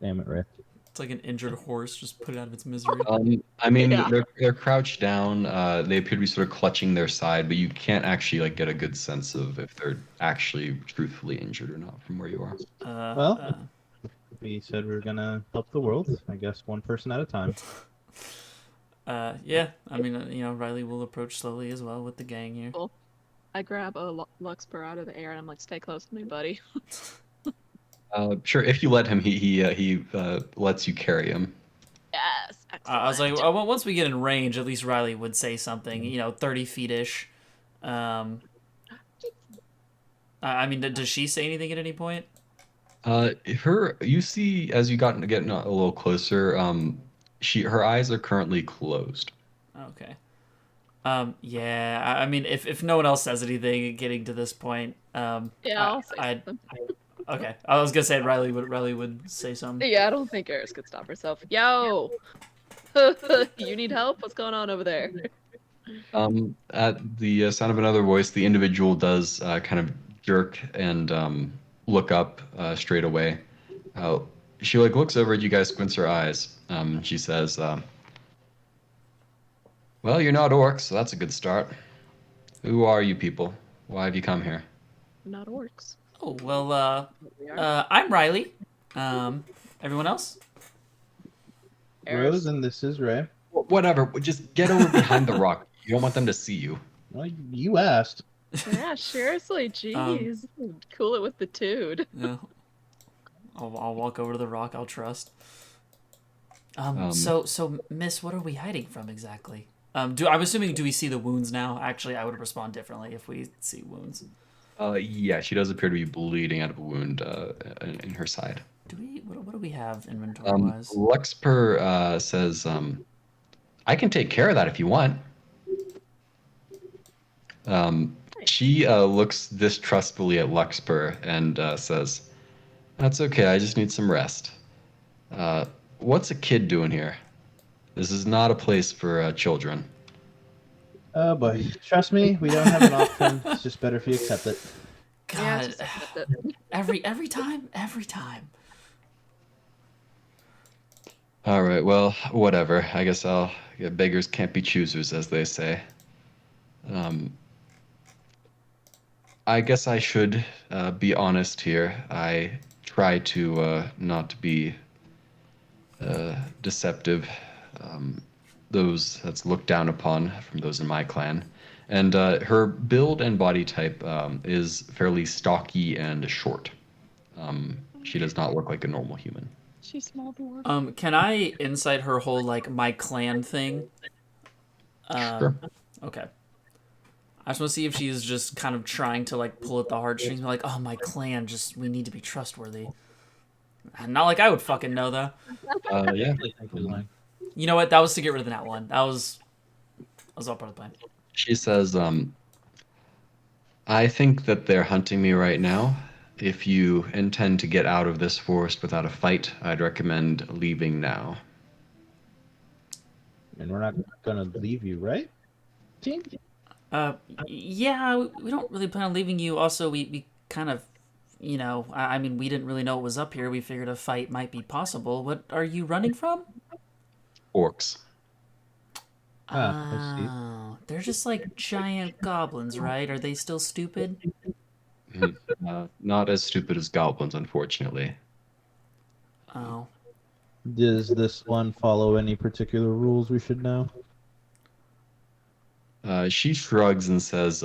Damn it, Rick. It's like an injured horse, just put it out of its misery. I mean, Yeah. they're crouched down. They appear to be sort of clutching their side, but you can't actually like get a good sense of if they're actually truthfully injured or not from where you are. Well, We said we were gonna help the world. I guess one person at a time. Yeah. I mean, Riley will approach slowly as well with the gang here. Cool. I grab a Luxper out of the air and I'm like, stay close to me, buddy. Sure, if you let him, he lets you carry him. Yes. Excellent. I was like, well, once we get in range, at least Riley would say something. 30 feet ish. I mean, does she say anything at any point? You see as you getting a little closer, her eyes are currently closed. Okay. Yeah. I mean, if no one else says anything, getting to this point, yeah, I'll say I'd- something. okay. I was gonna say Riley would say something. Yeah, I don't think Eris could stop herself. Yo! You need help? What's going on over there? At the sound of another voice, the individual does kind of jerk and look up straight away. She looks over at you guys, squints her eyes. She says, "Well, you're not orcs, so that's a good start. Who are you people? Why have you come here?" Not orcs. Oh well. We are. I'm Riley. Everyone else? Eris. Rose, and this is Ray. Whatever. Just get over behind the rock. You don't want them to see you. Well, you asked. Yeah, seriously, jeez. Cool it with the dude. Yeah. I'll walk over to the rock. I'll trust. Um, So Miss, what are we hiding from exactly? I'm assuming, do we see the wounds now? Actually, I would respond differently if we see wounds. Yeah, she does appear to be bleeding out of a wound in her side. Do we? What do we have inventory wise? Luxper says, "I can take care of that if you want." She looks distrustfully at Luxper and says, "That's okay. I just need some rest. What's a kid doing here? This is not a place for children." Oh boy, trust me, we don't have an option. It's just better if you accept it. Yeah, God, just accept it. every time. All right, well, whatever. I guess beggars can't be choosers, as they say. I guess I should be honest here. I try to not be deceptive. That's looked down upon from those in my clan. And her build and body type is fairly stocky and short. She does not look like a normal human. She's small dwarf. Can I insight her whole like my clan thing? Sure. Okay. I just want to see if she's just kind of trying to like pull at the heartstrings. Like, oh, my clan, we need to be trustworthy. Not like I would fucking know though. Yeah. You know what? That was to get rid of the nat one. That was all part of the plan. She says, "I think that they're hunting me right now. If you intend to get out of this forest without a fight, I'd recommend leaving now." And we're not gonna leave you, right? Team? Yeah, we don't really plan on leaving you. Also, we kind of, I mean, we didn't really know what was up here. We figured a fight might be possible. What are you running from? Orcs. I see. Oh, they're just like giant goblins, right? Are they still stupid? Not as stupid as goblins, unfortunately. Oh. Does this one follow any particular rules we should know? She shrugs and says,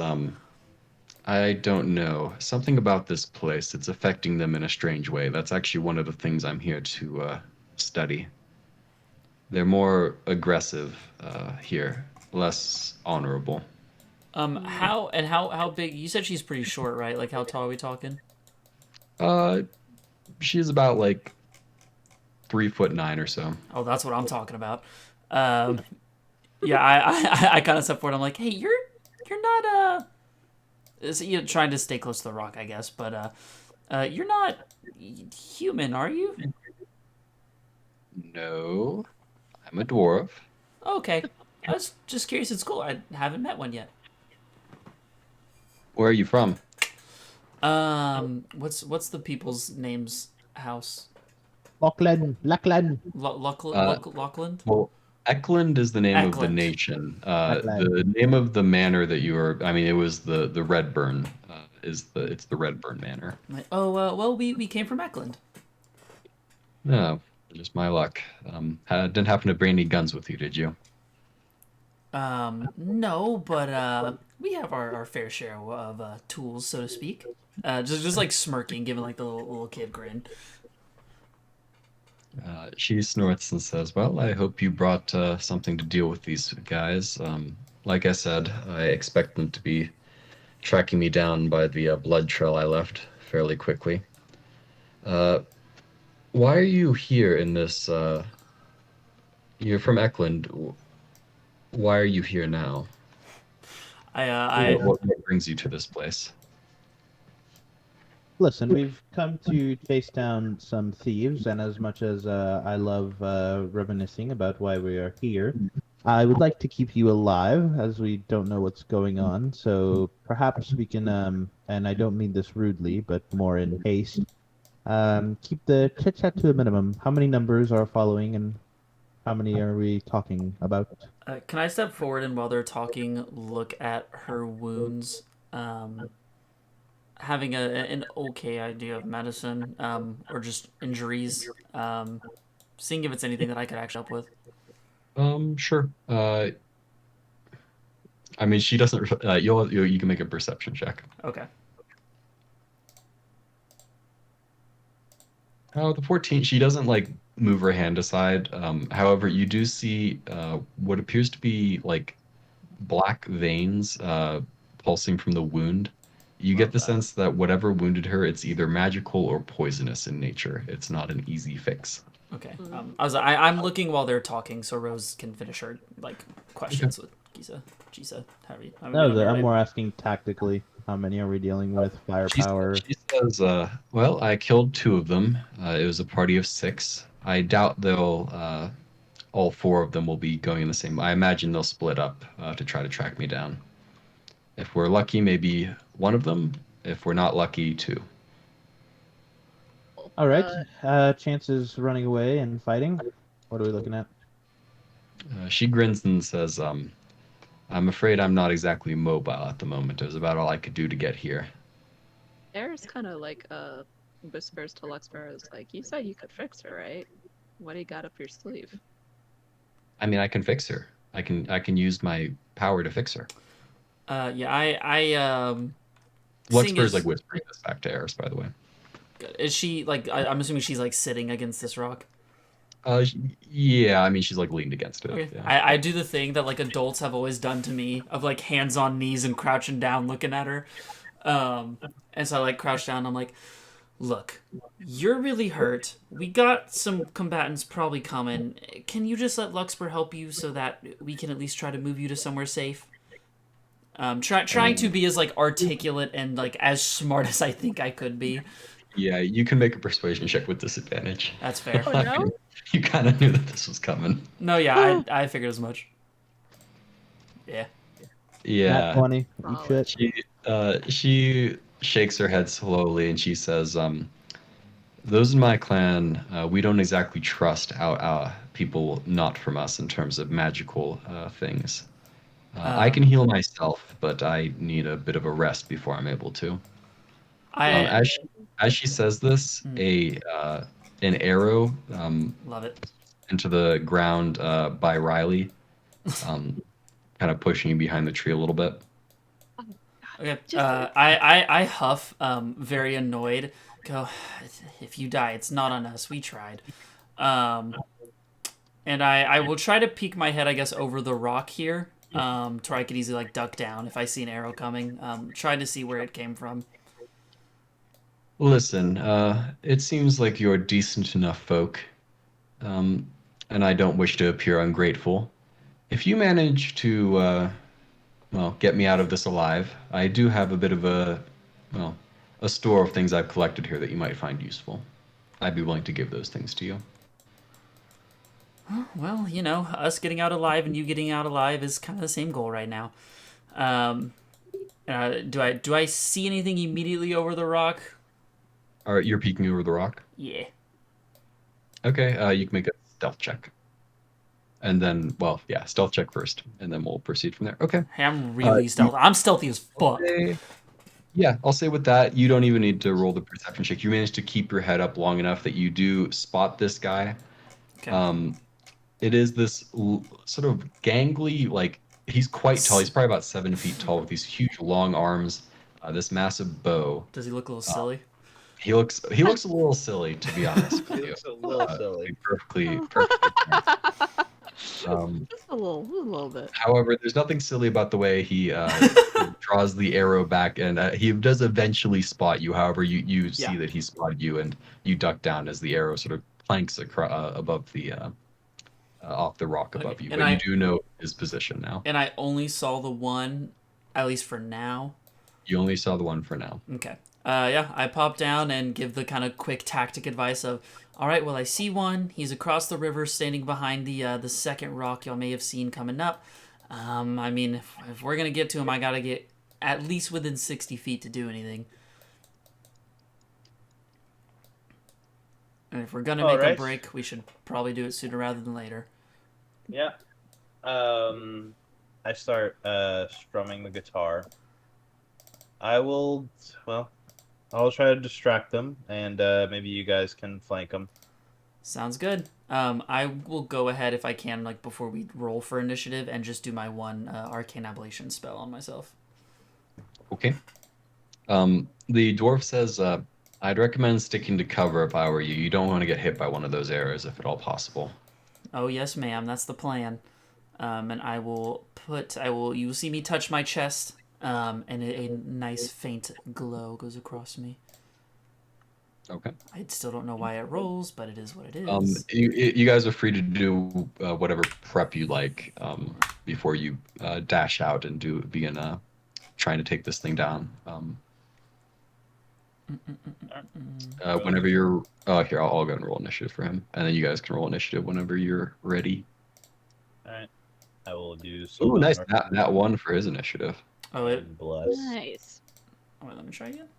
"I don't know. Something about this place. It's affecting them in a strange way. That's actually one of the things I'm here to study. They're more aggressive here, less honorable." How big? You said she's pretty short, right? Like, how tall are we talking? She's about like 3'9" or so. Oh, that's what I'm talking about. Yeah, I kind of step forward. I'm like, hey, you're not trying to stay close to the rock, I guess. But you're not human, are you? No, I'm a dwarf. Okay. I was just curious. It's cool. I haven't met one yet. Where are you from? What's the people's names house? Lachlan. Lockland? Well, Eklund is the name of the Eklund. nation. Eklund. The name of the manor that you were, I mean, it was the Redburn. It's the Redburn Manor. I'm like, oh, well, we came from Eklund. No, just my luck. Didn't happen to bring any guns with you, did you? No, but we have our fair share of tools, so to speak. Just like smirking, giving like the little kid grin. She snorts and says, "Well, I hope you brought something to deal with these guys. Like I said, I expect them to be tracking me down by the blood trail I left fairly quickly. Why are you here in this? You're from Eklund. Why are you here now? What brings you to this place?" Listen, we've come to chase down some thieves, and as much as I love reminiscing about why we are here, I would like to keep you alive, as we don't know what's going on. So perhaps we can, and I don't mean this rudely, but more in haste, keep the chit chat to a minimum. How many numbers are following, and how many are we talking about? Can I step forward and while they're talking, look at her wounds? Having an okay idea of medicine, or just injuries, seeing if it's anything that I could actually help with. Sure. I mean, she doesn't. You can make a perception check. Okay. Oh, the 14. She doesn't like move her hand aside. However, you do see what appears to be like black veins pulsing from the wound. You get the sense that whatever wounded her, it's either magical or poisonous in nature. It's not an easy fix. Okay. I'm looking while they're talking, so Rose can finish her like questions with Gisa, however you. I'm more asking tactically. How many are we dealing with? Firepower. She says, "Well, I killed 2 of them. It was a party of 6. I doubt they'll, all 4 of them will be going in the same. I imagine they'll split up to try to track me down. If we're lucky, maybe 1 of them. If we're not lucky, 2. All right. Chances running away and fighting. What are we looking at? She grins and says, I'm afraid I'm not exactly mobile at the moment. It was about all I could do to get here." Eris kind of like whispers to Luxfer, is like, "You said you could fix her, right? What do you got up your sleeve?" I mean, I can fix her. I can use my power to fix her. Yeah, I Luxfer's like whispering this back to Eris, by the way. Is she like? I'm assuming she's like sitting against this rock. Yeah, I mean, she's like leaned against it. Okay. Yeah. I do the thing that like adults have always done to me of like hands on knees and crouching down looking at her. And so I like crouch down. I'm like, "Look, you're really hurt. We got some combatants probably coming. Can you just let Luxfer help you so that we can at least try to move you to somewhere safe?" Trying to be as like articulate and like as smart as I think I could be. Yeah, you can make a persuasion check with disadvantage. That's fair. Oh no! You kind of knew that this was coming. No, yeah, I figured as much. Yeah. Yeah. Nat 20. Solid. Shit. She shakes her head slowly and she says, "Those in my clan, we don't exactly trust out people not from us in terms of magical things. I can heal myself, but I need a bit of a rest before I'm able to." As she says this, an arrow Love it. into the ground by Riley, kind of pushing you behind the tree a little bit. Okay. Just- I huff, very annoyed. Go, "If you die, it's not on us. We tried." And I will try to peek my head, I guess, over the rock here, to where I could easily like duck down if I see an arrow coming. Trying to see where it came from. Listen, it seems like you're decent enough folk, and I don't wish to appear ungrateful. If you manage to well, get me out of this alive, I do have a bit of well, a store of things I've collected here that you might find useful. I'd be willing to give those things to you. Well, you know, us getting out alive and you getting out alive is kind of the same goal right now. Um, do I see anything immediately over the rock? All right, you're peeking over the rock. Yeah. Okay, you can make a stealth check. And then, well, yeah, stealth check first, and then we'll proceed from there. Okay. Hey, I'm really stealthy. I'm stealthy as fuck. Yeah, I'll say with that, you don't even need to roll the perception check. You managed to keep your head up long enough that you do spot this guy. Okay. It is this sort of gangly, like, he's quite tall. He's probably about 7 feet tall with these huge long arms, this massive bow. Does he look a little silly? He looks a little silly, to be honest with He you. looks a little To silly. be perfectly frank. Just a little bit. However, there's nothing silly about the way he draws the arrow back, and he does eventually spot you. However, you see Yeah. that he spotted you, and you duck down as the arrow sort of planks across above the off the rock above Okay, you. and But I- you do know his position now. And I only saw the one, at least for now. You only saw the one for now. Okay. Yeah, I pop down and give the kind of quick tactic advice of, all right, well, I see one. He's across the river, standing behind the second rock y'all may have seen coming up. I mean, if we're gonna get to him, I gotta get at least within 60 feet to do anything. And if we're gonna make a Alright. break, we should probably do it sooner rather than later. Yeah. I start strumming the guitar. Well, I'll try to distract them, and maybe you guys can flank them. Sounds good. I will go ahead if I can, like before we roll for initiative, and just do my one arcane ablation spell on myself. Okay. The dwarf says, I'd recommend sticking to cover if I were you. You don't want to get hit by one of those arrows if at all possible. Oh yes, ma'am. That's the plan. And you will see me touch my chest, and a nice faint glow goes across me. Okay. I still don't know why it rolls, but it is what it is. You guys are free to do whatever prep you like before you dash out and begin trying to take this thing down. Whenever you're here, I'll go and roll initiative for him, and then you guys can roll initiative whenever you're ready. All right. I will do. Oh, nice! That one for his initiative. Oh, it. Bless. Nice. Oh, wait, let me try again.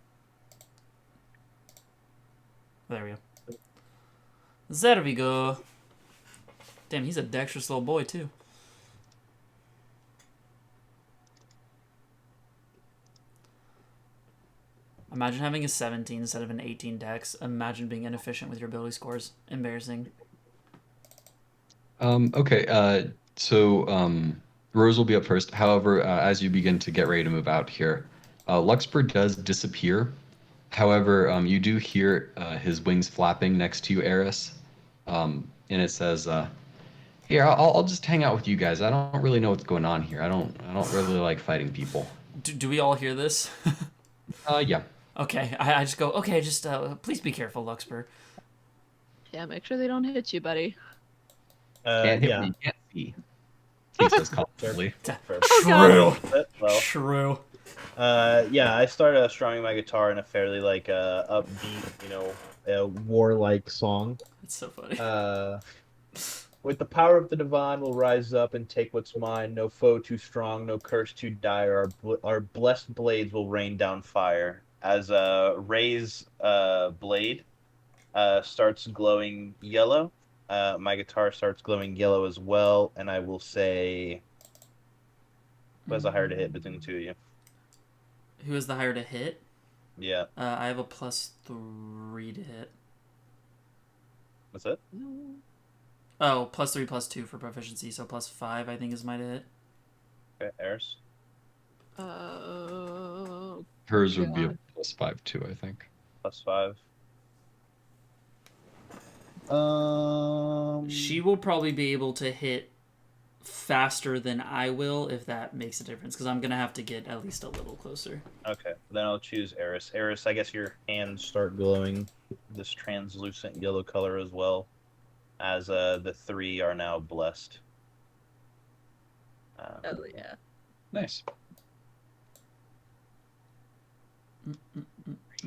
There we go. There we go. Damn, he's a dexterous little boy too. Imagine having a 17 instead of an 18 dex. Imagine being inefficient with your ability scores. Embarrassing. Okay. So Rose will be up first. However, as you begin to get ready to move out here, Luxpur does disappear. However, you do hear his wings flapping next to you, Eris, and it says, "Here, I'll just hang out with you guys. I don't really know what's going on here. I don't really like fighting people." Do we all hear this? Yeah. Okay, I just go, okay, just please be careful, Luxpur. Yeah, make sure they don't hit you, buddy. Can't hit Yeah. me, can't see. He says confidently. True. Well, True. yeah, I start strumming my guitar in a fairly upbeat, warlike song. It's so funny. With the power of the divine, we'll rise up and take what's mine. No foe too strong, no curse too dire. Our blessed blades will rain down fire. As Ray's blade starts glowing yellow, my guitar starts glowing yellow as well, and I will say, who has a higher to hit between the two of you? Who is the higher to hit? Yeah, I have a +3 to hit. what's it? Oh, +3, +2 for proficiency, so +5 I think is my to hit. Okay, Eris. Hers would be a God. +5 too, I think. +5. She will probably be able to hit faster than I will, if that makes a difference, because I'm going to have to get at least a little closer. Okay, then I'll choose Eris. Eris, I guess your hands start glowing this translucent yellow color as well, as the three are now blessed. Oh yeah. Nice.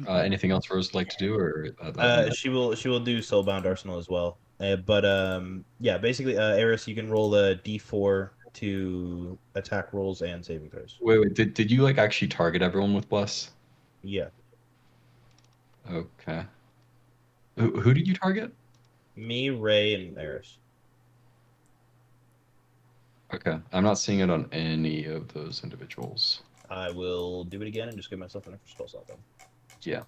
Anything else Rose would like to do, or other than that? She will do Soulbound Arsenal as well. But yeah, basically, Eris, you can roll a d4 to attack rolls and saving throws. Wait. Did you like actually target everyone with bless? Yeah, Okay. Who did you target? me, Ray, and Eris. Okay, I'm not seeing it on any of those individuals. I will do it again and just give myself an extra spell slot then. Yeah,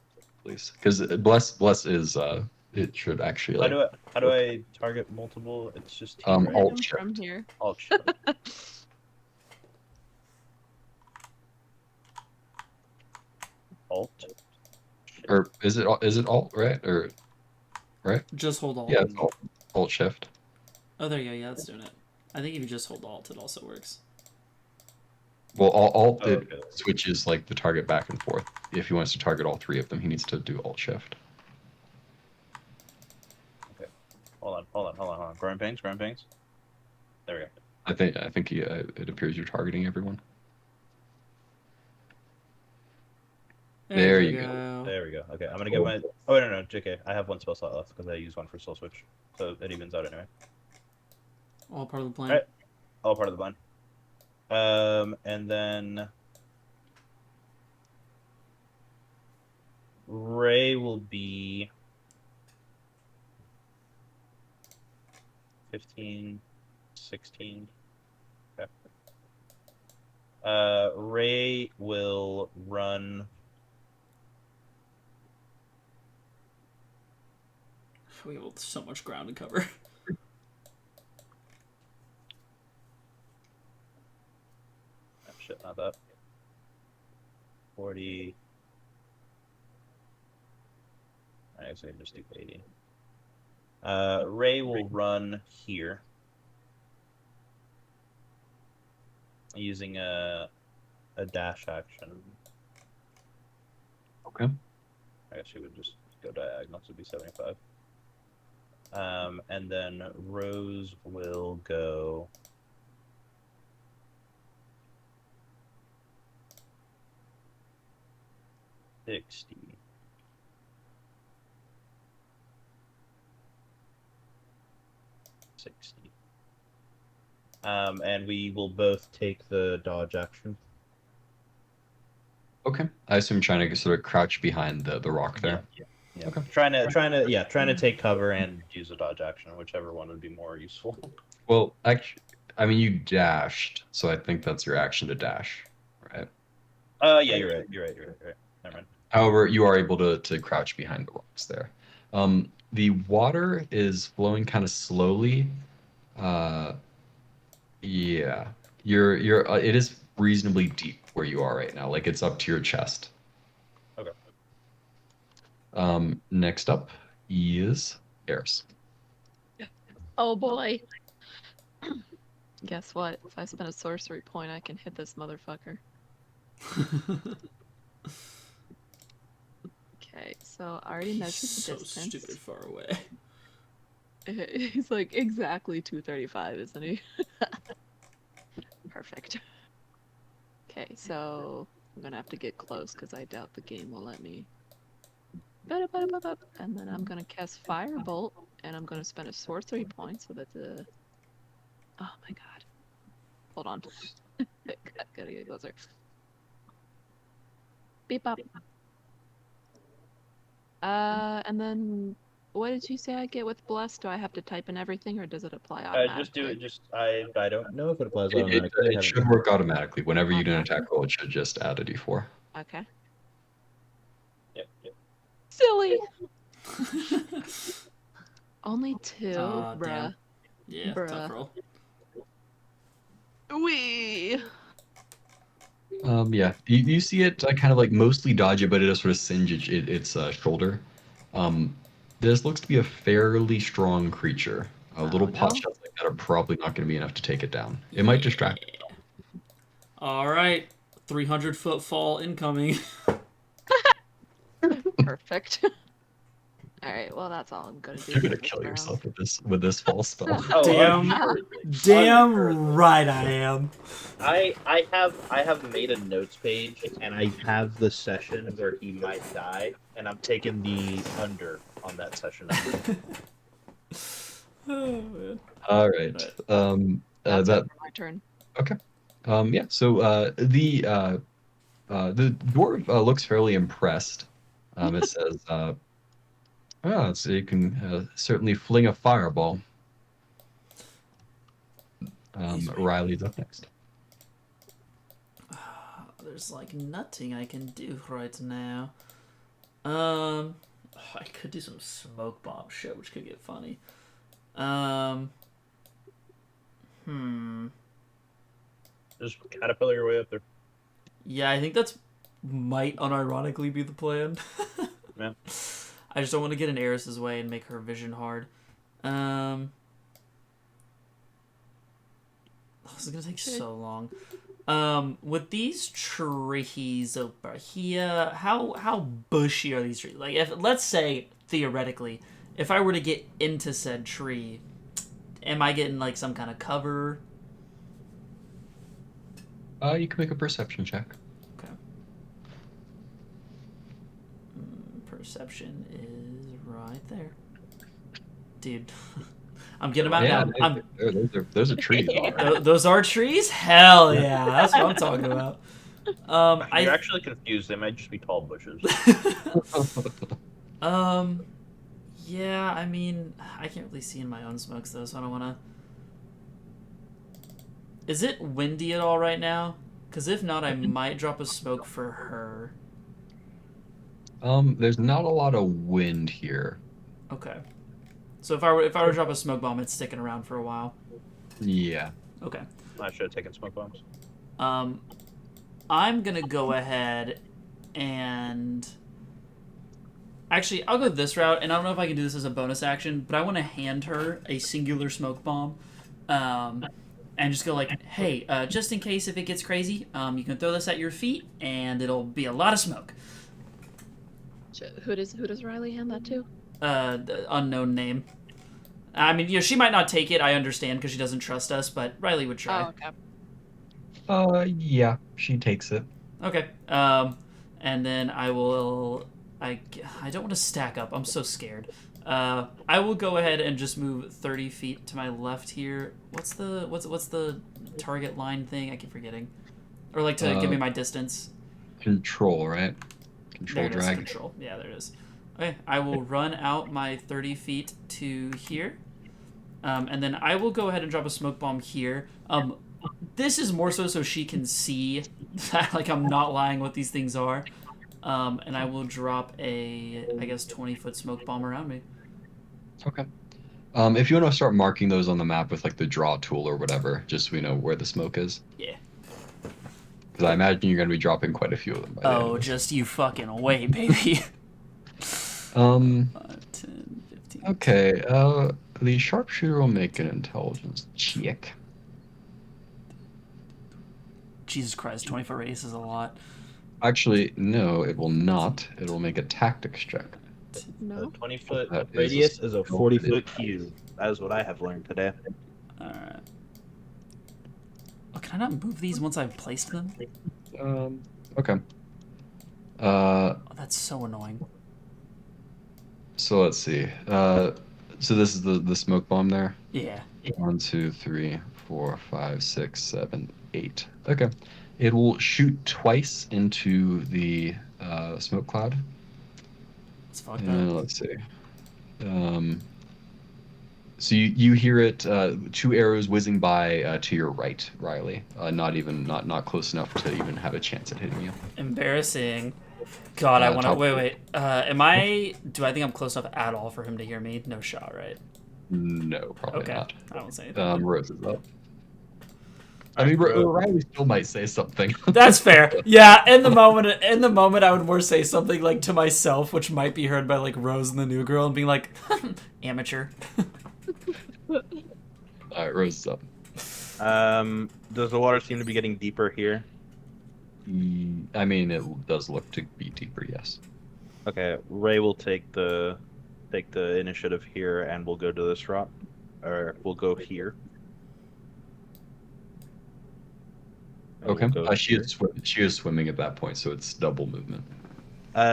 please, because bless is it should actually like How do I target multiple? It's just T, Um, right? alt Him shift. from here. Alt shift. Alt. or is it alt, right, or right? Just hold alt. Yeah, it's alt shift. Oh, there you go. Yeah, that's doing it. I think if you just hold alt, it also works. Well, alt Oh, it okay. switches like the target back and forth. If he wants to target all three of them, he needs to do alt shift. Hold on. Growing pains. There we go. I think he, it appears you're targeting everyone. There you go. There we go. Okay, I'm gonna get my. Oh wait, no, JK. I have one spell slot left because I used one for soul switch, so it evens out anyway. All part of the plan. Alright. All part of the plan. And then Ray will be 15, 16. Okay. Ray will run. We have so much ground to cover. Oh, shit, not that. 40. I guess I can just do 80. Ray will run here using a dash action. Okay. I guess she would just go diagonal, so it'd be 75. And then Rose will go. $60. And we will both take the dodge action. Okay. I assume trying to sort of crouch behind the rock there. Yeah. Okay. Trying to take cover and use a dodge action, whichever one would be more useful. Well, actually, I mean, you dashed, so I think that's your action to dash, right? Yeah, you're right. Never mind. However, you are able to crouch behind the rocks there. The water is flowing kind of slowly. Yeah, you're it is reasonably deep where you are right now. Like it's up to your chest. Okay. Next up is Eris. Oh boy. Guess what? If I spend a sorcery point, I can hit this motherfucker. Okay, so I already measured the so distance. stupid far away. He's like exactly 235, isn't he? Perfect. Okay, so I'm gonna have to get close because I doubt the game will let me. And then I'm gonna cast Firebolt, and I'm gonna spend a sorcery point so that the. Oh my god. Hold on. Gotta get closer. Beep up. And then what did you say I get with Bless? Do I have to type in everything, or does it apply automatically? Just do it. I don't know if it applies It, automatically. I it haven't should done work automatically. Whenever you do an attack roll, it should just add a d4. Okay. Yep. Silly. Only 2, Aw, bruh. damn. Yeah, Bruh. tough roll. Wee. Yeah, you see it kind of like mostly dodge it, but it does sort of singe its shoulder. This looks to be a fairly strong creature. Little no. pot shots like that are probably not going to be enough to take it down. It might distract it. All right, 300-foot fall incoming. Perfect. All right. Well, that's all I'm gonna do. You're gonna for this kill round. yourself with this false spell. Oh, Damn. unsure. Damn Unsure. right I am. I have made a notes page and I have the session where he might die, and I'm taking the under on that session number. Oh, man. All right. That's That it for my turn. yeah. So the dwarf looks fairly impressed. It says, so you can certainly fling a fireball. Riley's up next. There's like nothing I can do right now. I could do some smoke bomb shit, which could get funny. Just caterpillar your way up there. Yeah, I think that's might unironically be the plan. Yeah. I just don't want to get in Eris's way and make her vision hard. This is gonna take so long. With these trees over here, how bushy are these trees? Like, if let's say theoretically, if I were to get into said tree, am I getting like some kind of cover? You can make a perception check. Okay. Perception is right there, dude. I'm getting them out now. Those are trees. All right. Those are trees? Hell yeah, that's what I'm talking about. You're actually confused. They might just be tall bushes. Yeah, I mean, I can't really see in my own smokes though, so I don't want to. Is it windy at all right now? Because if not, I might drop a smoke for her. There's not a lot of wind here. Okay. So if I were to drop a smoke bomb, it's sticking around for a while. Yeah. Okay. I should have taken smoke bombs. I'm gonna go ahead and actually I'll go this route, and I don't know if I can do this as a bonus action, but I want to hand her a singular smoke bomb, and just go like, hey, just in case if it gets crazy, you can throw this at your feet, and it'll be a lot of smoke. Who does Riley hand that to? The unknown name. I mean, she might not take it. I understand because she doesn't trust us, but Riley would try. Oh, okay. Yeah, she takes it. Okay. And then I will. I don't want to stack up. I'm so scared. I will go ahead and just move 30 feet to my left here. What's the target line thing? I keep forgetting. Or like to give me my distance. Control, right? Control There it is, drag. control. Yeah, there it is. Okay, I will run out my 30 feet to here. And then I will go ahead and drop a smoke bomb here. This is more so she can see that like I'm not lying what these things are. And I will drop a, I guess, 20-foot smoke bomb around me. Okay. If you want to start marking those on the map with like the draw tool or whatever, just so we know where the smoke is. Yeah. Because I imagine you're going to be dropping quite a few of them. By the end of this. Just you fucking wait, baby. 10, 15. Okay. The sharpshooter will make an intelligence check. Jesus Christ, 20-foot radius is a lot. Actually, no, it will not. It will make a tactics check. No. 20-foot That is a radius is a skill. 40-foot cube. That is what I have learned today. Alright. Oh, can I not move these once I've placed them? Okay. Oh, that's so annoying. So let's see. So this is the smoke bomb there. Yeah. 1, 2, 3, 4, 5, 6, 7, 8. Okay. It will shoot twice into the smoke cloud. It's fucked And up. let's see. So you hear it, 2 arrows whizzing by to your right, Riley. Not close enough to even have a chance at hitting you. Embarrassing. God, I want to. top- Wait. Do I think I'm close enough at all for him to hear me? No shot, right? No, probably Okay. not. I won't say anything. Rose is up. I mean, Riley still might say something. That's fair. Yeah, in the moment, I would more say something like to myself, which might be heard by like Rose and the new girl, and being like, amateur. All right, Rose is up. Does the water seem to be getting deeper here? I mean, it does look to be deeper, yes. Okay, Ray will take the take the initiative here, and we'll go to this rock, or we'll go here. And Okay. we'll go here. She is swimming at that point, so it's double movement.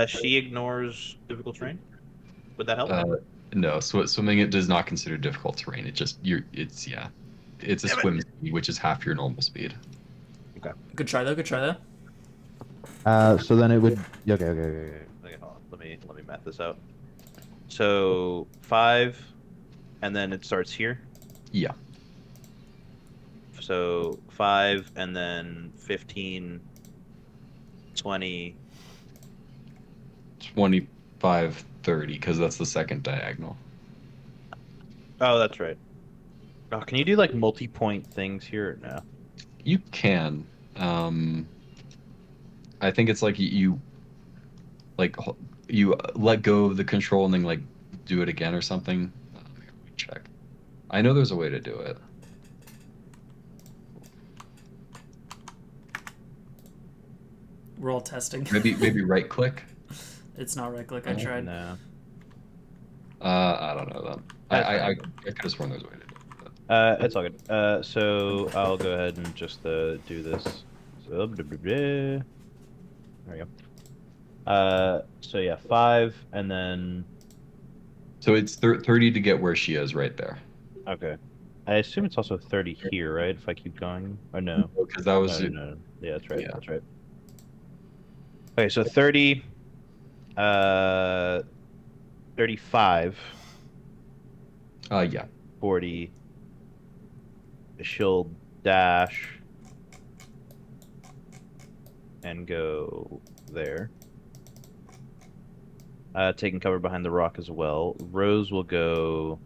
She ignores difficult terrain. Would that help? No, swimming it does not consider difficult terrain. It's a Damn it. swim speed, which is half your normal speed. Good try though. Good try though. So then it would. Okay. Okay, hold on. Let me map this out. So 5, and then it starts here. Yeah. So 5, and then 15, 20. 25, 30, because that's the second diagonal. Oh, that's right. Oh, can you do like multi-point things here? Or no. You can. I think it's like you let go of the control and then like do it again or something. Let me check. I know there's a way to do it. We're all testing. Maybe right click. It's not right click. I tried. No. I don't know that. I could have sworn there's a way to do it. It's all good. So I'll go ahead and just do this. So there we go. So yeah, 5, and then So it's 30 to get where she is right there. okay. I assume it's also 30 here, right? If I keep going, or no? Because that was No. Yeah, that's right. Yeah. That's right. Okay, so 30, 35, yeah. 40. She'll dash and go there. Taking cover behind the rock as well. Rose will go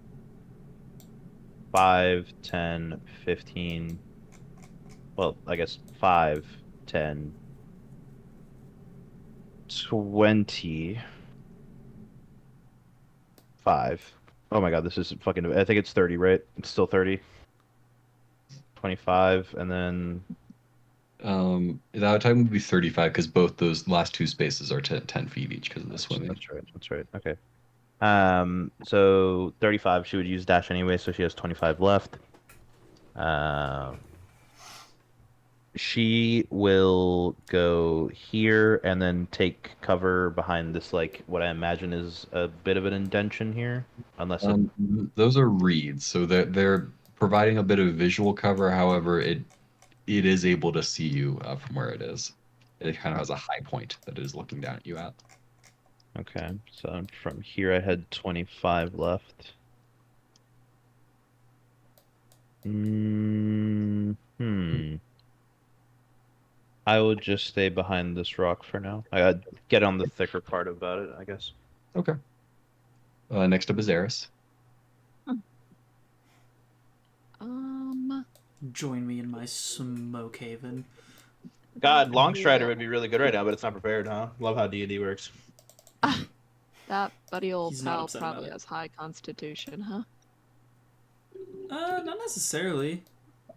5, 10, 15. Well, I guess 5, 10, 20. 5. Oh my god, this is fucking. I think it's 30, right? It's still 30. 25, and then. That would technically be 35 because both those last two spaces are 10 feet each because of the swimming. That's right. Okay. So 35, she would use dash anyway, so she has 25 left. She will go here and then take cover behind this, like, what I imagine is a bit of an indention here, unless it... Those are reeds, so they're providing a bit of visual cover. However, it is able to see you from where it is. It kind of has a high point that it is looking down at you at. Okay, so from here I had 25 left. I will just stay behind this rock for now. I gotta get on the thicker part about it, I guess. Okay. Next up is Eris. Join me in my smoke haven. God, Longstrider would be really good right now, but it's not prepared, huh? Love how D&D works. That buddy old He's not pal upset about probably it. has high constitution, huh? Not necessarily.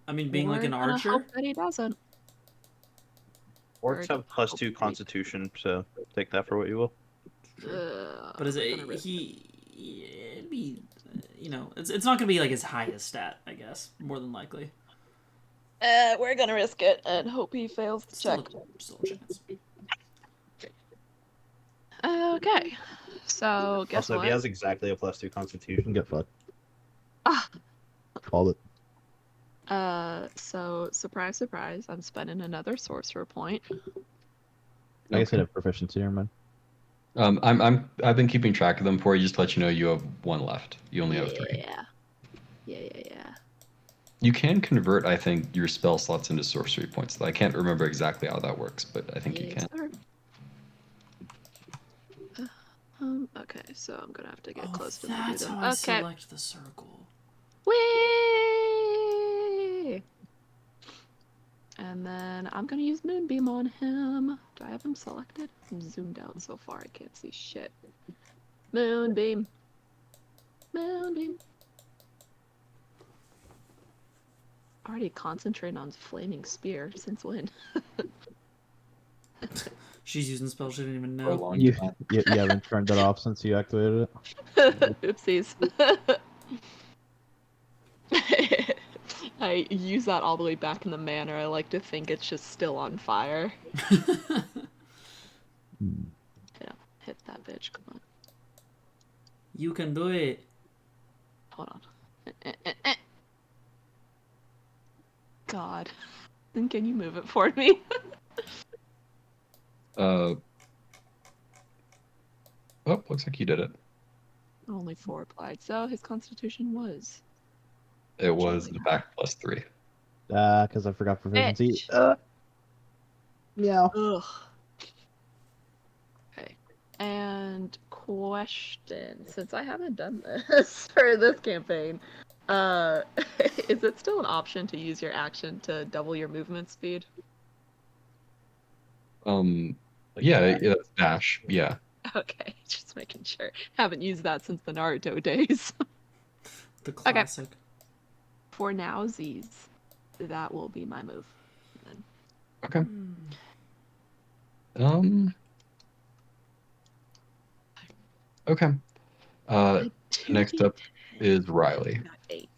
I mean, being like We're an gonna archer. hope that he doesn't. Orcs have +2 constitution, so take that for what you will. But is I'm it gonna risk it'd be, it's not gonna be like his highest stat, I guess, more than likely. We're gonna risk it and hope he fails the check. Still a chance. Okay, so guess Also, what? if he has exactly a +2 constitution, get fucked. Ah. Called it. So surprise, surprise, I'm spending another sorcerer point. I guess I have proficiency, never mind. I've been keeping track of them for you, just to let you know you have one left. You only have 3. Yeah. You can convert, I think, your spell slots into sorcery points. I can't remember exactly how that works, but I think you can. Sir. Okay, so I'm gonna have to get close to them. That's how I select the circle. Whee! And then I'm gonna use Moonbeam on him. Do I have him selected? I'm zoomed out so far I can't see shit. Moonbeam. Moonbeam. Already concentrating on Flaming Spear. Since when? She's using spells she didn't even for a know. long You, time. you haven't turned it off since you activated it? Oopsies. I use that all the way back in the manor. I like to think it's just still on fire. Hmm. Hit that bitch. Come on. You can do it. Hold on. God. Then can you move it for me? Oh, looks like you did it. Only 4 applied, so his constitution was. It was Surely the not. back +3. Because I forgot proficiency. Bitch. Meow. Ugh. Okay. And question, since I haven't done this for this campaign, is it still an option to use your action to double your movement speed? Yeah, that's dash. Yeah. Okay, just making sure. Haven't used that since the Naruto days. The classic. For nowsies, that will be my move. Then. Okay. Okay. Next up is Riley. Not 8.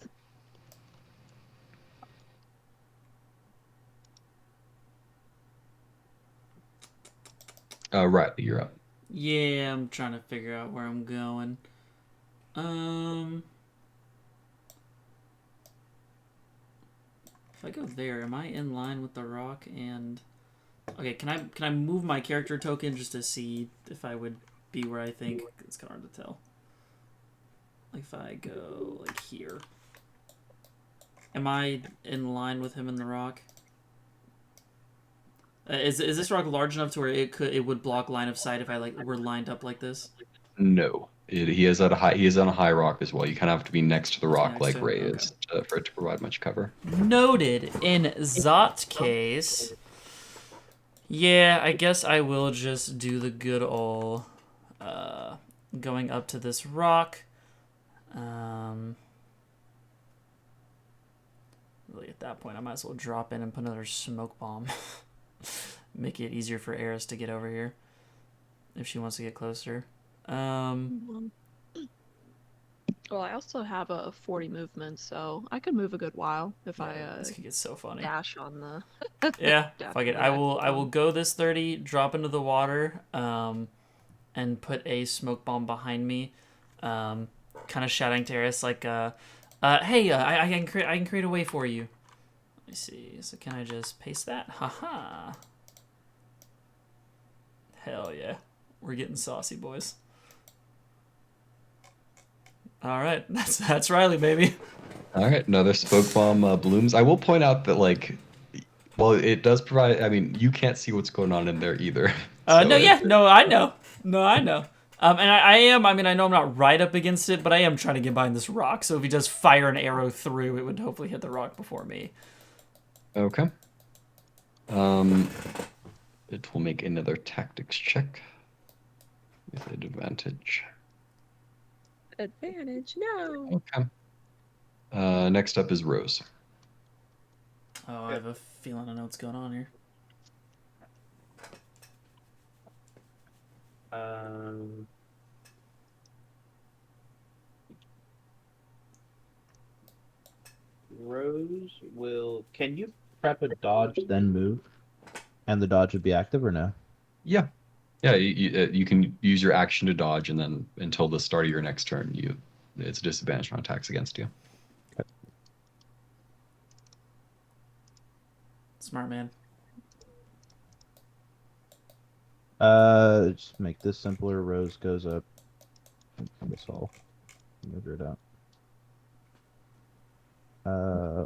Riley, you're up. Yeah, I'm trying to figure out where I'm going. If I go there, am I in line with the rock? And okay, can I move my character token just to see if I would be where I think? It's kind of hard to tell. Like if I go like here, am I in line with him in the rock? Is this rock large enough to where it would block line of sight if I were lined up like this? No. He is on a high rock as well. You kind of have to be next to the rock Next like to him, Ray okay. is for it to provide much cover. Noted. In Zot's case, yeah, I guess I will just do the good ol' going up to this rock. Really, at that point, I might as well drop in and put another smoke bomb. Make it easier for Eris to get over here if she wants to get closer. Well, I also have a 40 movement, so I could move a good while if This could get so funny. dash on the. Yeah, dash fuck it. on the I next will one. go this 30, drop into the water, and put a smoke bomb behind me, kind of shouting to Eris like, hey, I can create a way for you. Let me see. So can I just paste that? Haha. Hell yeah, we're getting saucy, boys. All right, that's Riley, baby. All right, another smoke bomb blooms. I will point out that well, it does provide. I mean, you can't see what's going on in there either. No, I know. And I am. I mean, I know I'm not right up against it, but I am trying to get behind this rock. So if he does fire an arrow through, it would hopefully hit the rock before me. Okay. It will make another tactics check with advantage. Advantage, no. Okay. Next up is Rose. Oh, I have a feeling I know what's going on here. Rose will. Can you prep a dodge, then move? And the dodge would be active or no? Yeah. Yeah, you can use your action to dodge, and then until the start of your next turn, it's disadvantage on attacks against you. Smart man. Just make this simpler. Rose goes up. This all. Measure it out.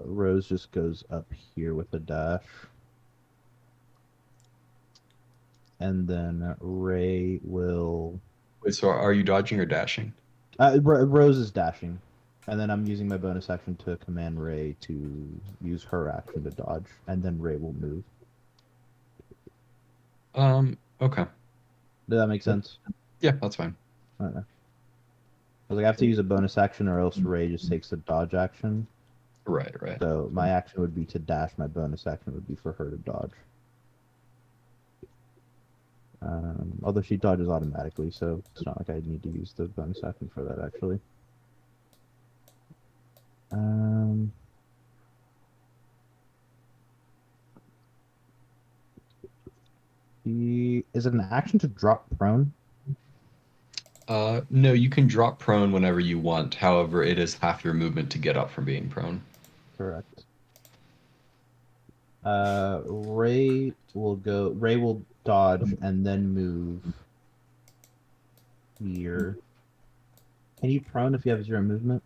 Rose just goes up here with a dash. And then Ray will. Wait, so are you dodging or dashing? Rose is dashing. And then I'm using my bonus action to command Ray to use her action to dodge. And then Ray will move. Okay. Does that make sense? Yeah, that's fine. I don't know. I was like, I have to use a bonus action or else Ray just takes the dodge action. Right. So my action would be to dash. My bonus action would be for her to dodge. Although she dodges automatically, so it's not like I need to use the bonus action for that, actually. Um, is it an action to drop prone? No, you can drop prone whenever you want. However, it is half your movement to get up from being prone. Correct. Ray will dodge and then move here. Can you prone if you have 0 movement?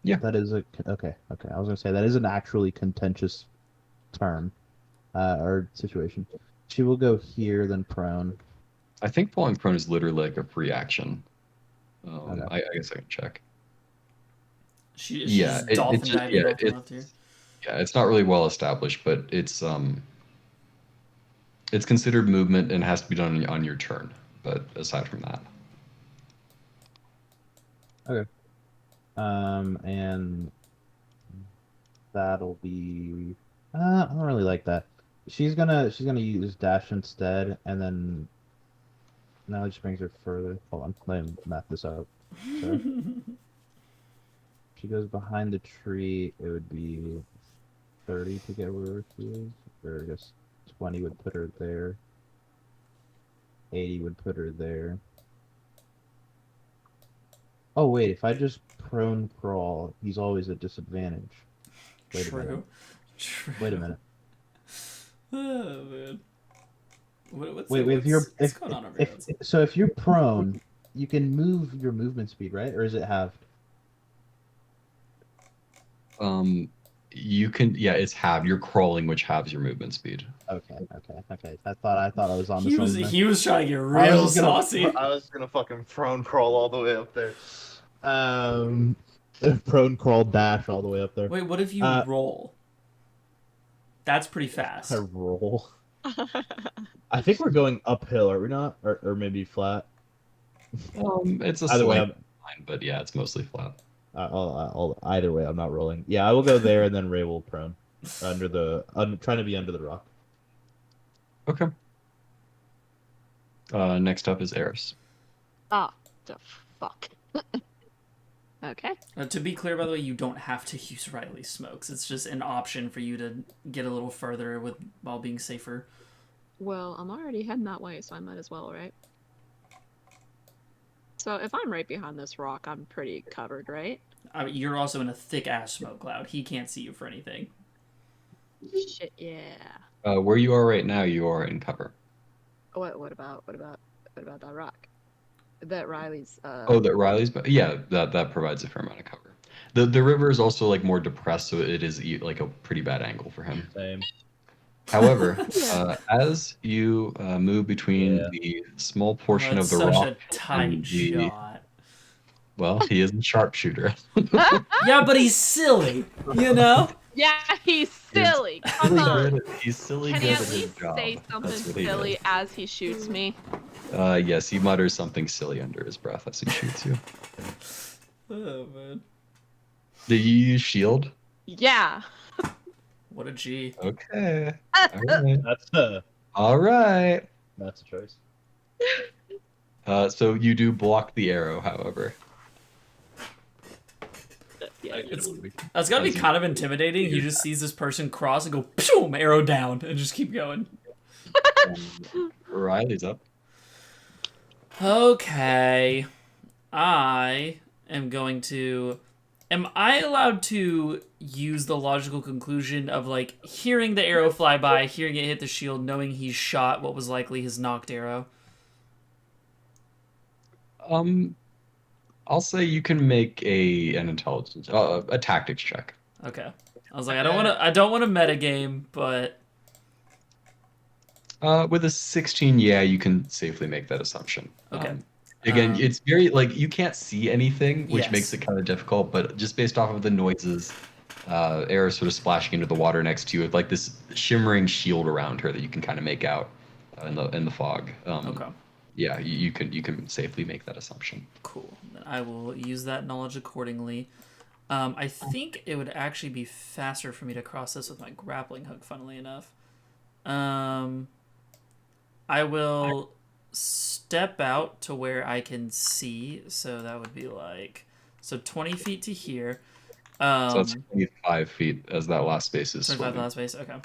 Yeah. That is okay. I was gonna say that is an actually contentious term, or situation. She will go here, then prone. I think falling prone is literally like a free action. Okay. I guess I can check. She Yeah, just dolphin diving off the it's left here. yeah, it's not really well established, but it's considered movement and has to be done on your turn. But aside from that, Okay. And that'll be. I don't really like that. She's gonna use dash instead, and then now it just brings her further. Hold on, let me map this out. So she goes behind the tree. It would be 30 to get where she is, or I guess 20 would put her there. 80 would put her there. Oh wait, if I just prone crawl, he's always at disadvantage. Wait a minute. True. Wait a minute. Oh man. What's If going on over if, here? so if you're prone, you can move your movement speed, right? Or is it halved? you can it's halved. You're crawling, which halves your movement speed. Okay. I thought I was on He the was something. he was trying to get I real was gonna- saucy. I was gonna fucking prone crawl all the way up there. Prone crawl dash all the way up there. Wait, what if you roll? That's pretty fast. I roll. I think we're going uphill, are we not? Or maybe flat. It's a Either way, slight line, but yeah, it's mostly flat. either way, I'm not rolling. Yeah, I will go there, and then Ray will prone trying to be under the rock. Okay. Next up is Eris. Ah, the fuck. Okay. To be clear, by the way, you don't have to use Riley's smokes. It's just an option for you to get a little further while being safer. Well, I'm already heading that way, so I might as well, right? So if I'm right behind this rock, I'm pretty covered, right? I mean, you're also in a thick ass smoke cloud. He can't see you for anything. Shit, yeah. Where you are right now, you are in cover. What about that rock? That Riley's That Riley's, but yeah, that provides a fair amount of cover. The river is also like more depressed, so it is like a pretty bad angle for him. Same. However, Yeah. as you move between the small portion of the such rock, a tight and the- shot. well, he is a sharpshooter. Yeah, but he's silly, you know? Yeah, he's silly. Come on. He's silly Can good he at at his least job. say That's something what he silly does. as he shoots me? Yes, he mutters something silly under his breath as he shoots you. Oh man, Did you use shield? Yeah. what a G. Okay. All right. That's All right. that's a choice. So you do block the arrow, however. Yeah. That's gotta be kind of intimidating. He just sees this person cross and go, boom, arrow down, and just keep going. Riley's up. Okay. I am going to... Am I allowed to use the logical conclusion of, like, hearing the arrow fly by, hearing it hit the shield, knowing he's shot what was likely his knocked arrow? I'll say you can make an intelligence, a tactics check. Okay. I was like, I don't want to metagame, but... With a 16, yeah, you can safely make that assumption. Okay. Again, it's very, like, you can't see anything, which Yes. makes it kind of difficult, but just based off of the noises, air sort of splashing into the water next to you with, like, this shimmering shield around her that you can kind of make out in the fog. Okay. Yeah, you can safely make that assumption. Cool. Then I will use that knowledge accordingly. I think it would actually be faster for me to cross this with my grappling hook, funnily enough. I will step out to where I can see. So that would be like 20 feet to here. So that's 25 feet as that last space is 25 swimming. last space. Okay.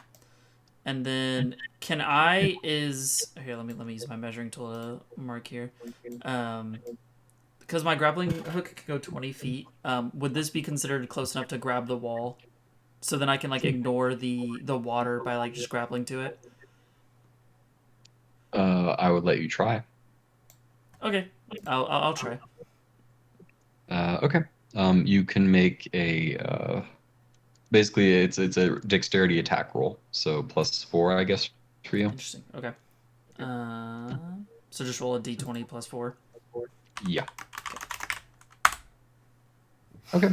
And then can I here? Let me use my measuring tool to mark here. Because my grappling hook can go 20 feet. Would this be considered close enough to grab the wall? So then I can like ignore the water by like just grappling to it. I would let you try. Okay, I'll try. Okay. You can make a basically it's a dexterity attack roll, so +4, I guess, for you. Interesting. Okay. So just roll a d20 plus 4. Yeah. Okay.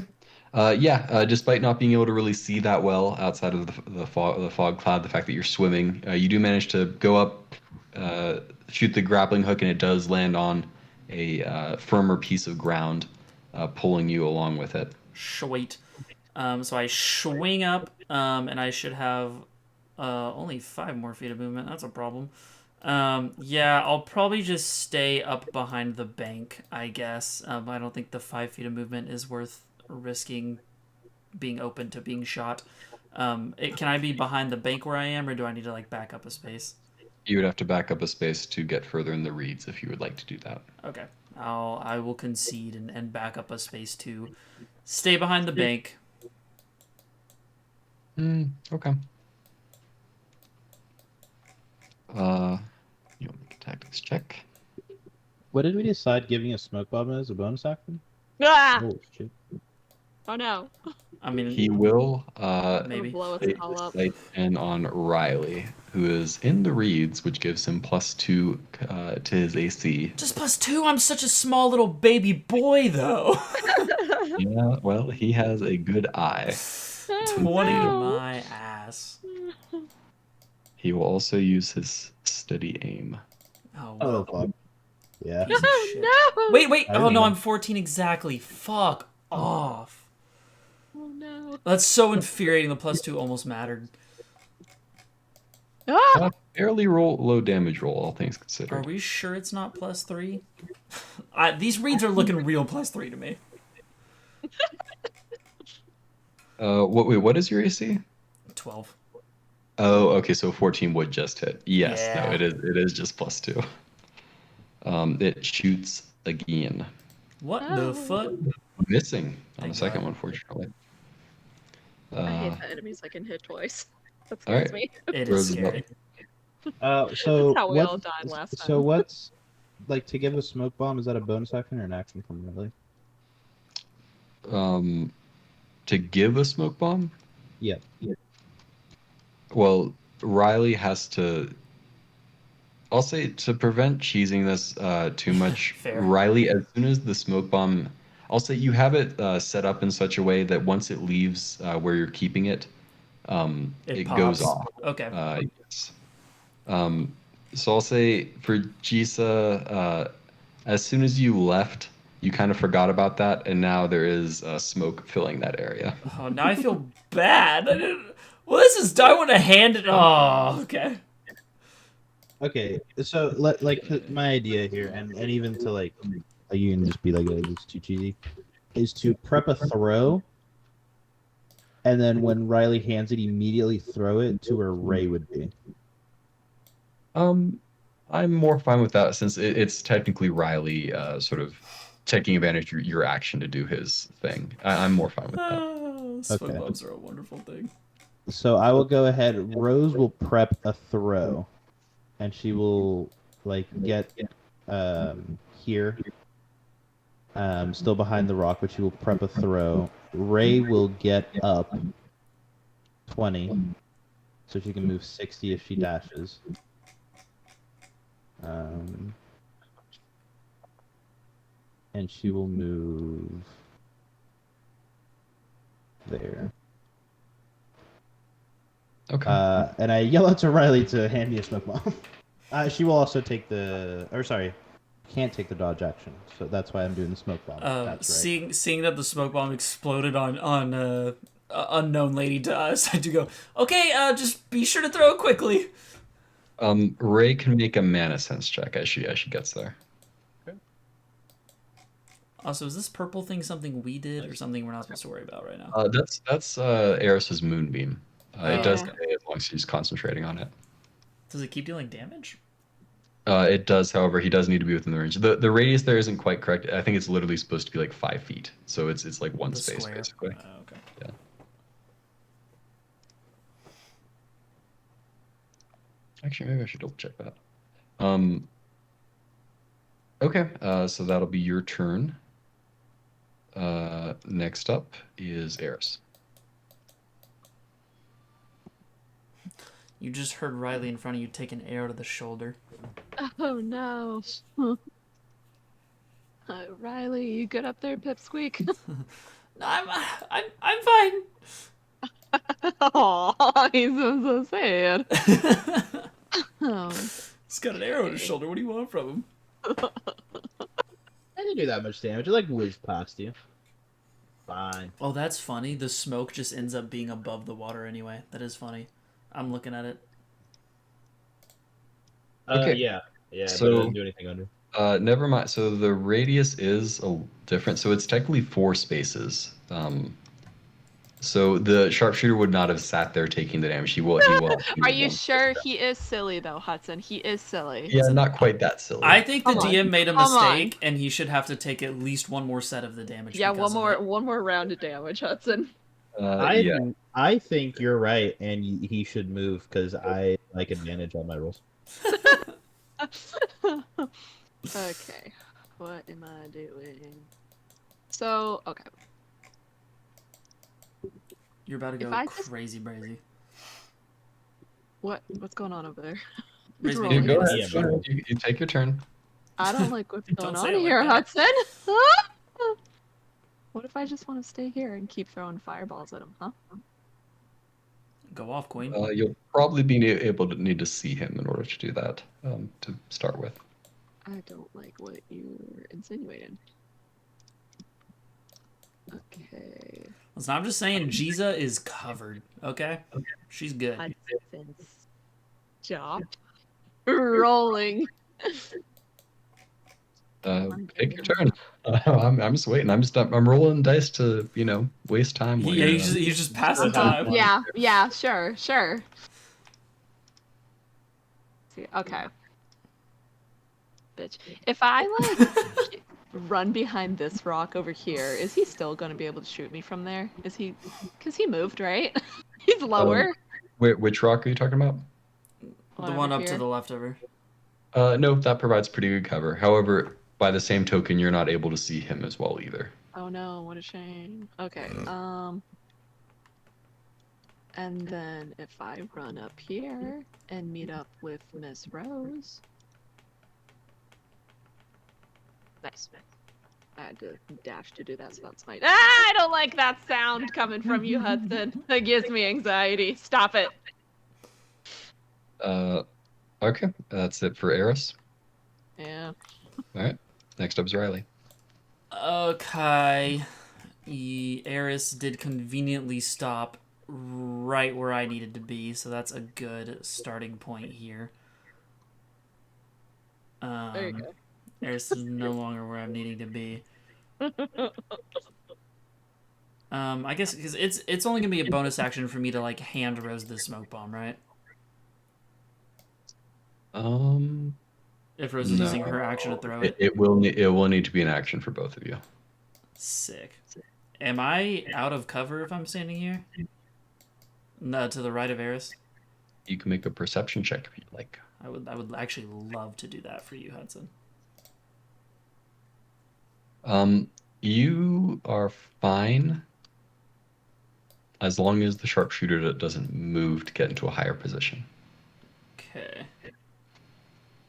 Despite not being able to really see that well outside of the fog cloud, the fact that you're swimming, you do manage to go up, shoot the grappling hook, and it does land on a firmer piece of ground, pulling you along with it. Sweet. So I swing up, and I should have only 5 more feet of movement. That's a problem. Yeah, I'll probably just stay up behind the bank, I guess. I don't think the 5 feet of movement is worth risking being open to being shot. Can I be behind the bank where I am, or do I need to like back up a space? You would have to back up a space to get further in the reeds if you would like to do that. Okay. I will concede and back up a space to stay behind the bank. Okay. You want to make a tactics check? What did we decide giving a smoke bomb as a bonus action? Ah! Oh shit. Oh no. I mean, He will maybe. Blow us place all his up. sight in on Riley, who is in the reeds, which gives him +2 to his AC. Just +2. I'm such a small little baby boy, though. Yeah, well, he has a good eye. 20 to no. my ass. He will also use his steady aim. Oh, Oh well. fuck. Yeah. Piece of shit. No. Wait. I Oh, didn't no, even- I'm 14 exactly. Fuck off. Oh no. That's so infuriating. The +2 almost mattered. Ah! Fairly low damage roll, all things Are considered. we sure it's not +3? These reads are looking real +3 to me. What is your AC? 12. Oh, okay, so 14 would just hit. Yes, Yeah. no, it is just +2. It shoots again. What Oh. the fuck? Missing on Thank the second God. one, fortunately. I hate that enemies I can hit twice. That Alright. scares me. It Rose is is up. scary. So That's how we what- all died last So time. what's like to give a smoke bomb? Is that a bonus action or an action from Riley? To give a smoke bomb? Yeah. Well, Riley has to. I'll say to prevent cheesing this too much. Fair. Riley, as soon as the smoke bomb, I'll say you have it set up in such a way that once it leaves where you're keeping it, it goes pops. off. Okay. Yes. So I'll say for Jisa, as soon as you left, you kind of forgot about that, and now there is smoke filling that area. Oh, now I feel bad. Well, this is. I want to hand it. Oh, okay. Okay, so my idea here, and even to like you can just be like, oh, it's too cheesy, is to prep a throw, and then when Riley hands it, immediately throw it to where Ray would be. I'm more fine with that since it's technically Riley sort of taking advantage of your action to do his thing. I'm more fine with that. Smoke Okay. bombs are a wonderful thing. So I will go ahead. Rose will prep a throw, and she will like get here, still behind the rock, but she will prep a throw. Ray will get up 20, so she can move 60 if she dashes. And she will move there. Okay. And I yell out to Riley to hand me a smoke bomb. She will also take can't take the dodge action, so that's why I'm doing the smoke bomb. That's right. Seeing that the smoke bomb exploded on unknown lady to us, I do go. Okay, just be sure to throw it quickly. Ray can make a mana sense check as she gets there. Also, is this purple thing something we did or something we're not supposed to worry about right now? That's Eris's moonbeam. It does Yeah. stay as long as she's concentrating on it. Does it keep dealing damage? It does, however, he does need to be within the range. The radius there isn't quite correct. I think it's literally supposed to be like 5 feet. So it's like one The space square. basically. Oh, okay. Yeah. Actually, maybe I should double check that. Okay, so that'll be your turn. Next up is Eris. You just heard Riley in front of you take an arrow to the shoulder. Oh no. Riley, you good up there, Pipsqueak? No, I'm fine. Aw, he's so sad. Oh. He's got an arrow in his shoulder. What do you want from him? I didn't do that much damage. It like whizzed past you. Fine. Oh, that's funny. The smoke just ends up being above the water anyway. That is funny. I'm looking at it. Okay. Yeah. Yeah, So- but it doesn't do anything under. Never mind. So the radius is different. So it's technically 4 spaces. So the sharpshooter would not have sat there taking the damage. He will. Are you sure he is silly though, Hudson? He is silly. Yeah, not quite that silly. I think the Come on. DM made a Come on. mistake, and he should have to take at least one more set of the damage. Yeah, because of it. one more round of damage, Hudson. Yeah. I think you're right, and he should move because I like advantage on my rolls. Okay, what am I doing? So, okay. You're about to If go I just- crazy, brazy. What's going on over there? Raise me rolling. to Go the ahead. Yeah, Sure. You take your turn. I don't like what's Don't going say on it like here, that. Hudson. What if I just want to stay here and keep throwing fireballs at him, huh? Go off, Queen. You'll probably be able to need to see him in order to do that. To start with. I don't like what you're insinuating. Okay. Listen, I'm just saying, Giza is covered. Okay, she's good. Hudson's job. Rolling. Take your turn. I'm just waiting. I'm rolling dice to waste time. while Yeah, you're, you just pass the time. Yeah, sure. See, okay. Bitch. If I like run behind this rock over here, is he still gonna be able to shoot me from there? Is he? Cause he moved, right? He's lower. Which rock are you talking about? The one up to the left of her. No, that provides pretty good cover. However, by the same token, you're not able to see him as well either. Oh no, what a shame. Okay, and then if I run up here and meet up with Miss Rose. Nice. I had to dash to do that, so that's my. I don't like that sound coming from you, Hudson. That gives me anxiety. Stop it. Okay, that's it for Eris. Yeah. All right, next up is Riley. Okay. Eris did conveniently stop right where I needed to be, so that's a good starting point here. There you go. Eris is no longer where I'm needing to be. I guess because it's only gonna be a bonus action for me to like hand Rose the smoke bomb, right? If Rose is No. using her action to throw it. It will need to be an action for both of you. Sick. Am I out of cover if I'm standing here? No, to the right of Eris. You can make a perception check if you'd like. I would actually love to do that for you, Hudson. You are fine as long as the sharpshooter doesn't move to get into a higher position. Okay.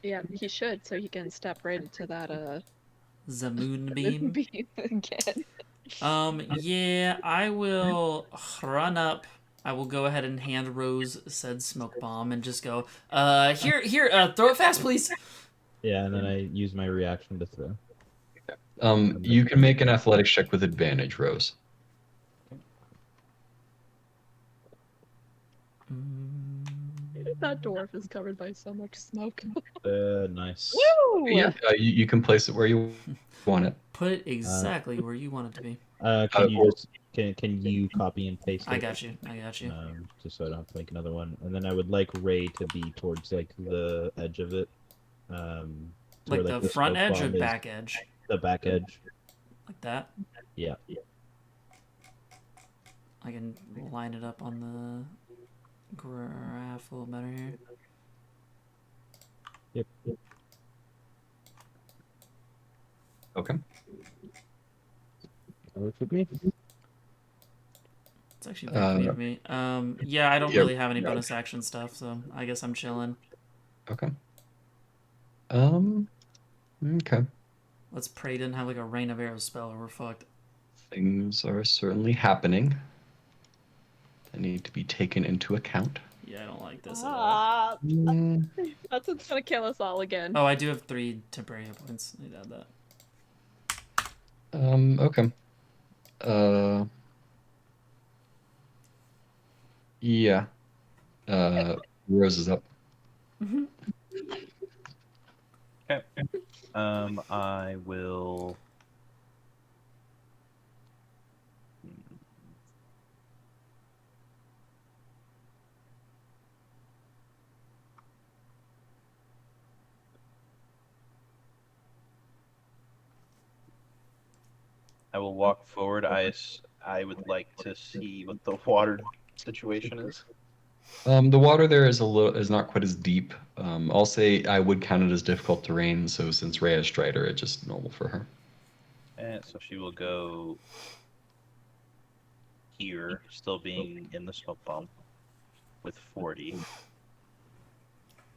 Yeah, he should, so he can step right into that The moonbeam. beam again. Yeah, I will run up. I will go ahead and hand Rose said smoke bomb and just go, here, throw it fast, please. Yeah, and then I use my reaction to throw. You can make an athletics check with advantage, Rose. That dwarf is covered by so much smoke. Nice. Woo! Yeah, you can place it where you want it. Put it exactly where you want it to be. Can you or- just can you copy and paste I it? got you. I got you. Just so I don't have to make another one. And then I would like Ray to be towards like the edge of it. To Like where, the front smoke edge or bomb is back edge? the back edge. Like that? Yeah. I can line it up on the graph a little better here. Yep. Okay. That works with me. It's actually very clean for me. Yeah, I don't yeah, really have any yeah. bonus action stuff, so I guess I'm chilling. Okay. Okay. Let's pray he didn't have like a rain of arrows spell or we're fucked. Things are certainly happening that need to be taken into account. Yeah, I don't like this at all. Ah, Mm, that's what's gonna kill us all again. Oh, I do have 3 temporary hit points. I need to add that. okay. Yeah. Rose is up. Okay. I will. I will walk forward. I would like to see what the water situation is. The water there is not quite as deep. I'll say I would count it as difficult terrain, so since Rhea is Strider, it's just normal for her. And so she will go here, still being in the smoke bomb, with 40.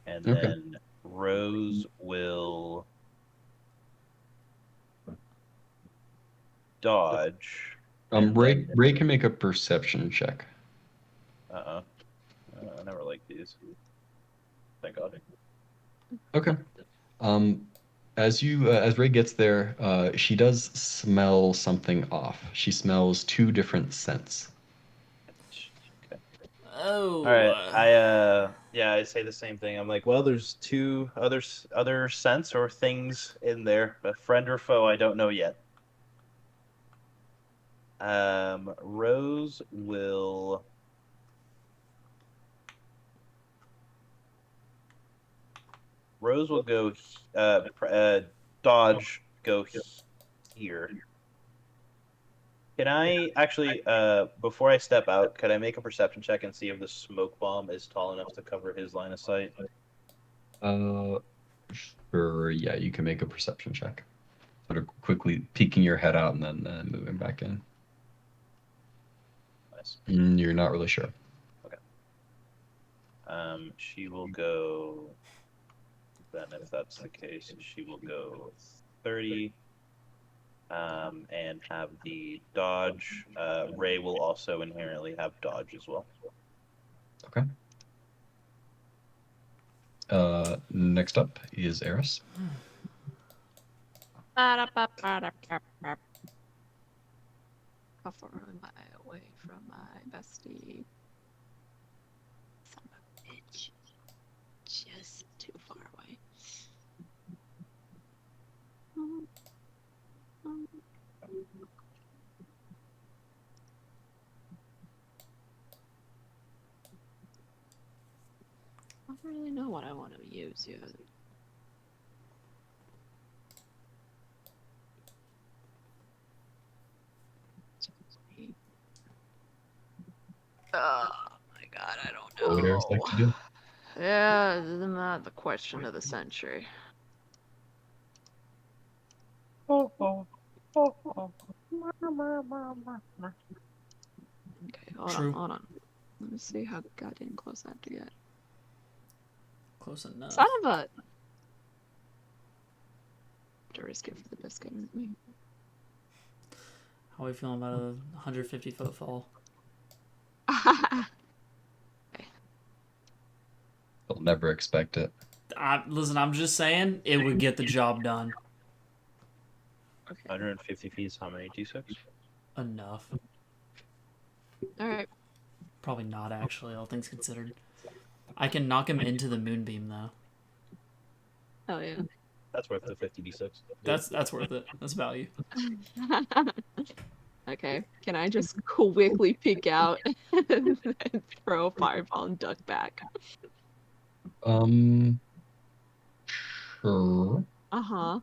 And Okay. then Rose will dodge. and Ray can make a perception check. I never like these. Thank God. Okay. As Ray gets there, she does smell something off. She smells 2 different scents. Okay. Oh. All right. I say the same thing. I'm like, well, there's 2 other scents or things in there, a friend or foe. I don't know yet. Rose will. Rose will go dodge, go here. Can I actually, before I step out, could I make a perception check and see if the smoke bomb is tall enough to cover his line of sight? Sure, yeah, you can make a perception check. Sort of quickly peeking your head out and then moving back in. Nice. You're not really sure. Okay. She will go. Then, if that's the case, she will go 30. And have the dodge. Ray will also inherently have dodge as well. Okay. Next up is Eris. How far am I away from my bestie? Son of a bitch. Just too far away. I don't really know what I want to use yet. Oh my god, I don't know. What would Eris like to do? Yeah, isn't that the question of the century? Okay, True. hold on. Let me see how goddamn close I have to get. Close enough. Son of a... To risk it for the biscuit. How are we feeling about a 150-foot fall? They'll never expect it. Listen, I'm just saying it would get the job done. Okay. 150 feet is how many d6? Enough. Alright. Probably not, actually, all things considered. I can knock him into the moonbeam though. Oh yeah. That's worth the 50d6. That's worth it. That's value. Okay. Can I just quickly peek out and throw a fireball and duck back? Sure. Uh-huh.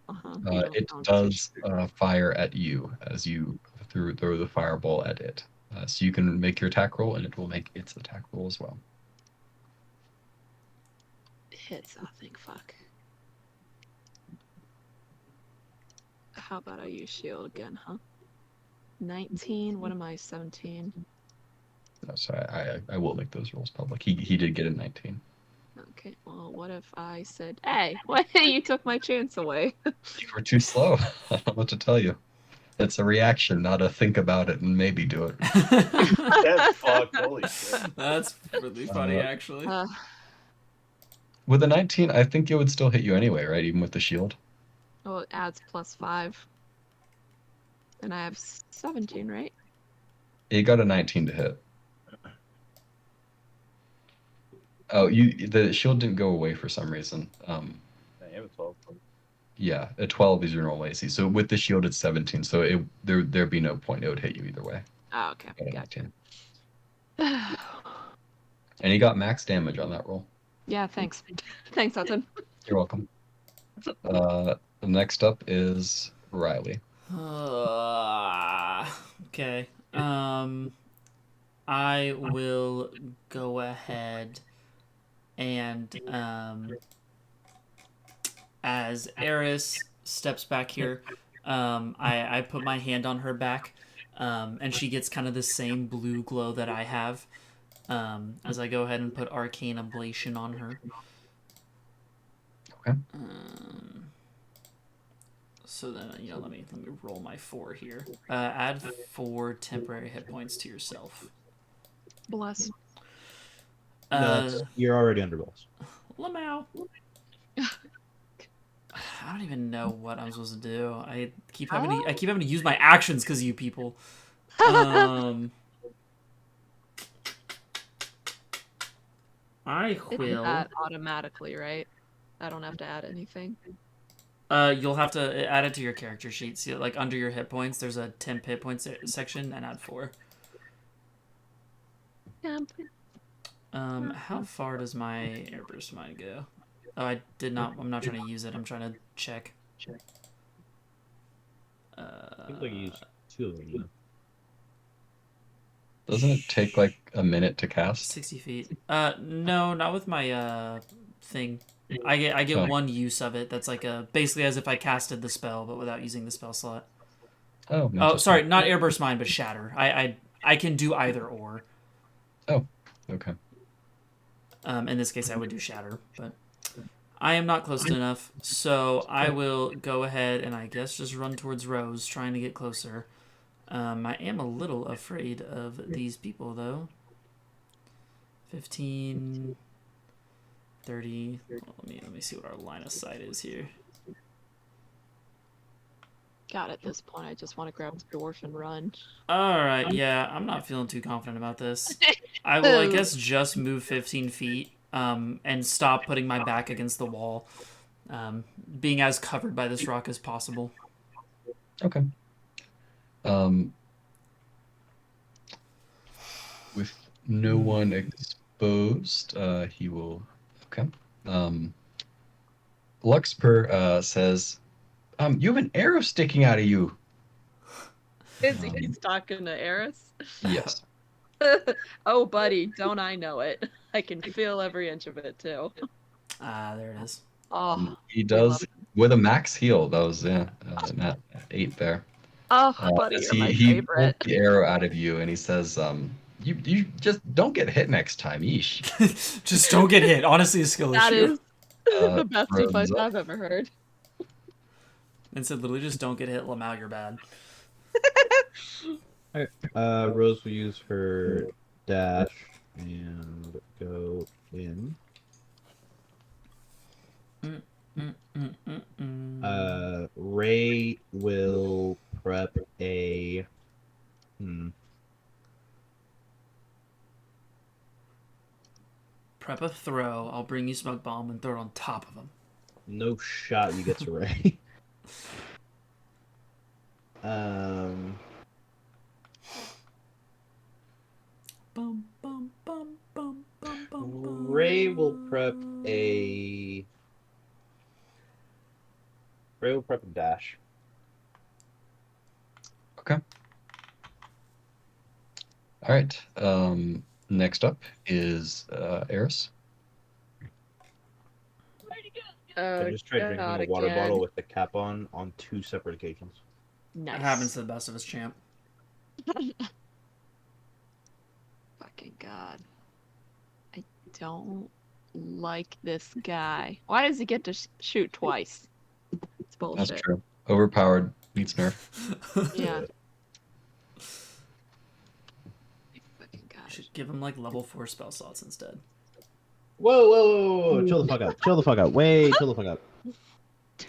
Uh-huh. It does fire at you as you throw the fireball at it. So you can make your attack roll, and it will make its attack roll as well. Hits, I think. Fuck. How about I use shield again, huh? 19. What am I? 17. No, so I will make those rolls public. He did get a 19. Okay. Well, what if I said, "Hey, what? You took my chance away." You were too slow. I don't know what to tell you. It's a reaction, not a think about it and maybe do it. Get fucked. Holy shit. That's really funny, actually. With a 19, I think it would still hit you anyway, right? Even with the shield. Oh, it adds +5. And I have 17, right? You got a 19 to hit. Oh, the shield didn't go away for some reason. Yeah, you have a 12. Yeah, a 12 is your normal AC. So with the shield, it's 17. So there'd be no point. It would hit you either way. Oh, okay. Got a Gotcha. 19. And he got max damage on that roll. Yeah, thanks. Thanks, Hudson. You're welcome. Next up is Riley. Okay. I will go ahead and as Eris steps back here, I put my hand on her back, and she gets kind of the same blue glow that I have, as I go ahead and put Arcane Ablation on her. Okay. So then, let me roll my 4 here. Add 4 temporary hit points to yourself. Bless. No, you're already under bless. Lamau. I don't even know what I'm supposed to do. I keep having to use my actions because of you people. I will. That automatically, right? I don't have to add anything. You'll have to add it to your character sheet. See, like under your hit points, there's a temp hit points section, and add 4. How far does my airburst mine go? Oh, I did not. I'm not trying to use it. I'm trying to check. Seems like you used 2 of them. You know? Doesn't it take like a minute to cast? 60 feet. No, not with my thing. I get one use of it. That's like basically as if I casted the spell, but without using the spell slot. Oh, Oh, sorry, not airburst mine, but shatter. I can do either or. Oh, okay. In this case, I would do shatter, but I am not close enough, so I will go ahead and I guess just run towards Rose, trying to get closer. I am a little afraid of these people, though. 15, 30. Well, let me see what our line of sight is here. God, at this point, I just want to grab the dwarf and run. All right, yeah, I'm not feeling too confident about this. I will, I guess, just move 15 feet and stop putting my back against the wall, being as covered by this rock as possible. Okay. With no one exposed, he will. Okay. Luxper says, "You have an arrow sticking out of you." Is he's talking to Eris? Yes. Oh, buddy, don't I know it? I can feel every inch of it too. There it is. Oh, He does with a max heal. That was not 8 there. oh, buddy, As you're my he favorite. pulls the arrow out of you, and he says, "You just don't get hit next time, yeesh." Just don't get hit. Honestly, a skill That issue. is the best Rose advice up. I've ever heard. And said literally just don't get hit, Lamau, you're bad. Rose will use her dash and go in. Ray will prep a. Prep a throw, I'll bring you smoke bomb and throw it on top of him. No shot you get to Ray. Bum, bum, bum, bum, bum, bum, bum. Ray will prep a dash. Okay. All right. Next up is Eris. I just tried drinking a water again. bottle with the cap on 2 separate occasions. Nice. It happens to the best of us, champ. Fucking god. I don't like this guy. Why does he get to shoot twice? It's bullshit. That's true. Overpowered beats nerf. Yeah. Fucking god. Should give him like level 4 spell slots instead. Whoa. Chill the fuck out. Chill the fuck out. Wait, chill the fuck out.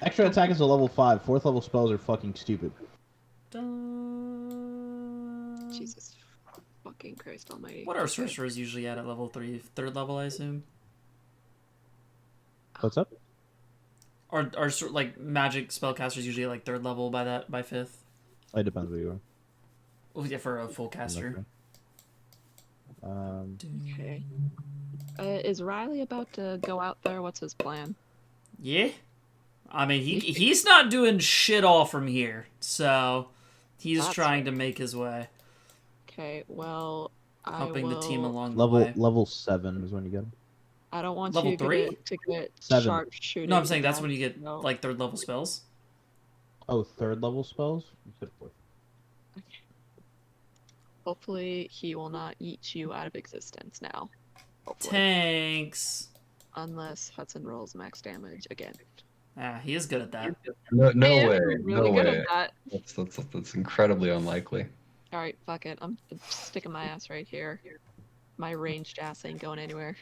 Extra attack is a level 5. 4th level spells are fucking stupid. Dun. Jesus fucking Christ almighty. What are sorcerers usually at level 3? 3rd level, I assume? What's up? Are like magic spellcasters usually at like 3rd level by 5th? It depends where you are. Well, yeah, for a full caster. Okay. Is Riley about to go out there? What's his plan? Yeah. I mean, he's not doing shit all from here, so he's That's trying to make his way, Okay, well, helping the team along the Level way. level 7 is when you get them. I don't want Level you 3? to get 7. sharp shooting. No, I'm saying that's when you get No. like 3rd level spells. Oh, 3rd level spells? You said 4th. Hopefully, he will not eat you out of existence now. Hopefully. Tanks. Unless Hudson rolls max damage again. Ah, he is good at that. No I am way. really No good way. at that. That's incredibly unlikely. Alright, fuck it. I'm sticking my ass right here. My ranged ass ain't going anywhere.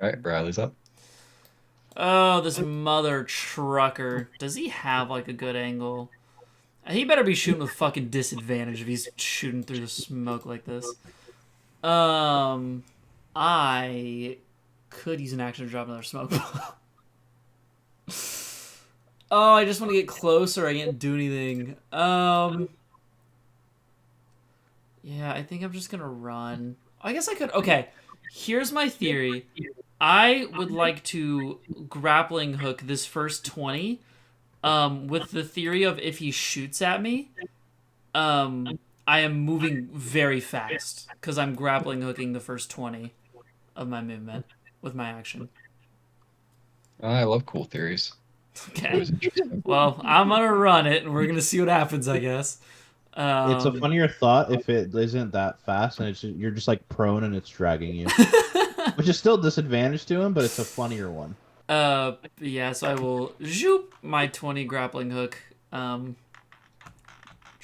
All right, Riley's up. Oh, this mother trucker. Does he have like a good angle? He better be shooting with fucking disadvantage if he's shooting through the smoke like this. I could use an action to drop another smoke bomb. Oh, I just want to get closer. I can't do anything. Yeah, I think I'm just gonna run. I guess I could. Okay, here's my theory. I would like to grappling hook this first 20, with the theory of if he shoots at me, I am moving very fast because I'm grappling hooking the first 20 of my movement with my action. I love cool theories. Okay. Always interesting. Well, I'm gonna run it, and we're gonna see what happens, I guess. It's a funnier thought if it isn't that fast and you're just like prone and it's dragging you. Which is still disadvantage to him, but it's a funnier one. Yeah, so I will zoop my 20 grappling hook, trying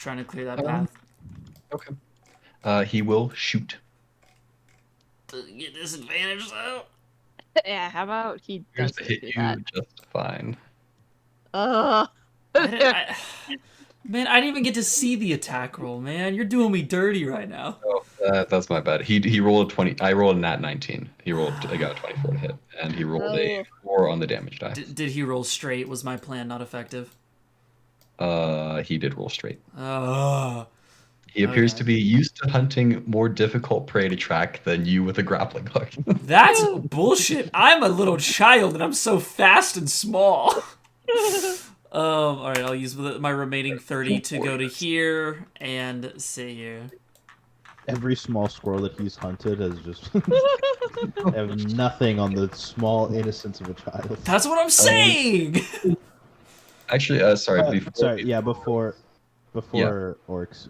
to clear that path. Okay. He will shoot. Get disadvantage though. Yeah, how about he Here's doesn't to hit do you that? just fine. Man, I didn't even get to see the attack roll, man. You're doing me dirty right now. Oh, that's my bad. He rolled a 20. I rolled a nat 19. I got a 24 to hit, and he rolled a 4 on the damage die. Did he roll straight? Was my plan not effective? He did roll straight. Oh. He appears Okay. to be used to hunting more difficult prey to track than you with a grappling hook. That's bullshit. I'm a little child and I'm so fast and small. All right, I'll use my remaining 30 to go to here and sit here. Every small squirrel that he's hunted has just have nothing on the small innocence of a child. That's what I'm saying. Actually, sorry. Before Yeah. Orc's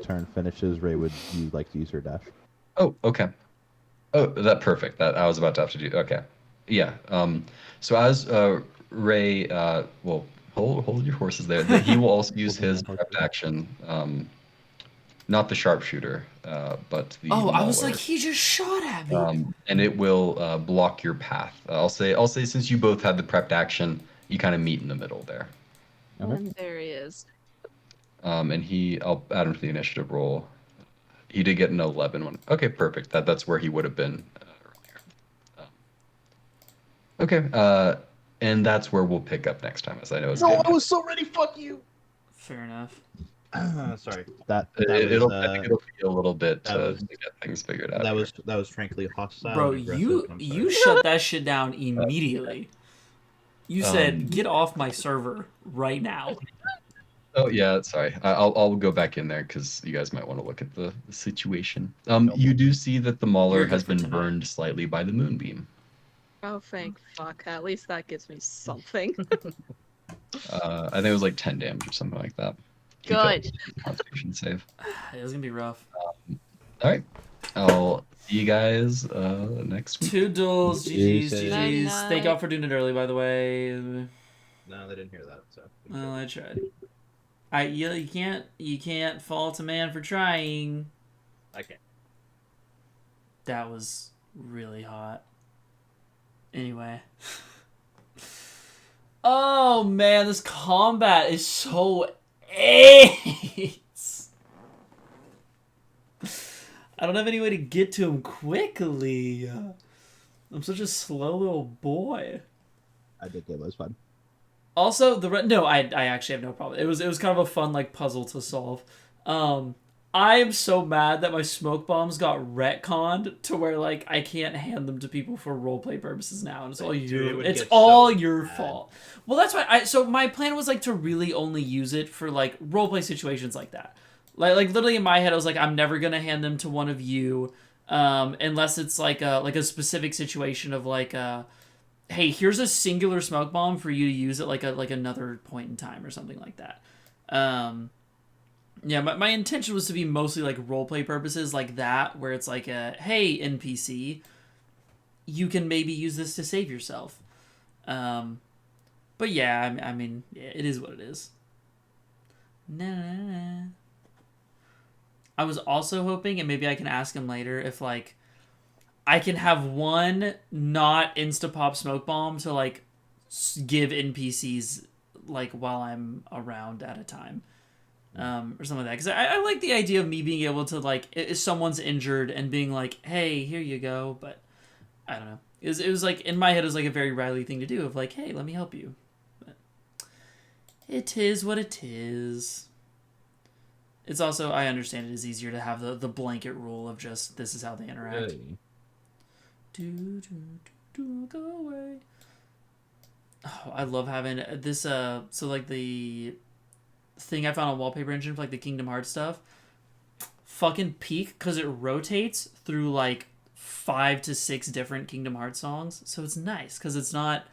turn finishes, Ray, would you like to use her dash? Oh, okay. Oh, that perfect. That I was about to have to do. Okay. Yeah. So as Ray, well, hold your horses there. He will also use his prepped action. Not the sharpshooter, but the. Oh, I was mauler. like, he just shot at me. And it will block your path. I'll say since you both had the prepped action, you kind of meet in the middle there. Okay. And there he is. And I'll add him to the initiative roll. He did get an 11 one. Okay, perfect. That's where he would have been earlier. Okay. And that's where we'll pick up next time, as I know it's No, getting. I was so ready. Fuck you. Fair enough. Sorry. That I think it'll be a little bit that to was- get things figured out. that was frankly hostile Bro, and aggressive. you I'm you sorry. shut that shit down immediately. You said, "Get off my server right now." Oh yeah, sorry. I'll go back in there because you guys might want to look at the situation. You do see that the You're mauler good has for been tonight. burned slightly by the moonbeam. Oh, thank fuck. At least that gives me something. I think it was like 10 damage or something like that. He Good. failed his Constitution save. It was gonna be rough. All right, I'll see you guys next week. Toodles, You GG's, said- GG's. Night, Thank y'all night. for doing it early, by the way. No, they didn't hear that. So. Well, I tried. You can't fault a man for trying. I can't. That was really hot. Anyway. Oh man, this combat is so AIDS. I don't have any way to get to him quickly. I'm such a slow little boy. I think it was fun. Also, no, I actually have no problem. It was kind of a fun like puzzle to solve. I am so mad that my smoke bombs got retconned to where like I can't hand them to people for roleplay purposes now, and it's all Dude, it you. would It's get all so your bad. fault. Well, that's why so my plan was like to really only use it for like roleplay situations like that. Like literally in my head, I was like, I'm never gonna hand them to one of you, unless it's like a specific situation of like hey, here's a singular smoke bomb for you to use at like another point in time or something like that. Yeah, my intention was to be mostly like roleplay purposes like that, where it's like hey, NPC, you can maybe use this to save yourself. But yeah, I mean, yeah, it is what it is. Nah. I was also hoping, and maybe I can ask him later, if like I can have one not insta-pop smoke bomb to like give NPCs like while I'm around at a time. Or something like that. Because I like the idea of me being able to, like, if someone's injured and being like, hey, here you go. But I don't know. It was like, in my head, it was like a very Riley thing to do of like, hey, let me help you. But it is what it is. It's also, I understand it is easier to have the blanket rule of just, this is how they interact. Go away. Oh, I love having this, so like the thing I found on Wallpaper Engine for like the Kingdom Hearts stuff, fucking peak because it rotates through like 5 to 6 different Kingdom Hearts songs, so it's nice because it's not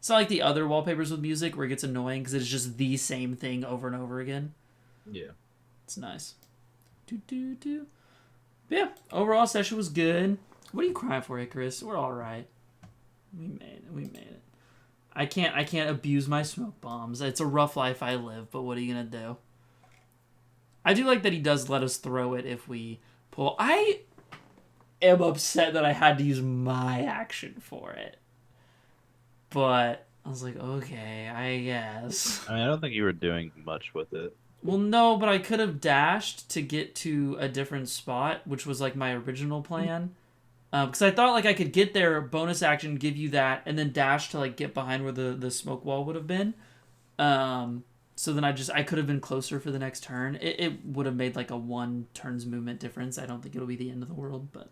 like the other wallpapers with music where it gets annoying because it's just the same thing over and over again. Yeah. It's nice. But yeah, overall session was good. What are you crying for, Icarus? We're all right. We made it. I can't abuse my smoke bombs. It's a rough life I live, but what are you gonna do? I do like that he does let us throw it if we pull. I am upset that I had to use my action for it. But I was like, okay, I guess. I mean, I don't think you were doing much with it. Well, no, but I could have dashed to get to a different spot, which was like my original plan. Because I thought like I could get there, bonus action, give you that, and then dash to like get behind where the smoke wall would have been. So then I could have been closer for the next turn. It would have made like a 1 turn's movement difference. I don't think it'll be the end of the world, but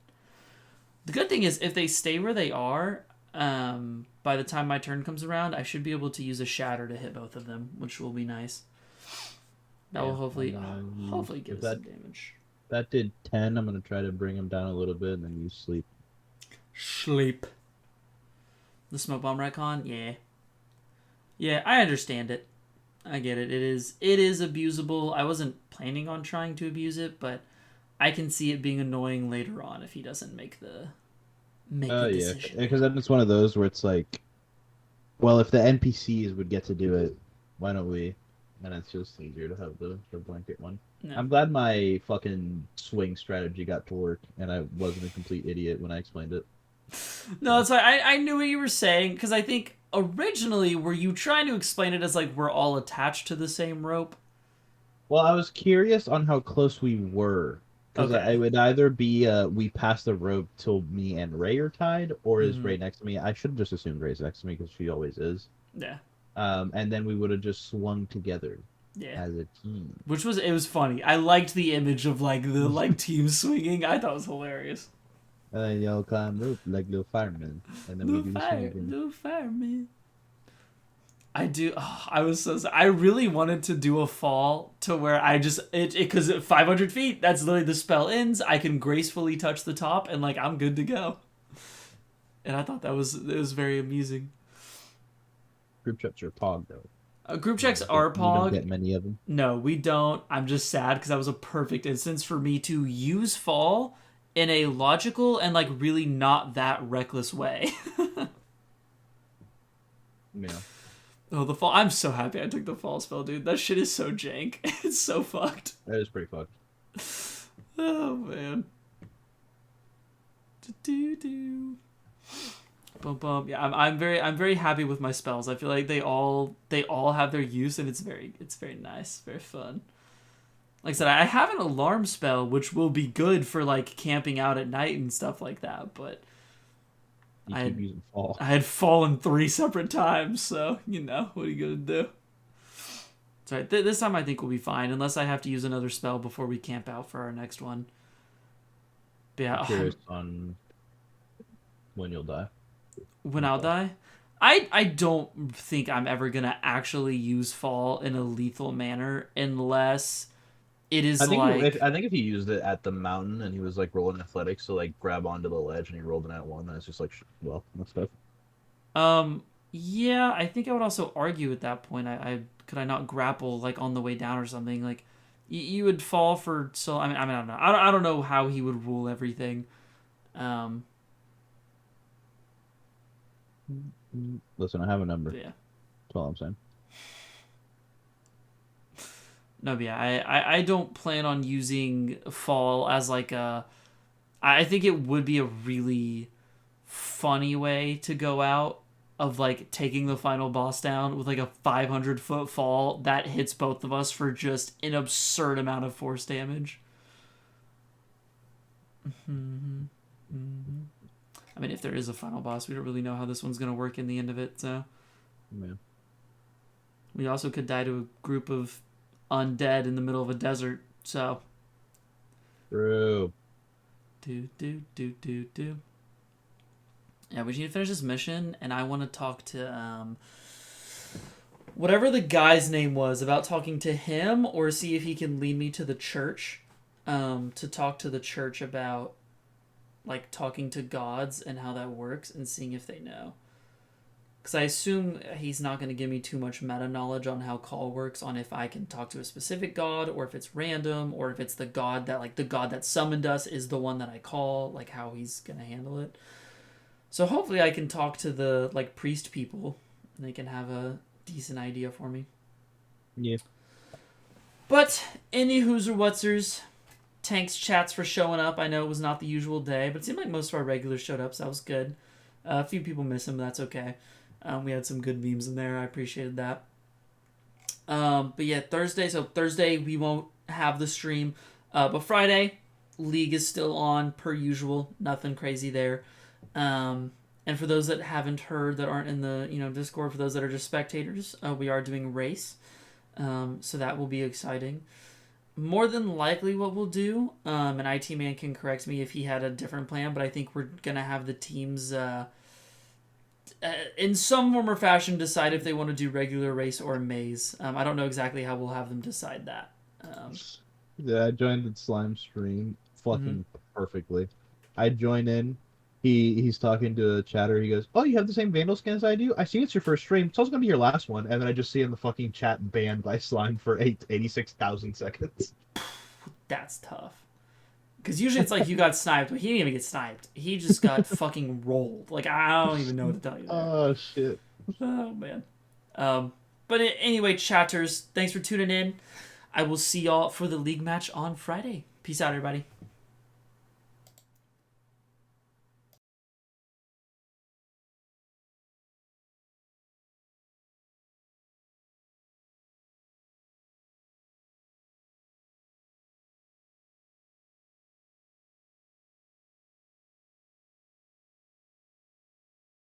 the good thing is if they stay where they are, by the time my turn comes around, I should be able to use a shatter to hit both of them, which will be nice. That will hopefully give us some damage. That did 10. I'm gonna try to bring him down a little bit, and then use sleep. Sleep. The smoke bomb retcon? Yeah, I understand it. I get it. It is abusable. I wasn't planning on trying to abuse it, but I can see it being annoying later on if he doesn't make the decision. Because then it's one of those where it's like, well, if the NPCs would get to do it, why don't we? And it's just easier to have the blanket one. No. I'm glad my fucking swing strategy got to work, and I wasn't a complete idiot when I explained it. No, that's why I knew what you were saying, because I think originally were you trying to explain it as like we're all attached to the same rope? Well, I was curious on how close we were Because Okay. I would either be we pass the rope till me and Ray are tied, or is Mhm. Ray next to me? I should have just assumed Ray's next to me because she always is. Yeah. And then we would have just swung together Yeah. as a team. It was funny. I liked the image of like the like team swinging. I thought it was hilarious. And then y'all climb rope like little firemen, and then we do the swing again. Little fireman. I do. Oh, I was so. I really wanted to do a fall to where I just because 500 feet. That's literally the spell ends. I can gracefully touch the top and like I'm good to go. And I thought it was very amusing. Group checks are pog though. Group checks We are don't get pog. many of them. No, we don't. I'm just sad because that was a perfect instance for me to use fall in a logical and like really not that reckless way. Yeah. Oh, the fall. I'm so happy I took the fall spell, dude. That shit is so jank. It's so fucked. That is pretty fucked. Oh, man. Do. Bum, bum. Yeah, I'm very happy with my spells. I feel like they all have their use, and it's very nice, very fun. Like I said, I have an alarm spell, which will be good for like camping out at night and stuff like that. But You I keep using fall. I had fallen 3 separate times, so what are you gonna do? Sorry, this time I think we'll be fine, unless I have to use another spell before we camp out for our next one. But yeah, I'm curious on when you'll die. when I'll die, I don't think I'm ever gonna actually use fall in a lethal manner unless it is I think like if he used it at the mountain and he was like rolling athletics to like grab onto the ledge and he rolled an at one, then it's just like well, that's stuff. yeah, I think I would also argue at that point. I could I not grapple like on the way down or something like. You would fall for so. I mean, I don't know. I don't know how he would rule everything. Listen, I have a number. But yeah. That's all I'm saying. No, but yeah, I don't plan on using fall as like a. I think it would be a really funny way to go out of like taking the final boss down with like a 500-foot fall that hits both of us for just an absurd amount of force damage. I mean, if there is a final boss, we don't really know how this one's gonna work in the end of it, so. Man. We also could die to a group of undead in the middle of a desert, so. True. Do. Yeah, we need to finish this mission, and I want to talk to, whatever the guy's name was, about talking to him, or see if he can lead me to the church, to talk to the church about, like, talking to gods and how that works, and seeing if they know. Because I assume he's not going to give me too much meta knowledge on how call works, on if I can talk to a specific god, or if it's random, or if it's the god that summoned us is the one that I call, like how he's going to handle it. So hopefully I can talk to the like priest people, and they can have a decent idea for me. Yeah. But any who's or whatsers, thanks chats for showing up. I know it was not the usual day, but it seemed like most of our regulars showed up, so that was good. A few people miss him, but that's okay. We had some good memes in there. I appreciated that. But yeah, Thursday. So Thursday we won't have the stream, but Friday, League is still on per usual. Nothing crazy there. And for those that haven't heard, that aren't in the Discord, for those that are just spectators, we are doing race. So that will be exciting. More than likely, what we'll do, and IT Man can correct me if he had a different plan, but I think we're gonna have the teams. In some form or fashion, decide if they want to do regular race or maze. I don't know exactly how we'll have them decide that. Yeah, I joined the slime stream fucking perfectly. I join in. He's talking to a chatter. He goes, "Oh, you have the same Vandal skin as I do. I see it's your first stream. So I was going to be your last one." And then I just see in the fucking chat banned by slime for 86,000 seconds. That's tough. Because usually it's like you got sniped, but he didn't even get sniped. He just got fucking rolled. Like, I don't even know what to tell you there. Oh, shit. Oh, man. But anyway, chatters, thanks for tuning in. I will see y'all for the league match on Friday. Peace out, everybody.